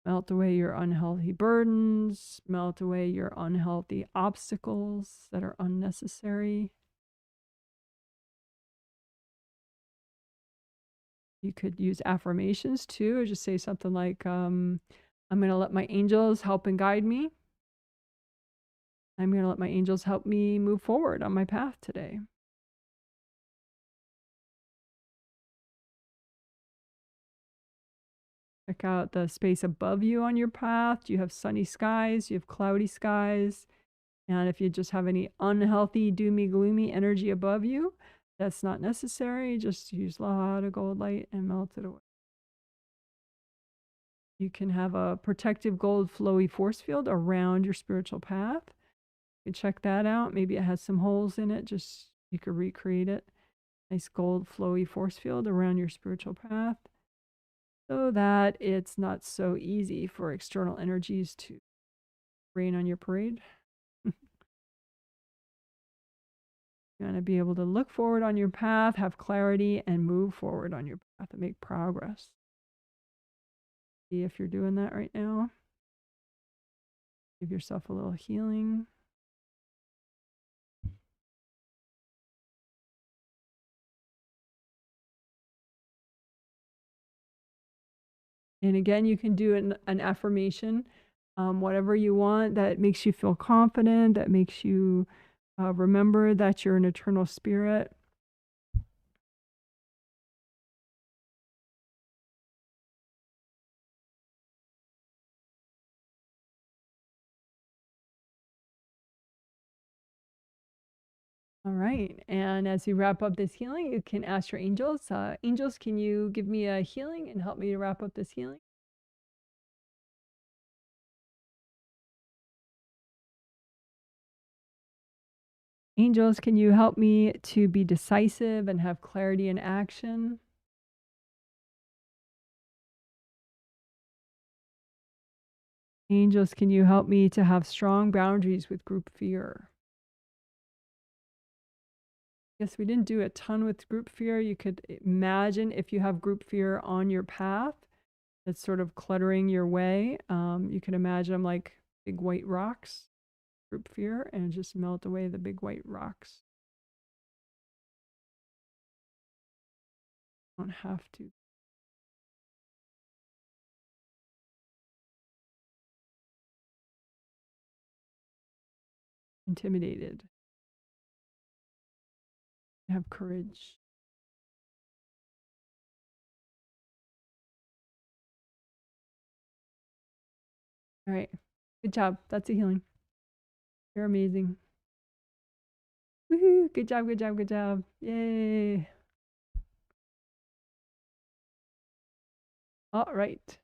Melt away your unhealthy burdens, melt away your unhealthy obstacles that are unnecessary. You could use affirmations too, or just say something like, I'm going to let my angels help and guide me. I'm going to let my angels help me move forward on my path today. Check out the space above you on your path. Do you have sunny skies? Do you have cloudy skies? And if you just have any unhealthy, doomy, gloomy energy above you, that's not necessary. Just use a lot of gold light and melt it away. You can have a protective gold flowy force field around your spiritual path. You can check that out. Maybe it has some holes in it. Just you could recreate it. Nice gold flowy force field around your spiritual path, so that it's not so easy for external energies to rain on your parade. You want to be able to look forward on your path, have clarity, and move forward on your path and make progress. See if you're doing that right now. Give yourself a little healing. And again, you can do an affirmation, whatever you want that makes you feel confident, that makes you remember that you're an eternal spirit. All right. And as we wrap up this healing, you can ask your angels, angels, can you give me a healing and help me to wrap up this healing? Angels, can you help me to be decisive and have clarity in action? Angels, can you help me to have strong boundaries with group fear? Yes, we didn't do a ton with group fear. You could imagine if you have group fear on your path that's sort of cluttering your way. You can imagine them like big white rocks, group fear, and just melt away the big white rocks. Don't have to. Intimidated. Have courage. All right. Good job. That's a healing. You're amazing. Woohoo! Good job, good job, good job. Yay. All right.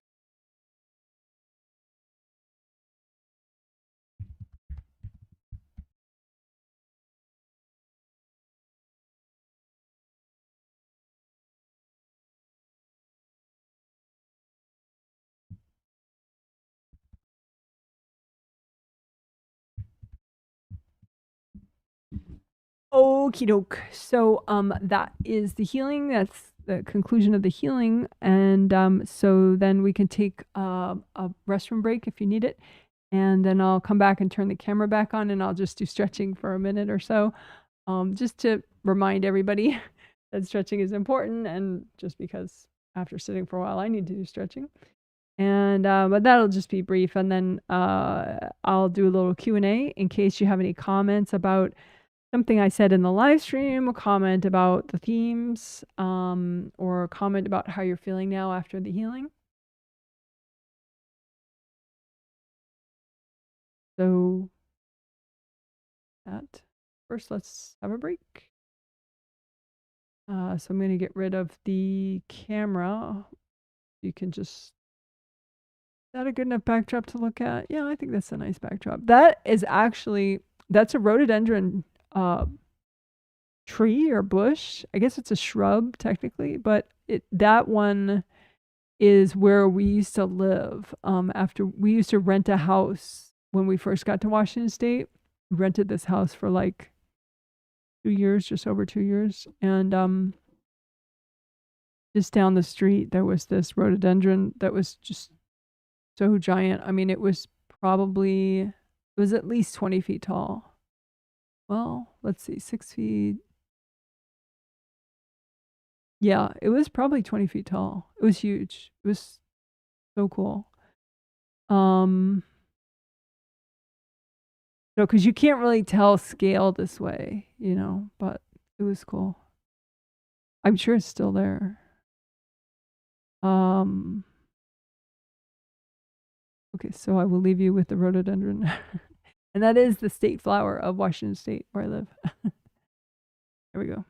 Okie doke. So that is the healing. That's the conclusion of the healing. And so then we can take a restroom break if you need it. And then I'll come back and turn the camera back on, and I'll just do stretching for a minute or so. Just to remind everybody that stretching is important, and just because after sitting for a while I need to do stretching. And but that'll just be brief, and then I'll do a little Q&A in case you have any comments about something I said in the live stream, a comment about the themes, or a comment about how you're feeling now after the healing. So that first, let's have a break. So I'm going to get rid of the camera. You can just, is that a good enough backdrop to look at? Yeah, I think that's a nice backdrop. That is actually, that's a rhododendron tree or bush. I guess it's a shrub technically, but that one is where we used to live. After we used to rent a house when we first got to Washington State. We rented this house for like 2 years, just over 2 years, and just down the street there was this rhododendron that was just so giant. I mean, it was at least 20 feet tall. Well, let's see, 6 feet. Yeah, it was probably 20 feet tall. It was huge. It was so cool. So, because you can't really tell scale this way, but it was cool. I'm sure it's still there. Okay, so I will leave you with the rhododendron. And that is the state flower of Washington State, where I live. There we go.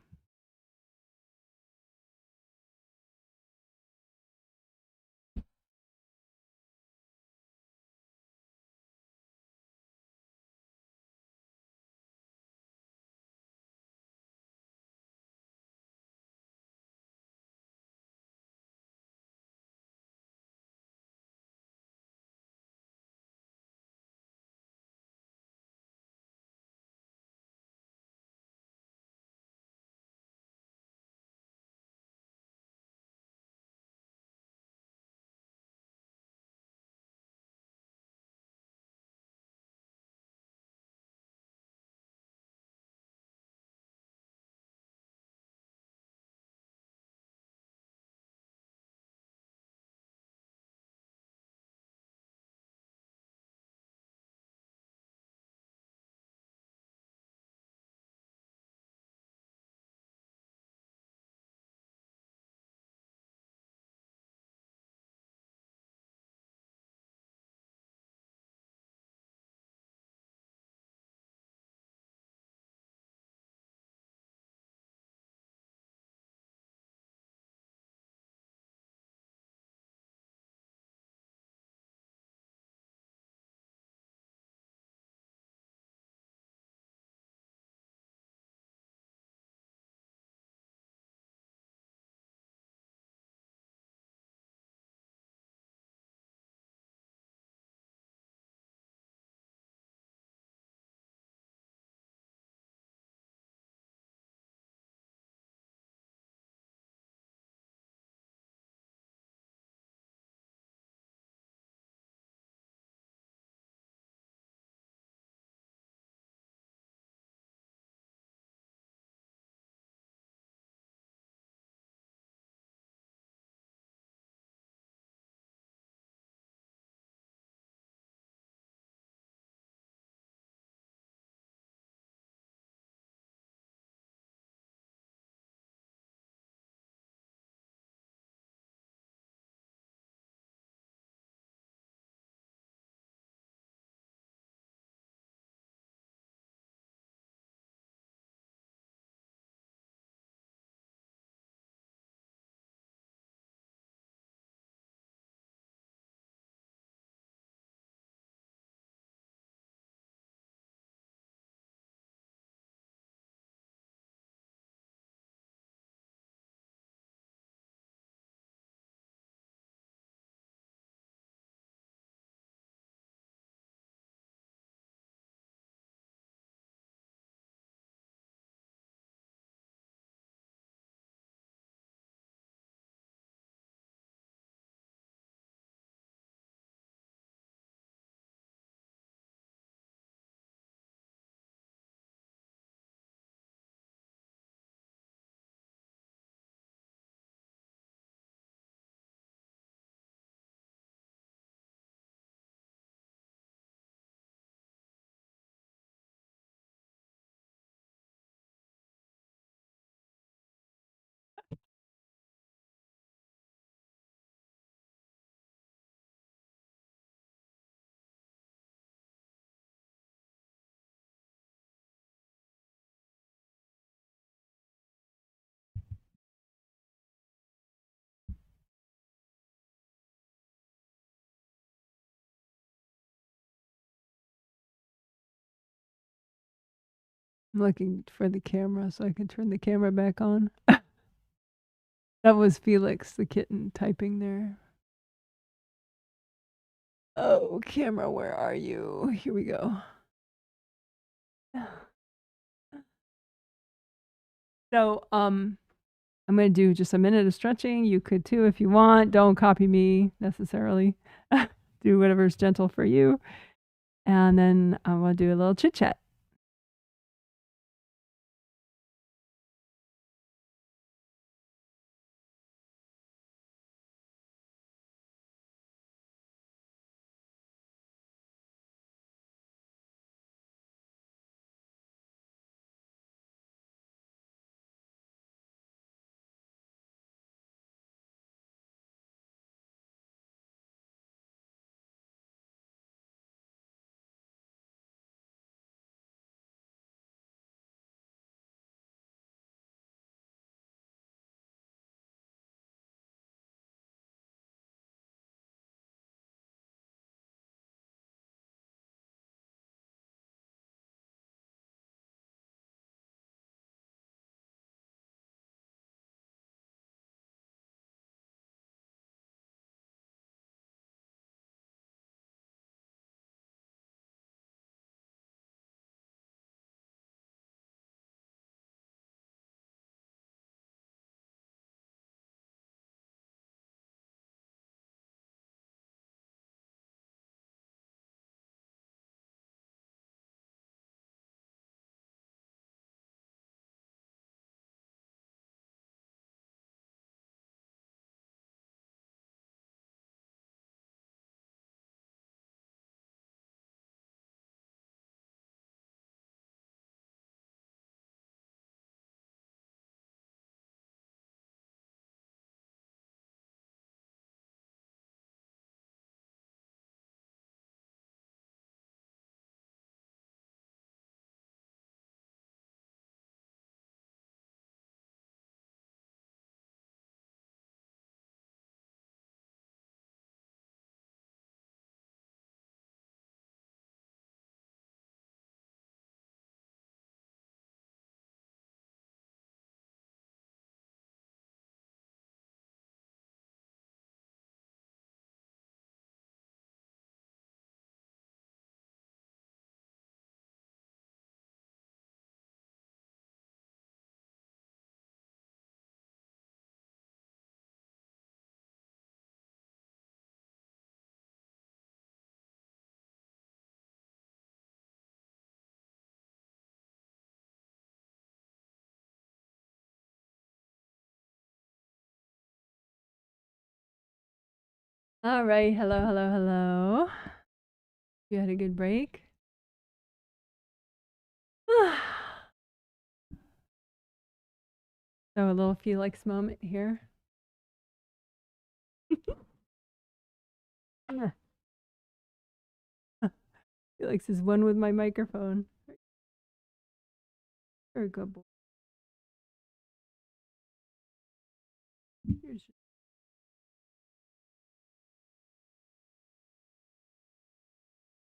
I'm looking for the camera so I can turn the camera back on. That was Felix the kitten typing there. Oh, camera, where are you? Here we go. So, I'm going to do just a minute of stretching. You could too if you want. Don't copy me necessarily. Do whatever's gentle for you. And then I'm going to do a little chit chat. All right. Hello, hello, hello. You had a good break? So a little Felix moment here. Felix is one with my microphone. Very good boy.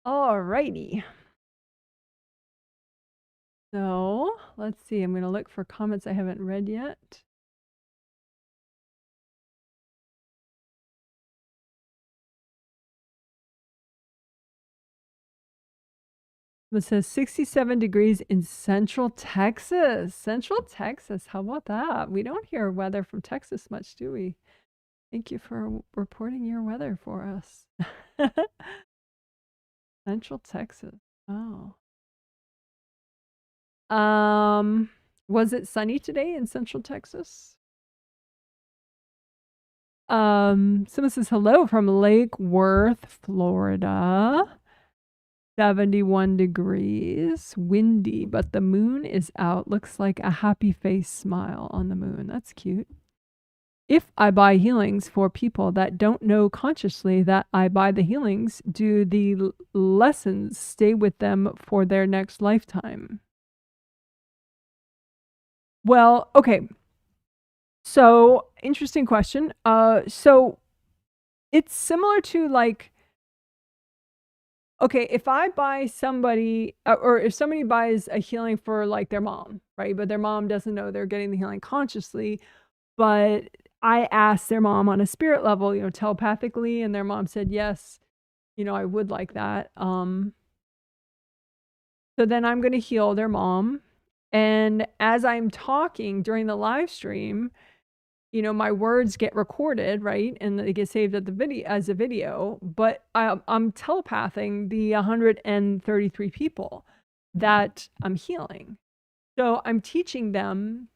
All righty. So let's see. I'm going to look for comments I haven't read yet. It says 67 degrees in Central Texas. Central Texas. How about that? We don't hear weather from Texas much, do we? Thank you for reporting your weather for us. Central Texas. Oh. Was it sunny today in Central Texas? Someone says hello from Lake Worth, Florida. 71 degrees, windy, but the moon is out. Looks like a happy face smile on the moon. That's cute. If I buy healings for people that don't know consciously that I buy the healings, do the lessons stay with them for their next lifetime? Well, okay. So, interesting question. So it's similar to like okay, if I buy somebody, or if somebody buys a healing for like their mom, right? But their mom doesn't know they're getting the healing consciously, but I asked their mom on a spirit level, you know, telepathically, and their mom said, yes, you know, I would like that. So then I'm going to heal their mom. And as I'm talking during the live stream, you know, my words get recorded, right? And they get saved at the video as a video, but I'm telepathing the 133 people that I'm healing. So I'm teaching them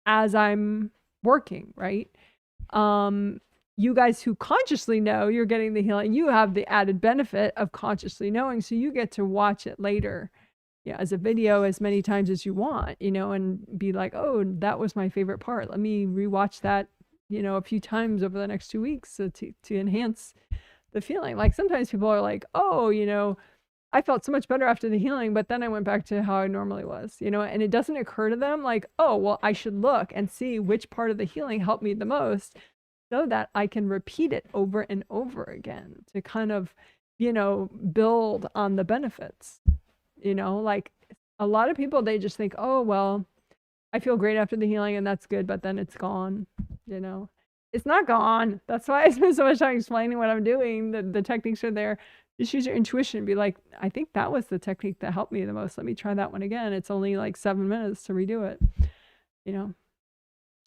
as I'm working, right? You guys who consciously know you're getting the healing, you have the added benefit of consciously knowing, so you get to watch it later, yeah, as a video as many times as you want, you know, and be like, oh, that was my favorite part. Let me rewatch that, you know, a few times over the next 2 weeks to enhance the feeling. Like sometimes people are like, oh, you know, I felt so much better after the healing, but then I went back to how I normally was, you know, and it doesn't occur to them like, oh, well, I should look and see which part of the healing helped me the most so that I can repeat it over and over again to kind of, you know, build on the benefits. You know, like a lot of people, they just think, oh, well, I feel great after the healing and that's good, but then it's gone, you know. It's not gone. That's why I spend so much time explaining what I'm doing. The techniques are there. Just use your intuition. Be like, I think that was the technique that helped me the most. Let me try that one again. It's only like 7 minutes to redo it, you know.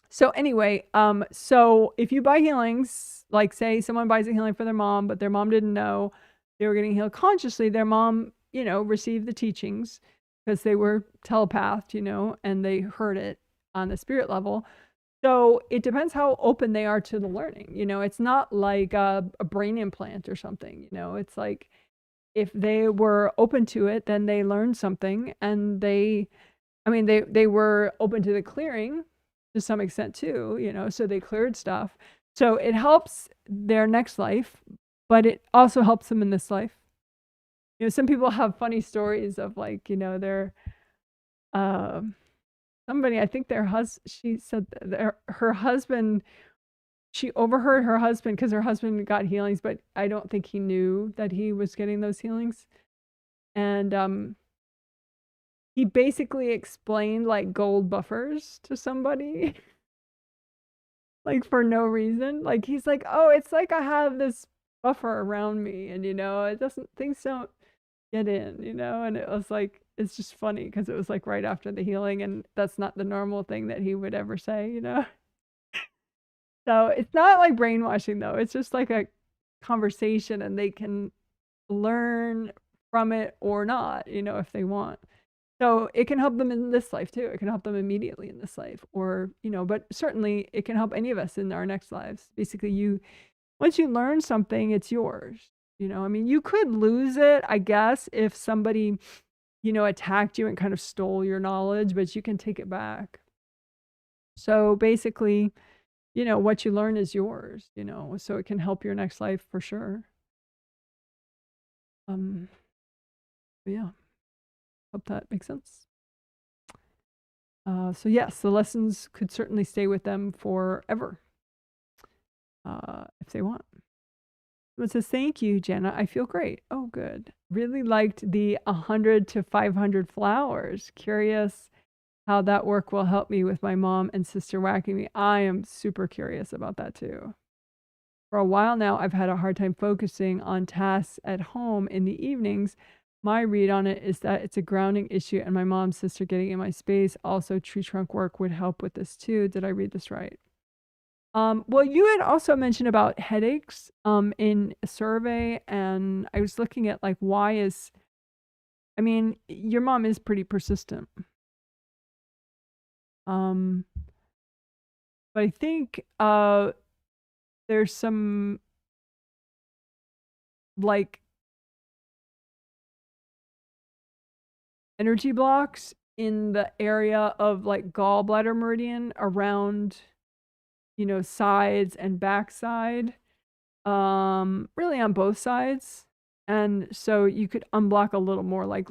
So anyway, so if you buy healings, like say someone buys a healing for their mom, but their mom didn't know they were getting healed consciously, their mom, you know, received the teachings because they were telepathed, you know, and they heard it on the spirit level. So it depends how open they are to the learning. You know, it's not like a brain implant or something, you know, it's like if they were open to it, then they learned something and they were open to the clearing to some extent too, you know, so they cleared stuff. So it helps their next life, but it also helps them in this life. You know, some people have funny stories of like, you know, their somebody, I think she said her husband, she overheard her husband because her husband got healings, but I don't think he knew that he was getting those healings. And he basically explained like gold buffers to somebody like for no reason. Like he's like, oh, it's like I have this buffer around me and you know, things don't get in, you know. And it was like, it's just funny because it was like right after the healing and that's not the normal thing that he would ever say, you know. So it's not like brainwashing though, it's just like a conversation and they can learn from it or not, you know, if they want. So it can help them in this life too. It can help them immediately in this life, or, you know, but certainly it can help any of us in our next lives. Basically, once you learn something, it's yours. You know, I mean, you could lose it, I guess, if somebody, you know, attacked you and kind of stole your knowledge, but you can take it back. So basically, you know, what you learn is yours, you know, so it can help your next life for sure. Yeah. Hope that makes sense. So yes, the lessons could certainly stay with them forever if they want. Someone says, thank you, Jenna. I feel great. Oh, good. Really liked the 100 to 500 flowers. Curious how that work will help me with my mom and sister whacking me. I am super curious about that too. For a while now, I've had a hard time focusing on tasks at home in the evenings. My read on it is that it's a grounding issue and my mom's sister getting in my space. Also, tree trunk work would help with this too. Did I read this right? Well, you had also mentioned about headaches in a survey, and I was looking at like I mean, your mom is pretty persistent. But I think there's some like energy blocks in the area of like gallbladder meridian around, you know, sides and backside, really on both sides. And so you could unblock a little more, like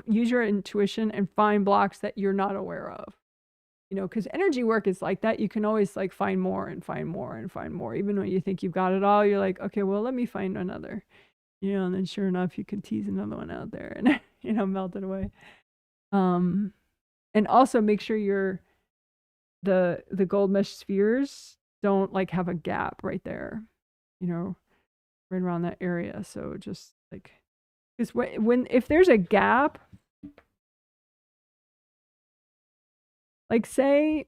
use your intuition and find blocks that you're not aware of, you know, because energy work is like that. You can always like find more and find more and find more. Even when you think you've got it all, you're like, okay, well, let me find another. you know, and then sure enough, you can tease another one out there and, you know, melt it away. And also make sure the gold mesh spheres don't like have a gap right there, you know, right around that area. So just like, because if there's a gap, like say,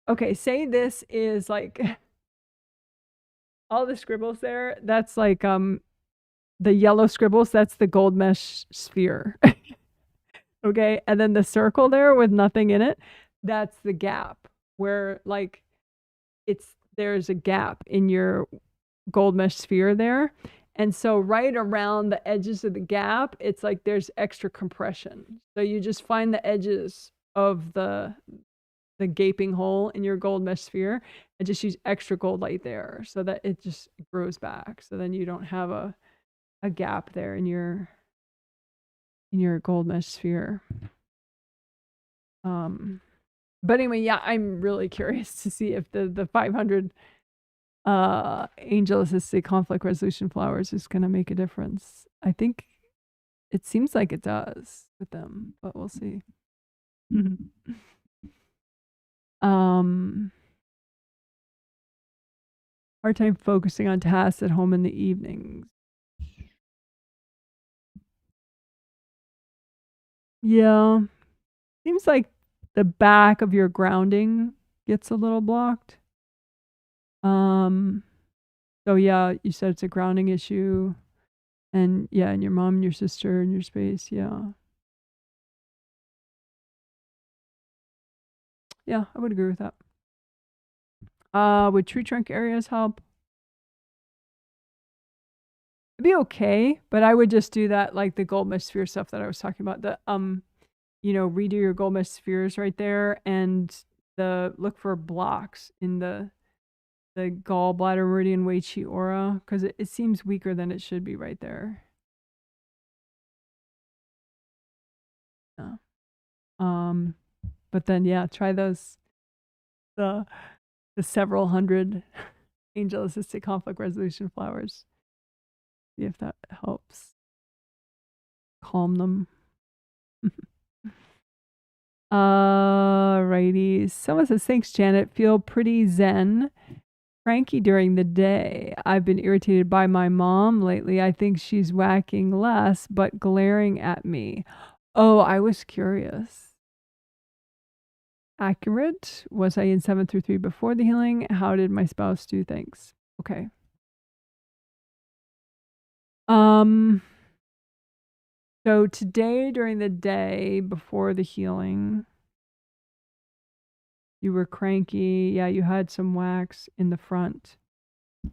okay, say this is like all the scribbles there, that's like the yellow scribbles, that's the gold mesh sphere. Okay, and then the circle there with nothing in it, that's the gap where like there's a gap in your gold mesh sphere there. And so right around the edges of the gap, it's like there's extra compression. So you just find the edges of the gaping hole in your gold mesh sphere and just use extra gold light there so that it just grows back. So then you don't have a gap there in your gold mesh sphere. But anyway, yeah, I'm really curious to see if the 500 angel assisted conflict resolution flowers is going to make a difference. I think it seems like it does with them, but we'll see. Hard time focusing on tasks at home in the evenings. Yeah. Seems like the back of your grounding gets a little blocked. So yeah, you said it's a grounding issue. And yeah, and your mom and your sister and your space, yeah. Yeah, I would agree with that. Would tree trunk areas help? It'd be okay, but I would just do that like the gold mesh sphere stuff that I was talking about. The you know, redo your gold mesh spheres right there and look for blocks in the gallbladder meridian wei qi aura because it seems weaker than it should be right there. Yeah. But then yeah, try those the several hundred angel assisted conflict resolution flowers. See if that helps calm them. Righty. Someone says, thanks, Janet. Feel pretty zen. Cranky during the day. I've been irritated by my mom lately. I think she's whacking less, but glaring at me. Oh, I was curious. Accurate. Was I in 7 through 3 before the healing? How did my spouse do things? Okay. So today during the day before the healing, you were cranky. Yeah, you had some wax in the front,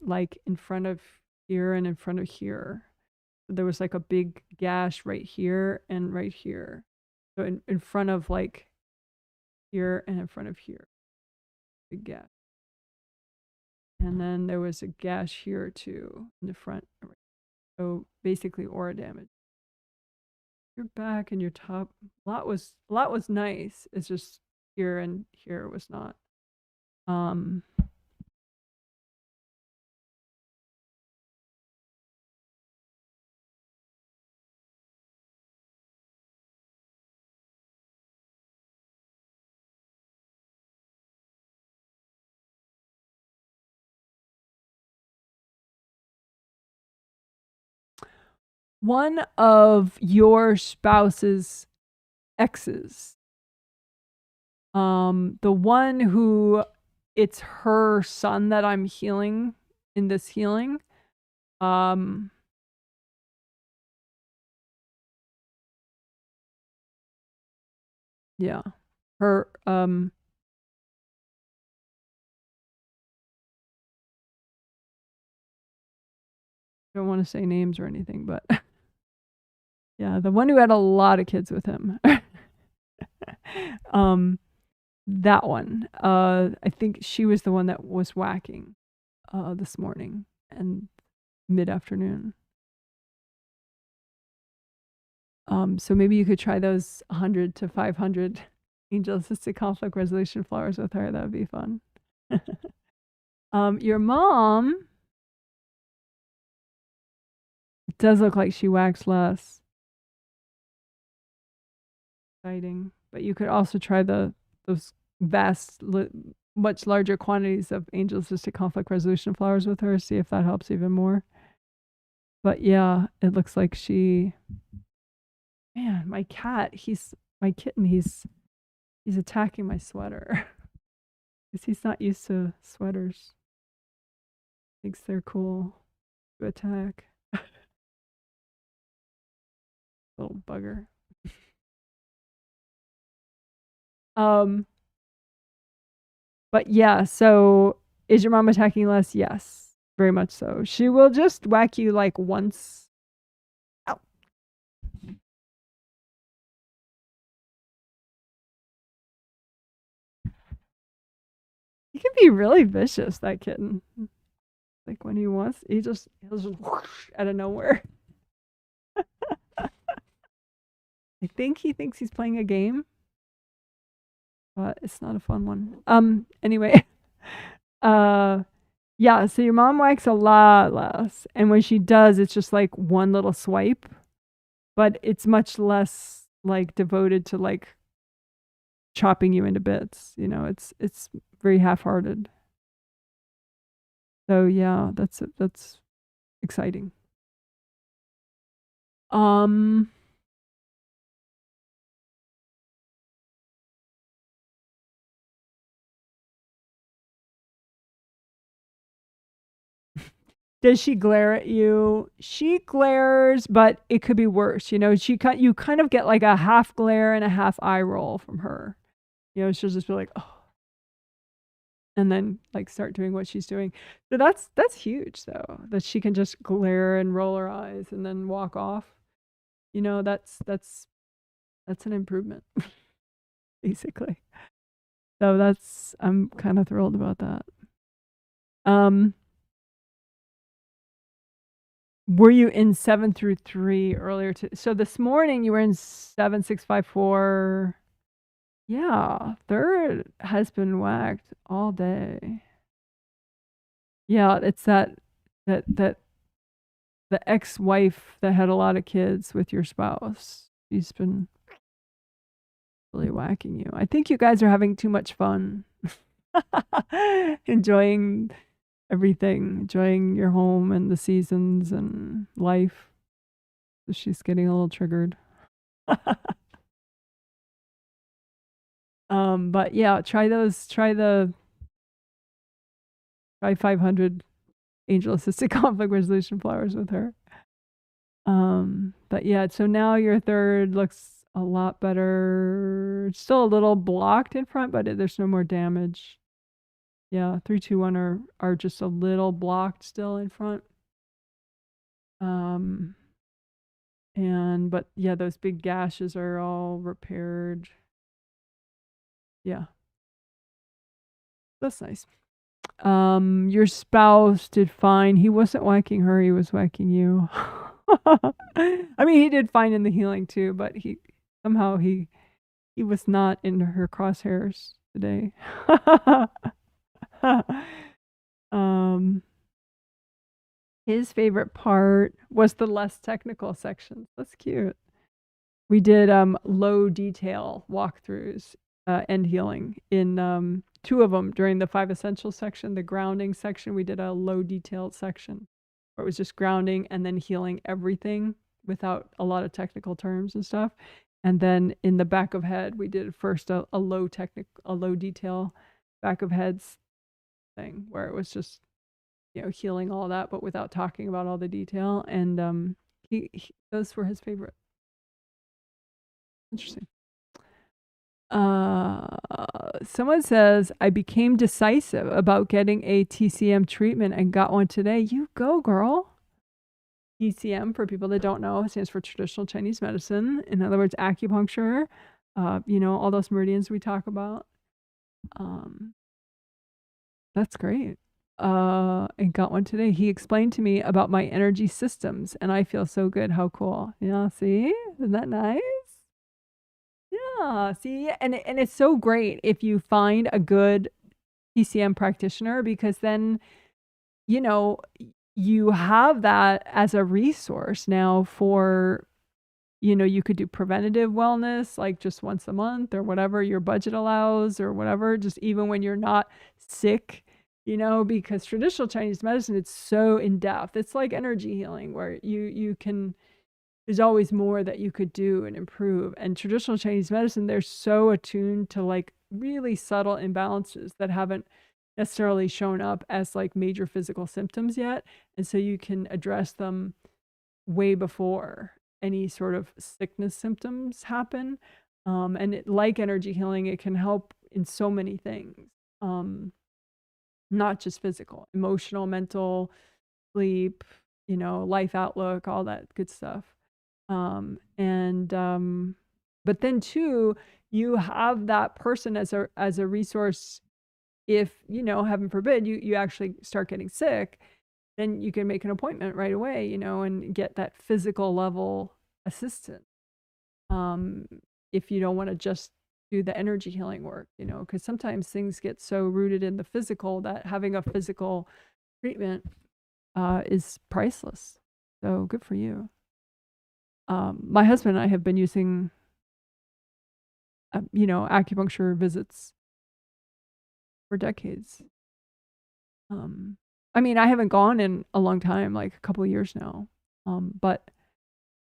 like in front of here and in front of here. There was like a big gash right here and right here. So in front of like here and in front of here. Big gash. And then there was a gash here too in the front. So basically aura damage. Your back and your top, a lot was nice. It's just here and here was not. One of your spouse's exes, the one who it's her son that I'm healing in this healing, yeah, her, I don't want to say names or anything, but yeah, the one who had a lot of kids with him. That one. I think she was the one that was whacking this morning and mid-afternoon. So maybe you could try those 100 to 500 angel-assisted conflict resolution flowers with her. That would be fun. Your mom does look like she waxed less. Exciting. But you could also try those vast, much larger quantities of angel-assisted conflict resolution flowers with her. See if that helps even more. But yeah, it looks like she. Man, my kitten, he's attacking my sweater. Because he's not used to sweaters. Thinks they're cool to attack. Little bugger. But yeah, so is your mom attacking less? Yes, very much so. She will just whack you like once. Ow. He can be really vicious, that kitten. Like when he wants, he'll just whoosh out of nowhere. I think he thinks he's playing a game, but it's not a fun one. Anyway, yeah, so your mom whacks a lot less, and when she does, it's just like one little swipe, but it's much less like devoted to like chopping you into bits. You know, it's very half-hearted. So yeah, that's exciting. Does she glare at you? She glares, but it could be worse. You know, you kind of get like a half glare and a half eye roll from her. You know, she'll just be like, oh, and then like start doing what she's doing. So that's huge though, that she can just glare and roll her eyes and then walk off. You know, that's an improvement, basically. So I'm kind of thrilled about that. Were you in 7 through 3 earlier? So this morning you were in 7, 6, 5, 4. Yeah, 3rd has been whacked all day. Yeah, it's that the ex-wife that had a lot of kids with your spouse. She's been really whacking you. I think you guys are having too much fun. Enjoying everything, enjoying your home and the seasons and life. So she's getting a little triggered. But yeah, try 500 angel assisted conflict resolution flowers with her. But yeah, so now your 3rd looks a lot better. It's still a little blocked in front, but there's no more damage. Yeah, 3, 2, 1 are just a little blocked still in front. But yeah, those big gashes are all repaired. Yeah. That's nice. Your spouse did fine. He wasn't whacking her, he was whacking you. I mean, he did fine in the healing too, but he was not in her crosshairs today. His favorite part was the less technical sections. That's cute. We did low detail walkthroughs and healing in 2 of them during the 5 essentials section. The grounding section, we did a low detailed section where it was just grounding and then healing everything without a lot of technical terms and stuff. And then in the back of head, we did first a low detail back of heads thing where it was just, you know, healing all that, but without talking about all the detail. And those were his favorite. Interesting. Someone says, I became decisive about getting a TCM treatment and got one today. You go, girl. TCM, for people that don't know, stands for traditional Chinese medicine. In other words, acupuncture, you know, all those meridians we talk about. That's great. and got one today. He explained to me about my energy systems, and I feel so good. How cool. Yeah, see? Isn't that nice? Yeah, see? And it's so great if you find a good PCM practitioner, because then, you know, you have that as a resource now for, you could do preventative wellness, like just once a month or whatever your budget allows or whatever, just even when you're not sick, because traditional Chinese medicine, it's so in depth. It's like energy healing where you can, there's always more that you could do and improve. And traditional Chinese medicine, they're so attuned to like really subtle imbalances that haven't necessarily shown up as like major physical symptoms yet. And so you can address them way before any sort of sickness symptoms happen. And like energy healing, it can help in so many things, not just physical, emotional, mental, sleep, life outlook, all that good stuff. But then too, you have that person as a resource. If, heaven forbid, you actually start getting sick, then you can make an appointment right away, and get that physical level assistance. If you don't want to just do the energy healing work, because sometimes things get so rooted in the physical that having a physical treatment is priceless. So good for you. My husband and I have been using, acupuncture visits for decades. I mean, I haven't gone in a long time, like a couple of years now. But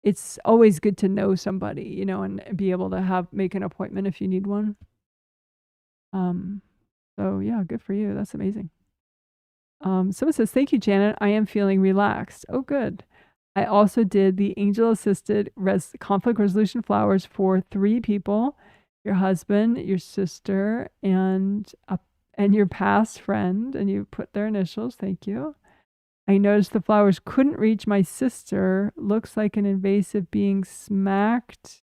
it's always good to know somebody, and be able to make an appointment if you need one. So yeah, good for you. That's amazing. Someone says, thank you, Janet. I am feeling relaxed. Oh, good. I also did the angel assisted conflict resolution flowers for 3 people, your husband, your sister, and your past friend, and you put their initials. Thank you. I noticed the flowers couldn't reach my sister. Looks like an invasive being smacked.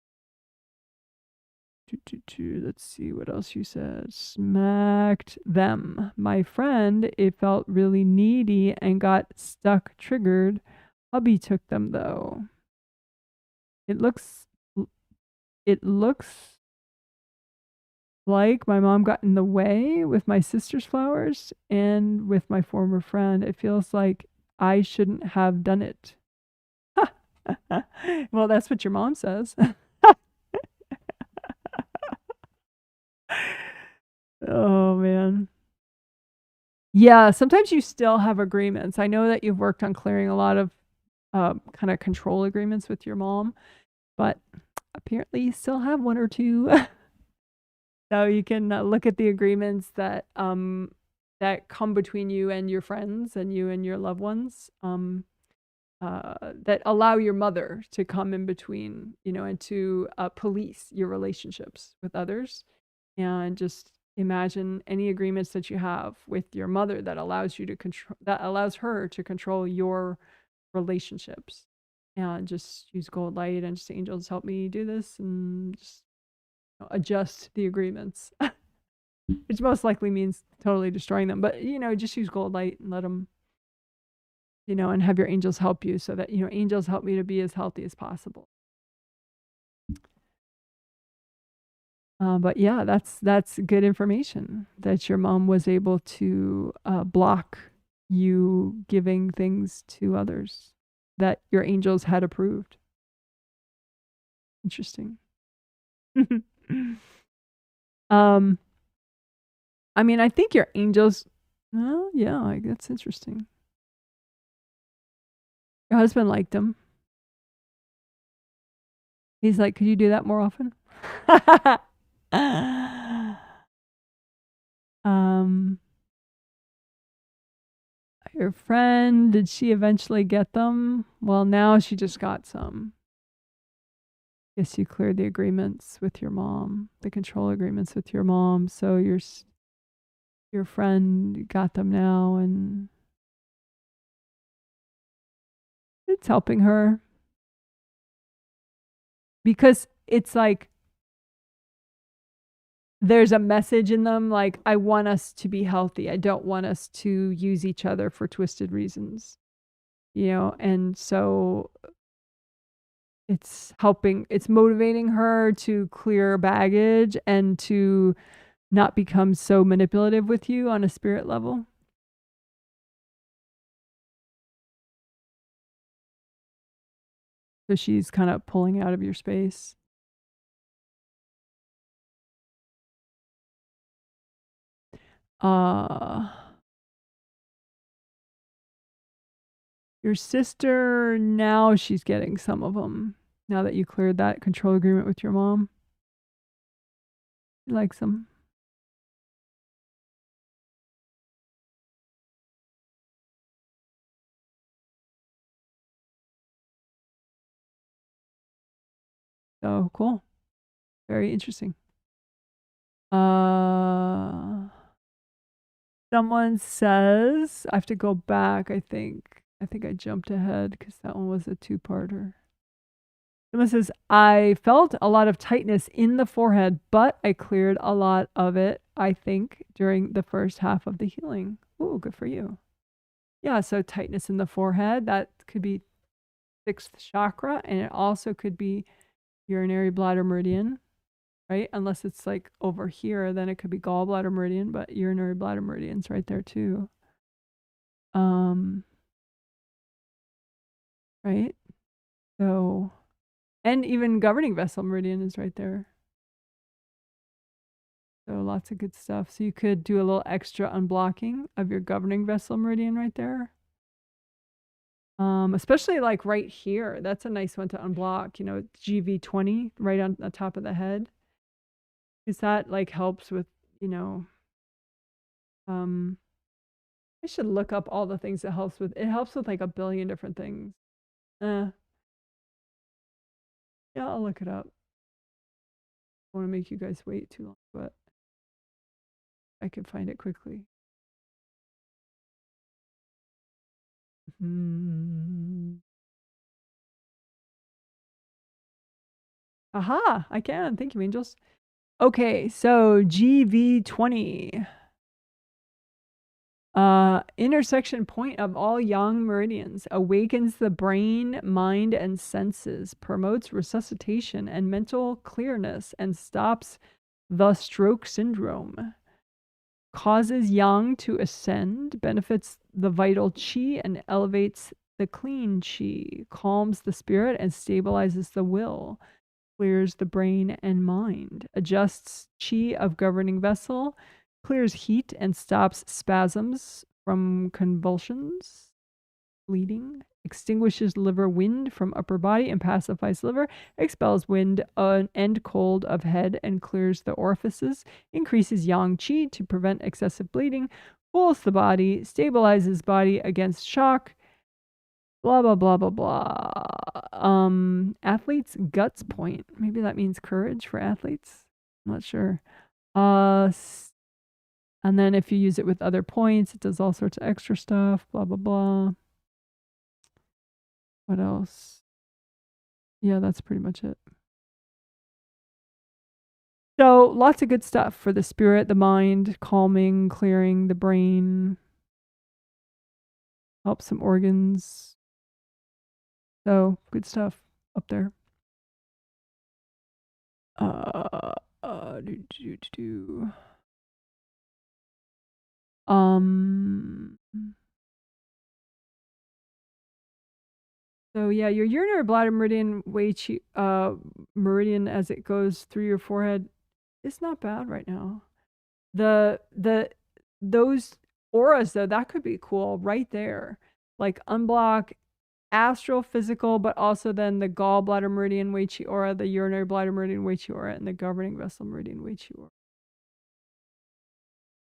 Let's see what else you said. Smacked them. My friend, it felt really needy and got stuck triggered. Hubby took them though. It looks like my mom got in the way with my sister's flowers and with my former friend. It feels like I shouldn't have done it. Well, that's what your mom says. Oh, man. Yeah, sometimes you still have agreements. I know that you've worked on clearing a lot of kind of control agreements with your mom, but apparently you still have 1 or 2. So you can look at the agreements that come between you and your friends and you and your loved ones, that allow your mother to come in between, and to police your relationships with others. And just imagine any agreements that you have with your mother that allows her to control your relationships. And just use gold light and just, angels, help me do this, and just adjust the agreements. Which most likely means totally destroying them, but just use gold light and let them, and have your angels help you, so that angels help me to be as healthy as possible. But yeah, that's good information that your mom was able to block you giving things to others that your angels had approved. Interesting. I mean, I think your angels. Oh yeah, that's interesting. Your husband liked him. He's like, could you do that more often? Your friend, did she eventually get them? Well, now she just got some. Guess you cleared the agreements with your mom, the control agreements with your mom. So your friend got them now, and it's helping her. Because it's like, there's a message in them like, I want us to be healthy. I don't want us to use each other for twisted reasons, and so it's motivating her to clear baggage and to not become so manipulative with you on a spirit level. So she's kind of pulling out of your space. Your sister, now she's getting some of them. Now that you cleared that control agreement with your mom. She likes them. So cool. Very interesting. Someone says, I have to go back, I think. I think I jumped ahead because that one was a two-parter. Someone says, I felt a lot of tightness in the forehead, but I cleared a lot of it, I think, during the first half of the healing. Ooh, good for you. Yeah, so tightness in the forehead, that could be 6th chakra, and it also could be urinary bladder meridian, right? Unless it's like over here, then it could be gallbladder meridian, but urinary bladder meridian's right there too. Right? So, and even governing vessel meridian is right there. So lots of good stuff. So you could do a little extra unblocking of your governing vessel meridian right there. Especially like right here. That's a nice one to unblock, GV20 right on the top of the head. Because that like helps with, I should look up all the things it helps with. It helps with like a billion different things. Yeah, I'll look it up. I want to make you guys wait too long, but I can find it quickly. Aha, I can. Thank you, angels. Okay, so GV20. Intersection point of all yang meridians, awakens the brain, mind, and senses, promotes resuscitation and mental clearness, and stops the stroke syndrome. Causes yang to ascend, benefits the vital qi, and elevates the clean qi, calms the spirit, and stabilizes the will, clears the brain and mind, adjusts qi of governing vessel, clears heat and stops spasms from convulsions, bleeding, extinguishes liver wind from upper body and pacifies liver, expels wind and cold of head and clears the orifices, increases yang qi to prevent excessive bleeding, cools the body, stabilizes body against shock, blah, blah, blah, blah, blah. Athlete's guts point. Maybe that means courage for athletes. I'm not sure. And then if you use it with other points, it does all sorts of extra stuff, blah, blah, blah. What else? Yeah, that's pretty much it. So lots of good stuff for the spirit, the mind, calming, clearing the brain, help some organs. So good stuff up there. So yeah, your urinary bladder meridian meridian as it goes through your forehead is not bad right now. Those auras though, that could be cool right there. Like unblock astral, physical, but also then the gallbladder meridian Wei Qi aura, the urinary bladder meridian Wei Qi aura, and the governing vessel meridian Wei Qi aura.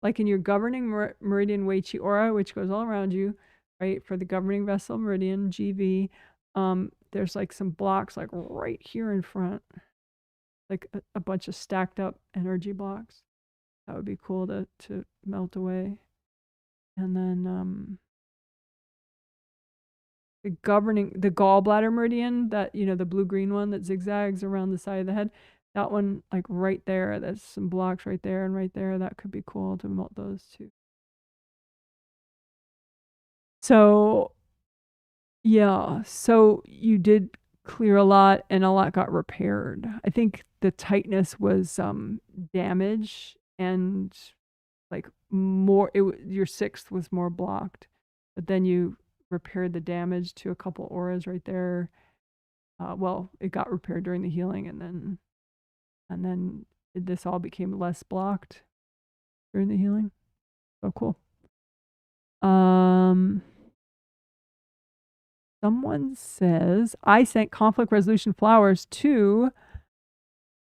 Like in your governing meridian Wei Qi aura, which goes all around you, right? For the governing vessel meridian GV, there's like some blocks like right here in front, like a bunch of stacked up energy blocks. That would be cool to melt away. And then the gallbladder meridian, that the blue green one that zigzags around the side of the head, That one, like right there, there's some blocks right there and right there. That could be cool to melt those two. So, yeah. So you did clear a lot and a lot got repaired. I think the tightness was damage and like more, your sixth was more blocked. But then you repaired the damage to a couple auras right there. Well, it got repaired during the healing and then this all became less blocked during the healing. So cool. Someone says I sent conflict resolution flowers to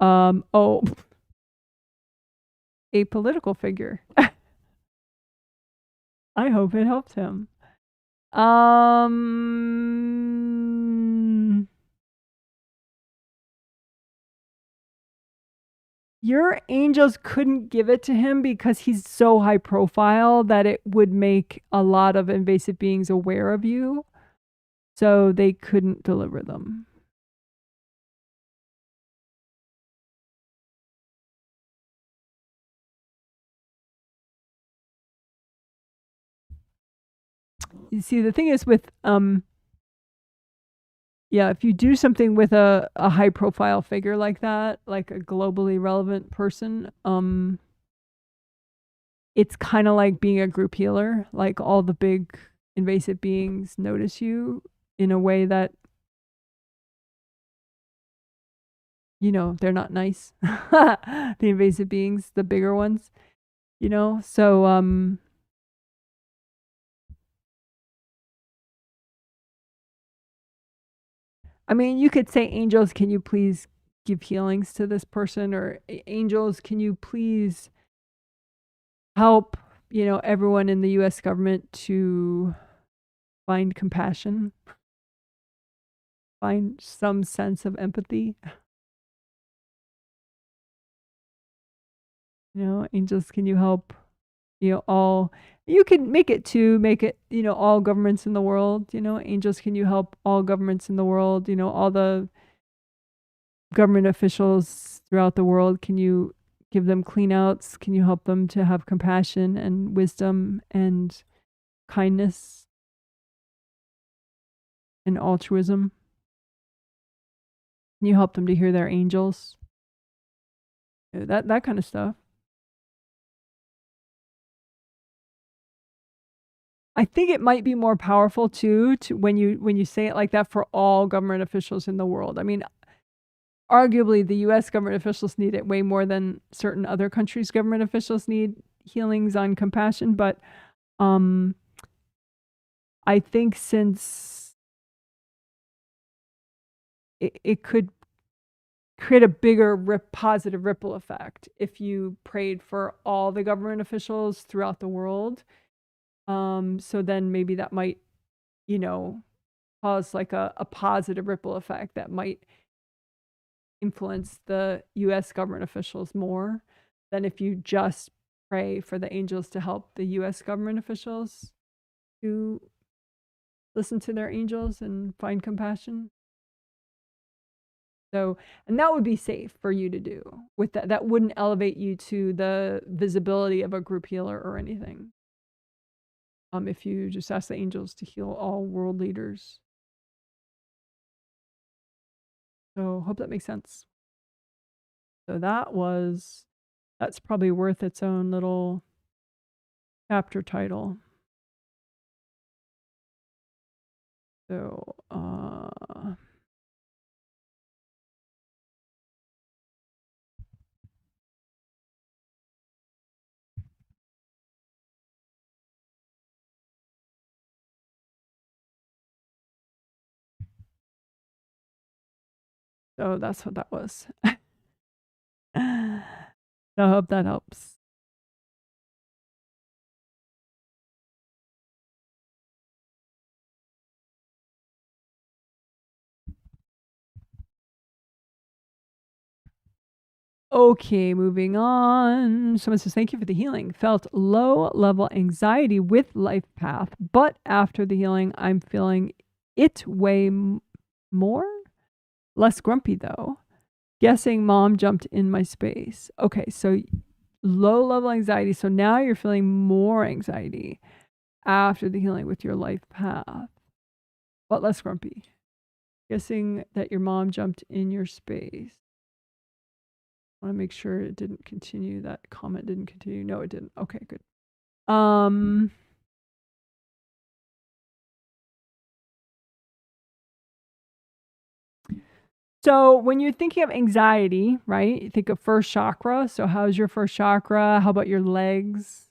oh, a political figure. I hope it helped him. Your angels couldn't give it to him because he's so high profile that it would make a lot of invasive beings aware of you. So they couldn't deliver them. You see, the thing is with yeah, if you do something with a high profile figure like that, like a globally relevant person, it's kind of like being a group healer. Like all the big invasive beings notice you in a way that, you know, they're not nice. The invasive beings, the bigger ones, you know? So, I mean, you could say, angels, can you please give healings to this person? Or angels, can you please help, you know, everyone in the US government to find compassion, find some sense of empathy? You know, angels, can you help, you know, all, you can make it, you know, all governments in the world, you know, angels, can you help all governments in the world, you know, all the government officials throughout the world, can you give them clean outs? Can you help them to have compassion and wisdom and kindness and altruism? Can you help them to hear their angels? That kind of stuff. I think it might be more powerful too when you say it like that for all government officials in the world. I mean, arguably the US government officials need it way more than certain other countries' government officials need healings on compassion, but I think since it could create a bigger positive ripple effect if you prayed for all the government officials throughout the world. So then maybe that might, you know, cause like a positive ripple effect that might influence the US government officials more than if you just pray for the angels to help the US government officials to listen to their angels and find compassion. So, and that would be safe for you to do with that. That wouldn't elevate you to the visibility of a group healer or anything. If you just ask the angels to heal all world leaders. So hope that makes sense. So that's probably worth its own little chapter title. So, so that's what that was. So I hope that helps. Okay, moving on. Someone says, thank you for the healing. Felt low level anxiety with life path, but after the healing, I'm feeling it way more. Less grumpy though. Guessing mom jumped in my space. Okay, so low level anxiety. So now you're feeling more anxiety after the healing with your life path, but less grumpy. Guessing that your mom jumped in your space. I want to make sure it didn't continue. That comment didn't continue. No, it didn't. Okay, good. So when you're thinking of anxiety, right, you think of first chakra. So how's your first chakra? How about your legs?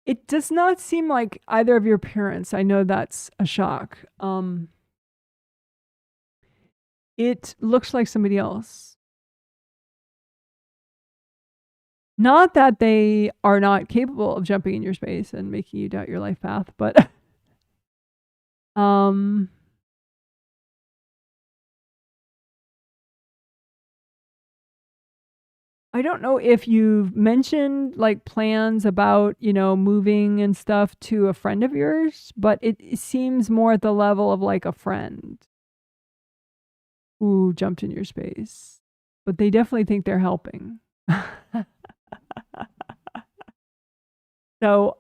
It does not seem like either of your parents. I know that's a shock. It looks like somebody else. Not that they are not capable of jumping in your space and making you doubt your life path, but I don't know if you've mentioned like plans about, moving and stuff to a friend of yours, but it seems more at the level of like a friend who jumped in your space. But they definitely think they're helping. So,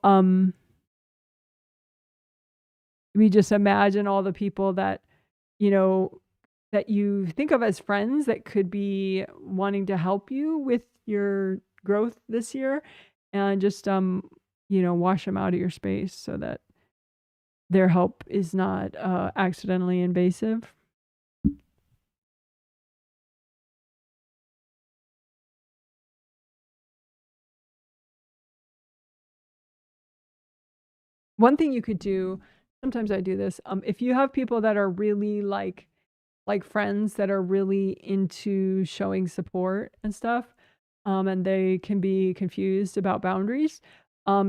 we just imagine all the people that, that you think of as friends that could be wanting to help you with your growth this year, and just wash them out of your space so that their help is not accidentally invasive. One thing you could do, sometimes I do this, if you have people that are really like friends that are really into showing support and stuff, and they can be confused about boundaries,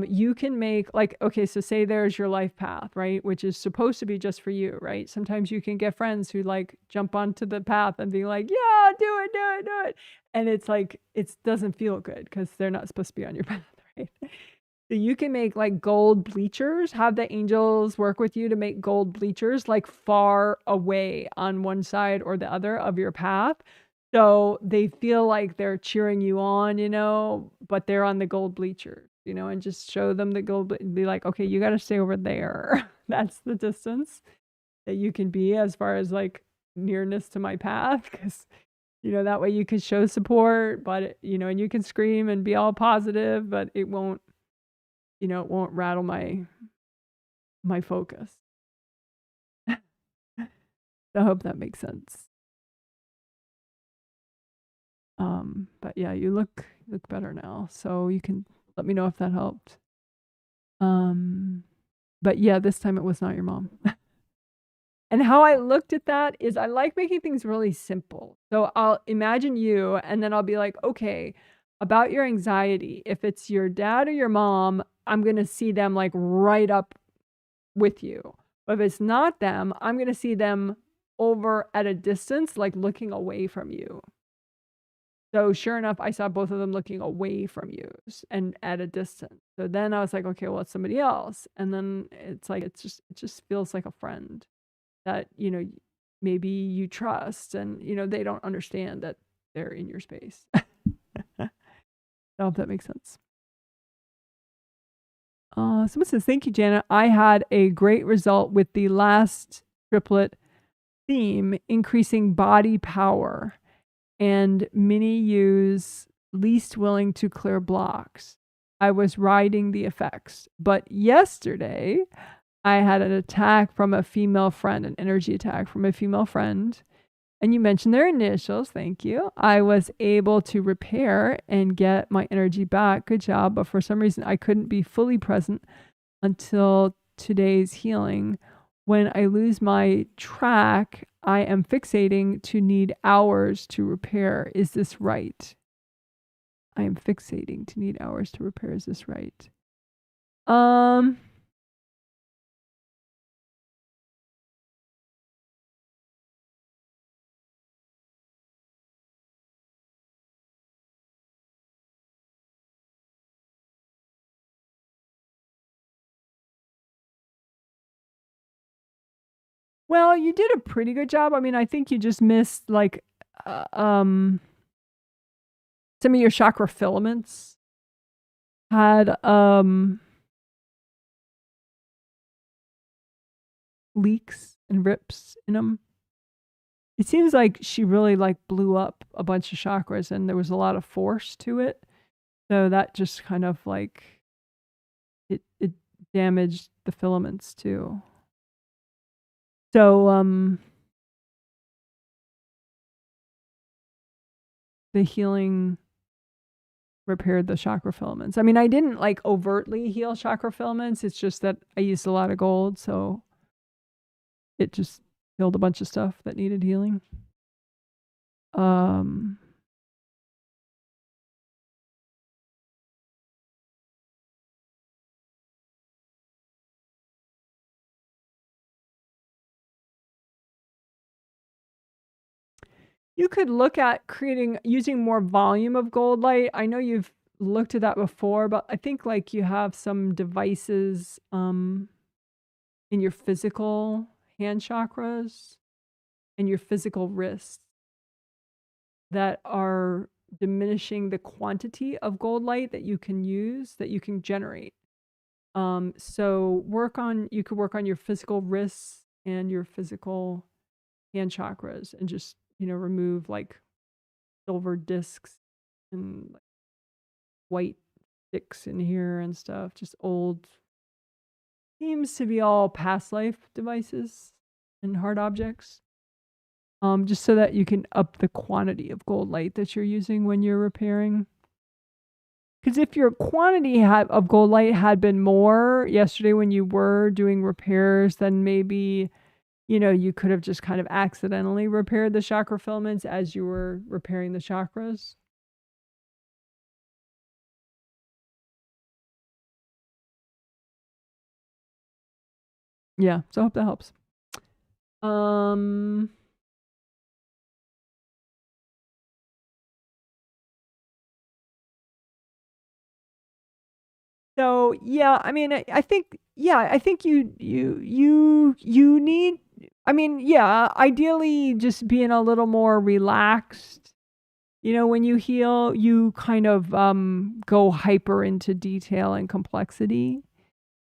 you can make okay, so say there's your life path, right? Which is supposed to be just for you, right? Sometimes you can get friends who jump onto the path and be like, yeah, do it, do it, do it. And it's like, it doesn't feel good because they're not supposed to be on your path, right? So you can make gold bleachers, have the angels work with you to make gold bleachers far away on one side or the other of your path. So they feel like they're cheering you on, but they're on the gold bleachers, and just show them the gold, be like, okay, you got to stay over there. That's the distance that you can be as far as nearness to my path. Because, that way you can show support, but, and you can scream and be all positive, but it won't rattle my focus. I hope that makes sense. But yeah, you look better now, so you can let me know if that helped. But yeah, this time it was not your mom. And how I looked at that is I like making things really simple. So I'll imagine you, and then I'll be like, okay, about your anxiety, if it's your dad or your mom, I'm going to see them right up with you. But if it's not them, I'm going to see them over at a distance, looking away from you. So sure enough, I saw both of them looking away from you and at a distance. So then I was like, okay, well, it's somebody else. And then it's it just feels like a friend that, maybe you trust, and, they don't understand that they're in your space. I hope that makes sense. Someone says, thank you, Janet. I had a great result with the last triplet theme, increasing body power, and mini use least willing to clear blocks. I was riding the effects. But yesterday, I had an attack from a female friend, an energy attack from a female friend. And you mentioned their initials. Thank you. I was able to repair and get my energy back. Good job. But for some reason, I couldn't be fully present until today's healing. When I lose my track, I am fixating to need hours to repair. Is this right? I am fixating to need hours to repair. Is this right? Well, you did a pretty good job. I mean, I think you just missed like some of your chakra filaments had leaks and rips in them. It seems like she really like blew up a bunch of chakras and there was a lot of force to it. So that just kind of like it damaged the filaments too. So the healing repaired the chakra filaments. I mean, I didn't like overtly heal chakra filaments. It's just that I used a lot of gold, so it just healed a bunch of stuff that needed healing. You could look at using more volume of gold light. I know you've looked at that before, but I think like you have some devices in your physical hand chakras and your physical wrists that are diminishing the quantity of gold light that you can use, that you can generate. So you could work on your physical wrists and your physical hand chakras and just, remove like silver discs and like white sticks in here and stuff. Just old, seems to be all past life devices and hard objects. Just so that you can up the quantity of gold light that you're using when you're repairing. Because if your quantity of gold light had been more yesterday when you were doing repairs, then maybe, you could have just kind of accidentally repaired the chakra filaments as you were repairing the chakras. Yeah, so I hope that helps. So yeah, I mean, I think you need. I mean, yeah, ideally just being a little more relaxed. When you heal, you kind of go hyper into detail and complexity.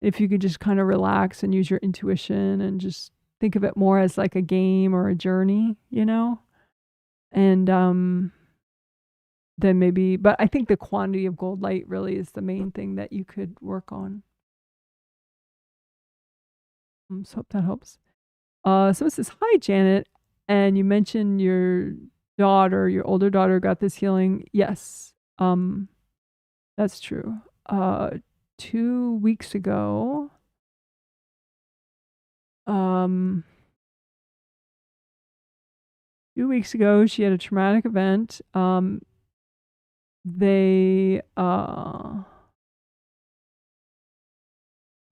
If you could just kind of relax and use your intuition and just think of it more as like a game or a journey, and then maybe, but I think the quantity of gold light really is the main thing that you could work on. So hope that helps. So it says, hi, Janet. And you mentioned your older daughter got this healing. Yes. That's true. 2 weeks ago, 2 weeks ago, she had a traumatic event.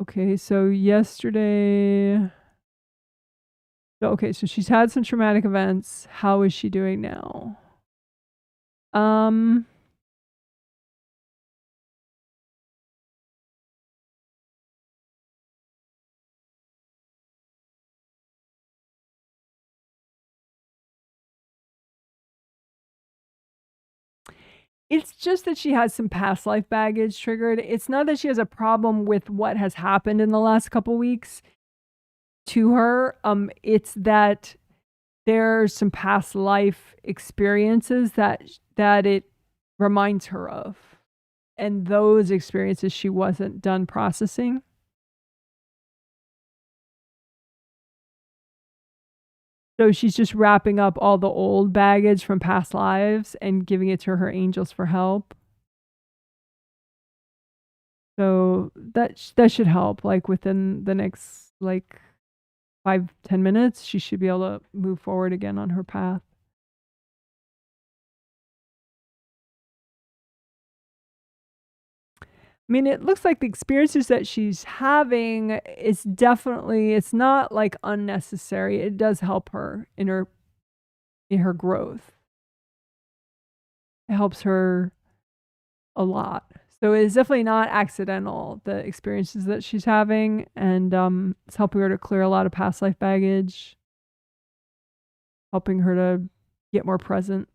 Okay, so yesterday, so she's had some traumatic events. How is she doing now? It's just that she has some past life baggage triggered. It's not that she has a problem with what has happened in the last couple weeks to her. It's that there's some past life experiences that it reminds her of. And those experiences she wasn't done processing. So she's just wrapping up all the old baggage from past lives and giving it to her angels for help. So that should help. Like within the next 5-10 minutes, she should be able to move forward again on her path. I mean, it looks like the experiences that she's having is definitely, it's not like unnecessary. It does help her in her growth. It helps her a lot. So it's definitely not accidental, the experiences that she's having, and it's helping her to clear a lot of past life baggage, helping her to get more present.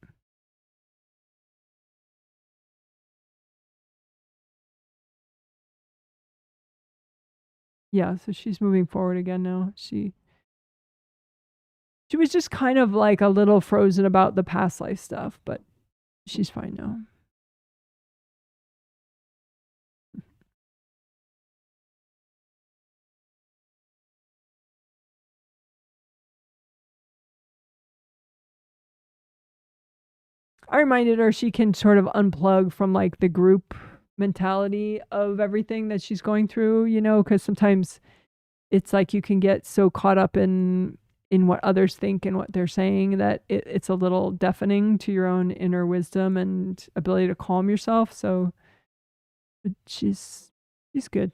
Yeah, so she's moving forward again now. She was just kind of like a little frozen about the past life stuff, but she's fine now. I reminded her she can sort of unplug from like the group mentality of everything that she's going through, you know, because sometimes it's like you can get so caught up in what others think and what they're saying that it's a little deafening to your own inner wisdom and ability to calm yourself. So she's good.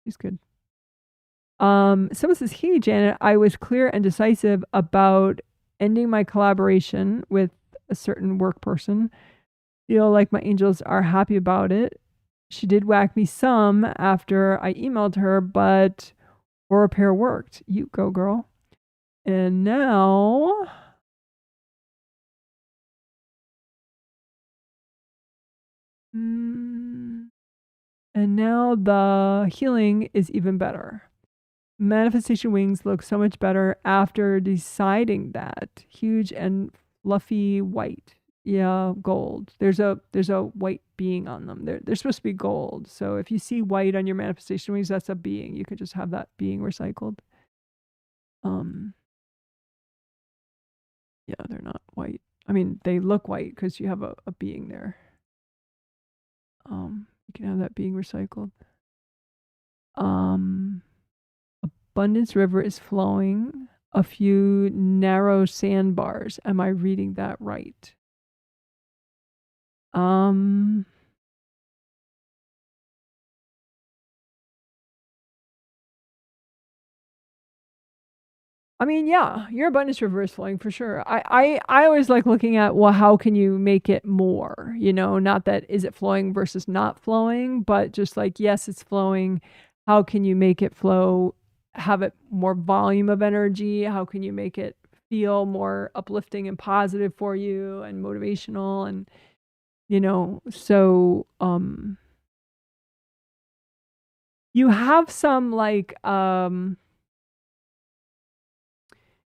She's good. Someone says, "Hey Janet, I was clear and decisive about ending my collaboration with a certain work person. Feel like my angels are happy about it. She did whack me some after I emailed her, but or repair worked. You go, girl." And now the healing is even better. Manifestation wings look so much better after deciding that. Huge and fluffy white. Yeah, gold. There's a white being on them. They're supposed to be gold. So if you see white on your manifestation wings, that's a being. You could just have that being recycled. Yeah, they're not white. I mean, they look white because you have a being there. You can have that being recycled. Abundance River is flowing a few narrow sandbars. Am I reading that right? I mean, yeah, your abundance river is flowing for sure. I always like looking at, well, how can you make it more? You know, not that is it flowing versus not flowing, but just like, yes, it's flowing. How can you make it flow, have it more volume of energy? How can you make it feel more uplifting and positive for you and motivational? And, you know, so you have some like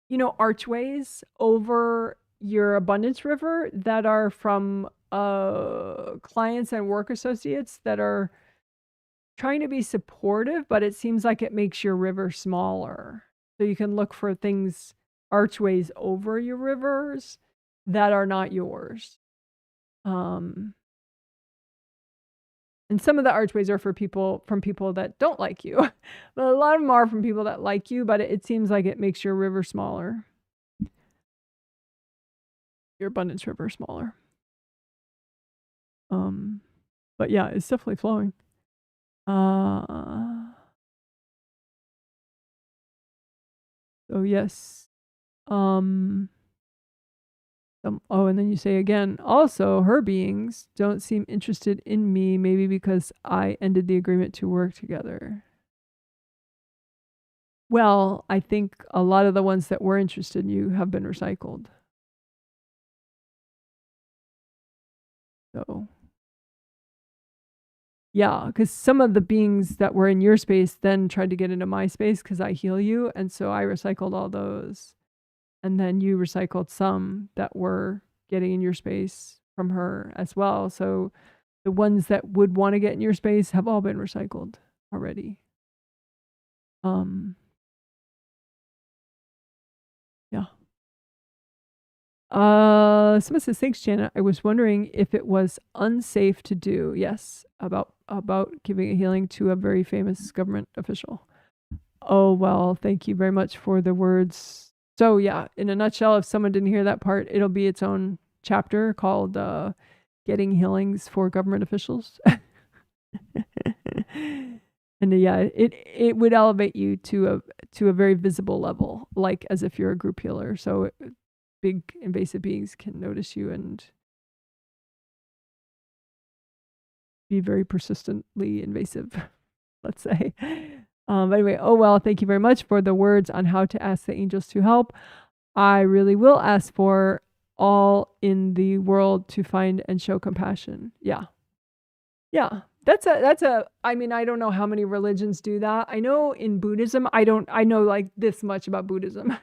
you know, archways over your abundance river that are from clients and work associates that are trying to be supportive, but it seems like it makes your river smaller. So you can look for things, archways over your rivers that are not yours. And some of the archways are for people that don't like you. But a lot of them are from people that like you, but it seems like it makes your river smaller. Your abundance river smaller. But yeah, it's definitely flowing. So yes. And then you say again, also her beings don't seem interested in me, maybe because I ended the agreement to work together. Well, I think a lot of the ones that were interested in you have been recycled. So yeah, because some of the beings that were in your space then tried to get into my space because I heal you. And so I recycled all those. And then you recycled some that were getting in your space from her as well. So the ones that would want to get in your space have all been recycled already. Yeah. Someone says, "Thanks, Janet. I was wondering if it was unsafe to do." Yes, about giving a healing to a very famous government official. Oh, well, thank you very much for the words. So yeah, in a nutshell, if someone didn't hear that part, it'll be its own chapter called Getting Healings for Government Officials. And yeah, it would elevate you to a very visible level, like as if you're a group healer. So big invasive beings can notice you and be very persistently invasive, let's say. Anyway, oh well, thank you very much for the words on how to ask the angels to help. I really will ask for all in the world to find and show compassion. Yeah. Yeah. That's I mean, I don't know how many religions do that. I know in Buddhism, I know like this much about Buddhism,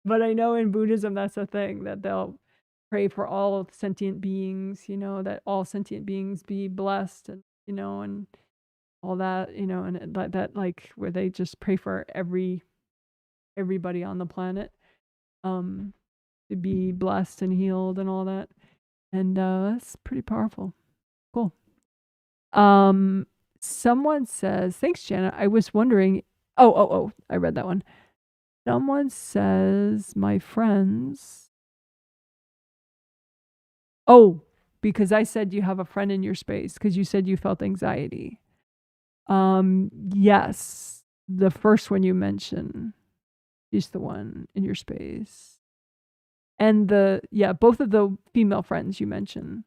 but I know in Buddhism, that's a thing that they'll pray for all sentient beings, that all sentient beings be blessed and, and all that, and that like where they just pray for everybody on the planet, to be blessed and healed and all that. And that's pretty powerful. Cool. Someone says, thanks, Jana. I was wondering, oh, I read that one. Someone says, my friends. Oh, because I said you have a friend in your space because you said you felt anxiety. Yes, the first one you mentioned is the one in your space. And both of the female friends you mentioned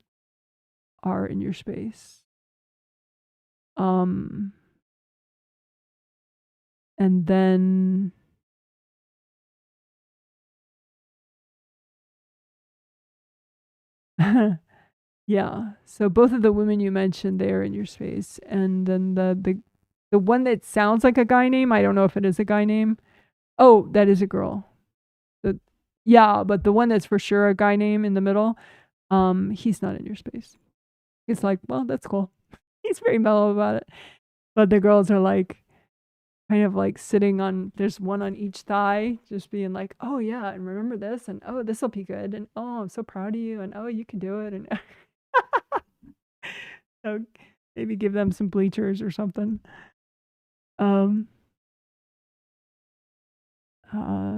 are in your space. And then yeah, so both of the women you mentioned, they are in your space. And then the one that sounds like a guy name, I don't know if it is a guy name. Oh, that is a girl. Yeah, but the one that's for sure a guy name in the middle, he's not in your space. It's like, well, that's cool. He's very mellow about it. But the girls are like, kind of like sitting on, there's one on each thigh, just being like, oh yeah, and remember this, and oh, this will be good, and oh, I'm so proud of you, and oh, you can do it, and so maybe give them some bleachers or something.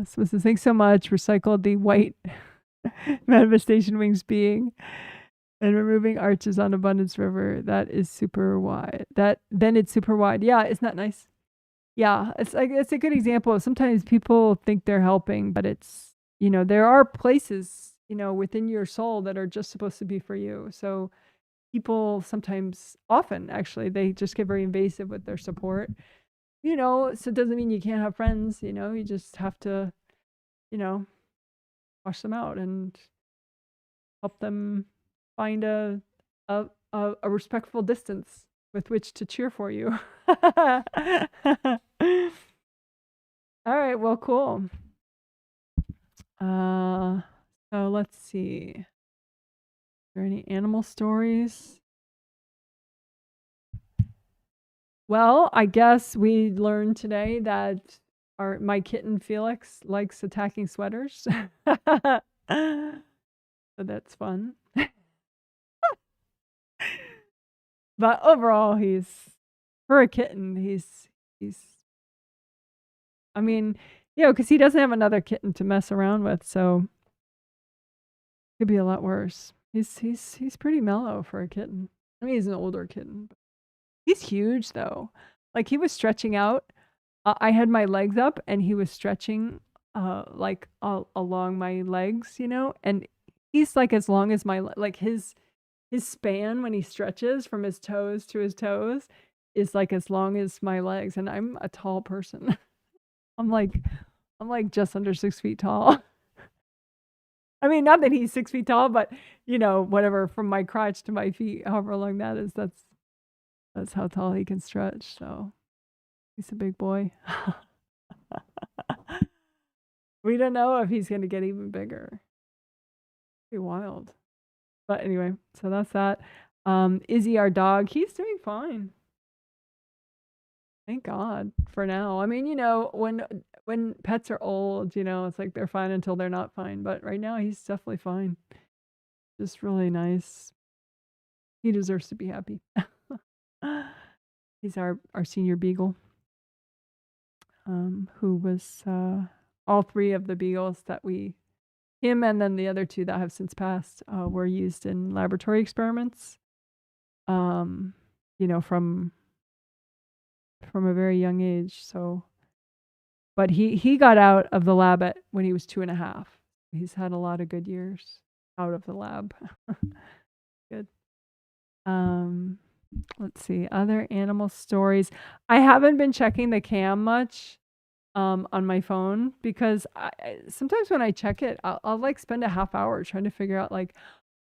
So it says, thanks so much. Recycled the white manifestation wings being and removing arches on Abundance River. That is super wide. Then it's super wide. Yeah, isn't that nice? Yeah, it's a good example of sometimes people think they're helping, but it's, there are places, within your soul that are just supposed to be for you. So people often actually, they just get very invasive with their support. So it doesn't mean you can't have friends, you just have to, wash them out and help them find a respectful distance with which to cheer for you. All right, well, cool. So let's see. Are there any animal stories? Well, I guess we learned today that my kitten Felix likes attacking sweaters. So that's fun. But overall, for a kitten, he's I mean, because he doesn't have another kitten to mess around with, so it could be a lot worse. He's pretty mellow for a kitten. I mean, he's an older kitten. But he's huge though. Like he was stretching out. I had my legs up, and he was stretching, like along my legs, and he's like as long as like his span when he stretches from his toes to his toes is like as long as my legs, and I'm a tall person. I'm like just under 6 feet tall. I mean, not that he's 6 feet tall, but whatever, from my crotch to my feet, however long that is, that's how tall he can stretch. So he's a big boy. We don't know if he's going to get even bigger. Pretty wild. But anyway, so that's that. Izzy, our dog, he's doing fine. Thank God for now. I mean, when pets are old, it's like they're fine until they're not fine. But right now, he's definitely fine. Just really nice. He deserves to be happy. He's our senior beagle, who was all three of the beagles that him and then the other two that have since passed, were used in laboratory experiments, from a very young age. So, but he got out of the lab when he was 2.5. He's had a lot of good years out of the lab. Good. Let's see, other animal stories. I haven't been checking the cam much on my phone because sometimes when I check it, I'll like spend a half hour trying to figure out like,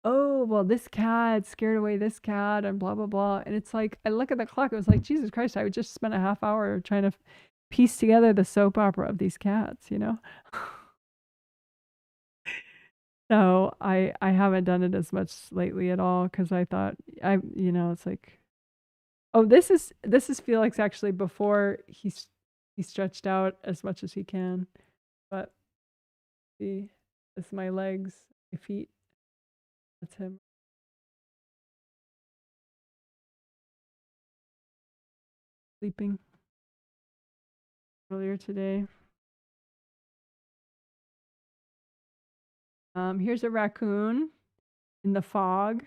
oh, well, this cat scared away this cat and blah, blah, blah. And it's like, I look at the clock, it was like, Jesus Christ, I would just spend a half hour trying to piece together the soap opera of these cats, you know? So I haven't done it as much lately at all because I thought it's like, oh, this is Felix actually before he stretched out as much as he can. But see, this is my legs, my feet. That's him. Sleeping earlier today. Here's a raccoon in the fog.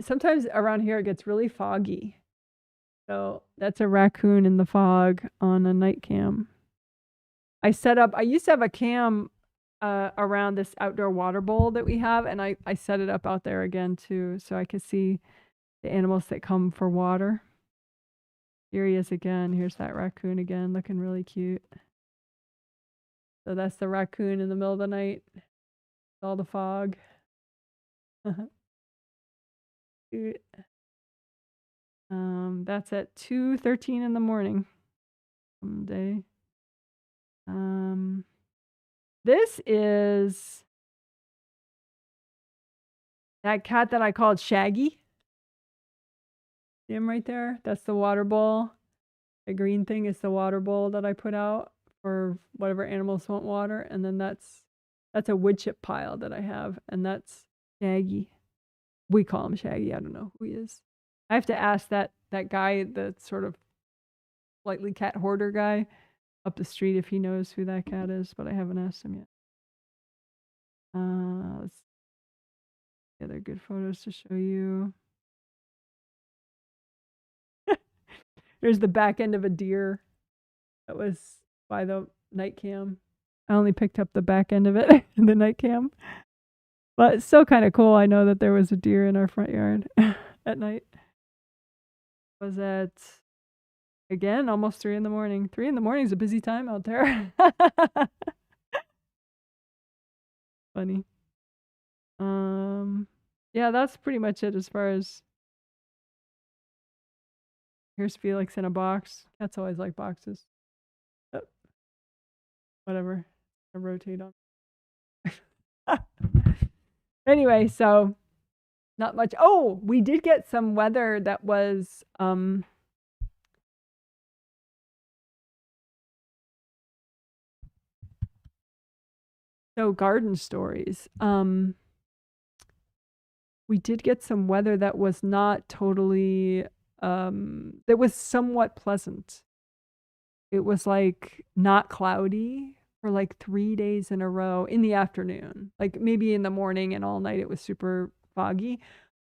Sometimes around here it gets really foggy. So that's a raccoon in the fog on a night cam. I used to have a cam around this outdoor water bowl that we have, and I set it up out there again too, so I could see the animals that come for water. Here he is again. Here's that raccoon again, looking really cute. So that's the raccoon in the middle of the night. All the fog. Cute. That's at 2:13 in the morning. Someday. This is that cat that I called Shaggy. See him right there? That's the water bowl. The green thing is the water bowl that I put out for whatever animals want water. And then that's a wood chip pile that I have. And that's Shaggy. We call him Shaggy. I don't know who he is. I have to ask that guy, the sort of slightly cat hoarder guy up the street, if he knows who that cat is, but I haven't asked him yet. Let's see other good photos to show you. There's the back end of a deer that was by the night cam. I only picked up the back end of it in the night cam. But it's still kind of cool. I know that there was a deer in our front yard at night. Was at, again, almost 3 in the morning. 3 in the morning is a busy time out there. Funny. Yeah, that's pretty much it as far as. Here's Felix in a box. Cats always like boxes. Oh, whatever. I rotate on. Anyway, so not much. Oh, we did get some weather that was so garden stories. We did get some weather that was not totally that was somewhat pleasant. It was like not cloudy for like 3 days in a row in the afternoon. Like maybe in the morning and all night it was super foggy.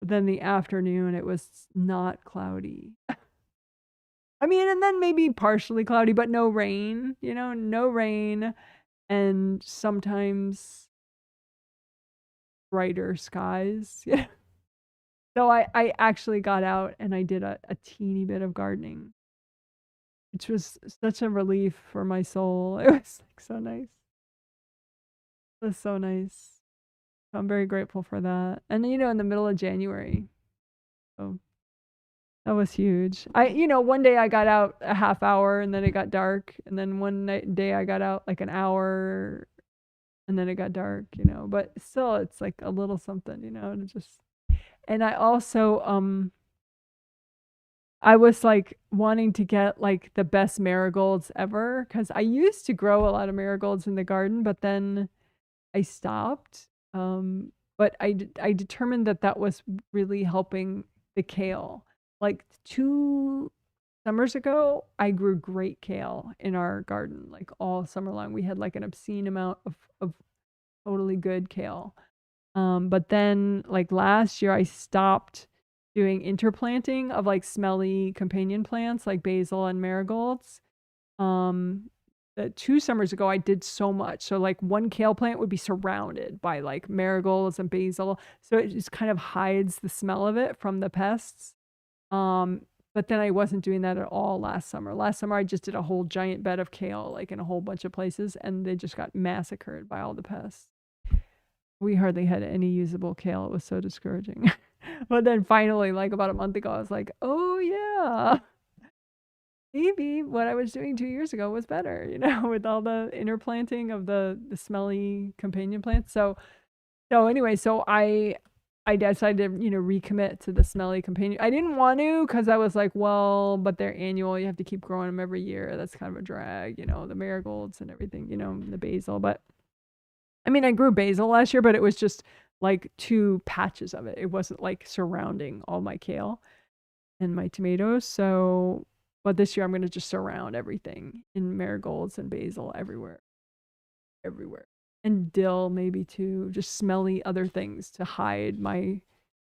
But then the afternoon it was not cloudy. I mean, and then maybe partially cloudy, but no rain, no rain. And sometimes brighter skies. Yeah. So I actually got out and I did a teeny bit of gardening, which was such a relief for my soul. It was like so nice. It was so nice. I'm very grateful for that. And in the middle of January. So that was huge. One day I got out a half hour and then it got dark. And then one day I got out like an hour and then it got dark, but still it's like a little something, to just. And I also I was like wanting to get like the best marigolds ever because I used to grow a lot of marigolds in the garden, but then I stopped. But I determined that was really helping the kale. Like 2 summers ago, I grew great kale in our garden, like all summer long. We had like an obscene amount of totally good kale. But then like last year I stopped doing interplanting of like smelly companion plants like basil and marigolds. 2 summers ago I did so much. So like one kale plant would be surrounded by like marigolds and basil. So it just kind of hides the smell of it from the pests. But then I wasn't doing that at all last summer. Last summer, I just did a whole giant bed of kale, like in a whole bunch of places, and they just got massacred by all the pests. We hardly had any usable kale. It was so discouraging. But then finally, like about a month ago, I was like, oh yeah, maybe what I was doing 2 years ago was better, with all the interplanting of the smelly companion plants. So anyway, so I decided to, recommit to the smelly companion. I didn't want to because I was like, well, but they're annual. You have to keep growing them every year. That's kind of a drag, the marigolds and everything, the basil. But I mean, I grew basil last year, but it was just like 2 patches of it. It wasn't like surrounding all my kale and my tomatoes. So, but this year I'm going to just surround everything in marigolds and basil everywhere. And dill maybe too, just smelly other things to hide my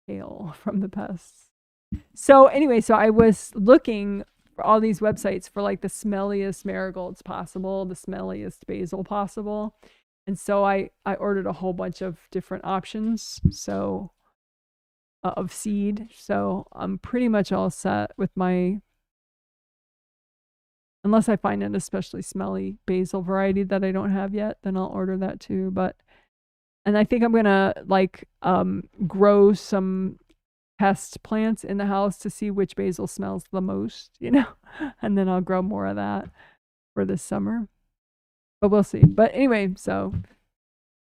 kale from the pests. So anyway, so I was looking for all these websites for like the smelliest marigolds possible, the smelliest basil possible. And so I ordered a whole bunch of different options, so of seed. So I'm pretty much all set with my, unless I find an especially smelly basil variety that I don't have yet, then I'll order that too. And I think I'm gonna like grow some pest plants in the house to see which basil smells the most, and then I'll grow more of that for this summer. But we'll see. But anyway, so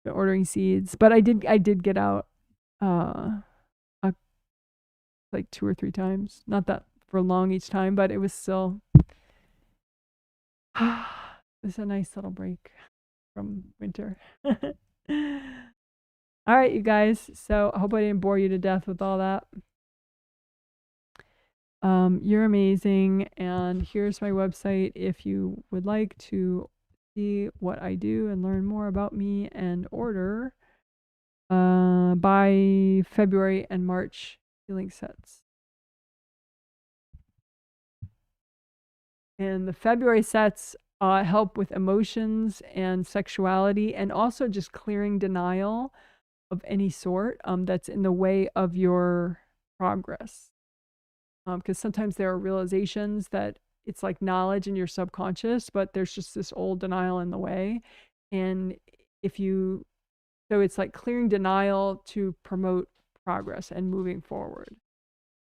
been ordering seeds. But I did get out like 2 or 3 times. Not that for long each time, but it was still it was a nice little break from winter. All right, you guys. So I hope I didn't bore you to death with all that. You're amazing. And here's my website if you would like to see what I do and learn more about me and order by February and March healing sets. And the February sets help with emotions and sexuality, and also just clearing denial of any sort that's in the way of your progress. Because sometimes there are realizations that it's like knowledge in your subconscious, but there's just this old denial in the way. And so it's like clearing denial to promote progress and moving forward.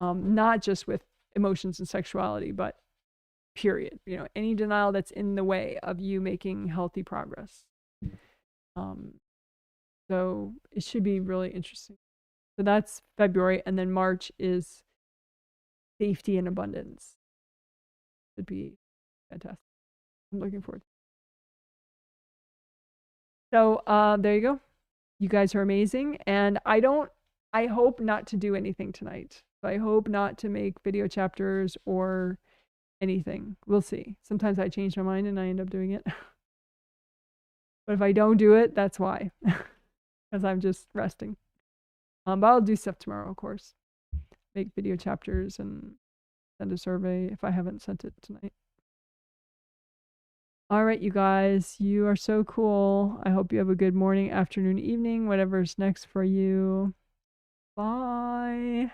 Not just with emotions and sexuality, but period. Any denial that's in the way of you making healthy progress. So it should be really interesting. So that's February, and then March is safety and abundance. Should be fantastic. I'm looking forward. So there you go. You guys are amazing, and I hope not to do anything tonight. I hope not to make video chapters or anything. We'll see. Sometimes I change my mind and I end up doing it. But if I don't do it, that's why. Because I'm just resting. But I'll do stuff tomorrow, of course. Make video chapters and send a survey if I haven't sent it tonight. All right, you guys, you are so cool. I hope you have a good morning, afternoon, evening, whatever's next for you. Bye.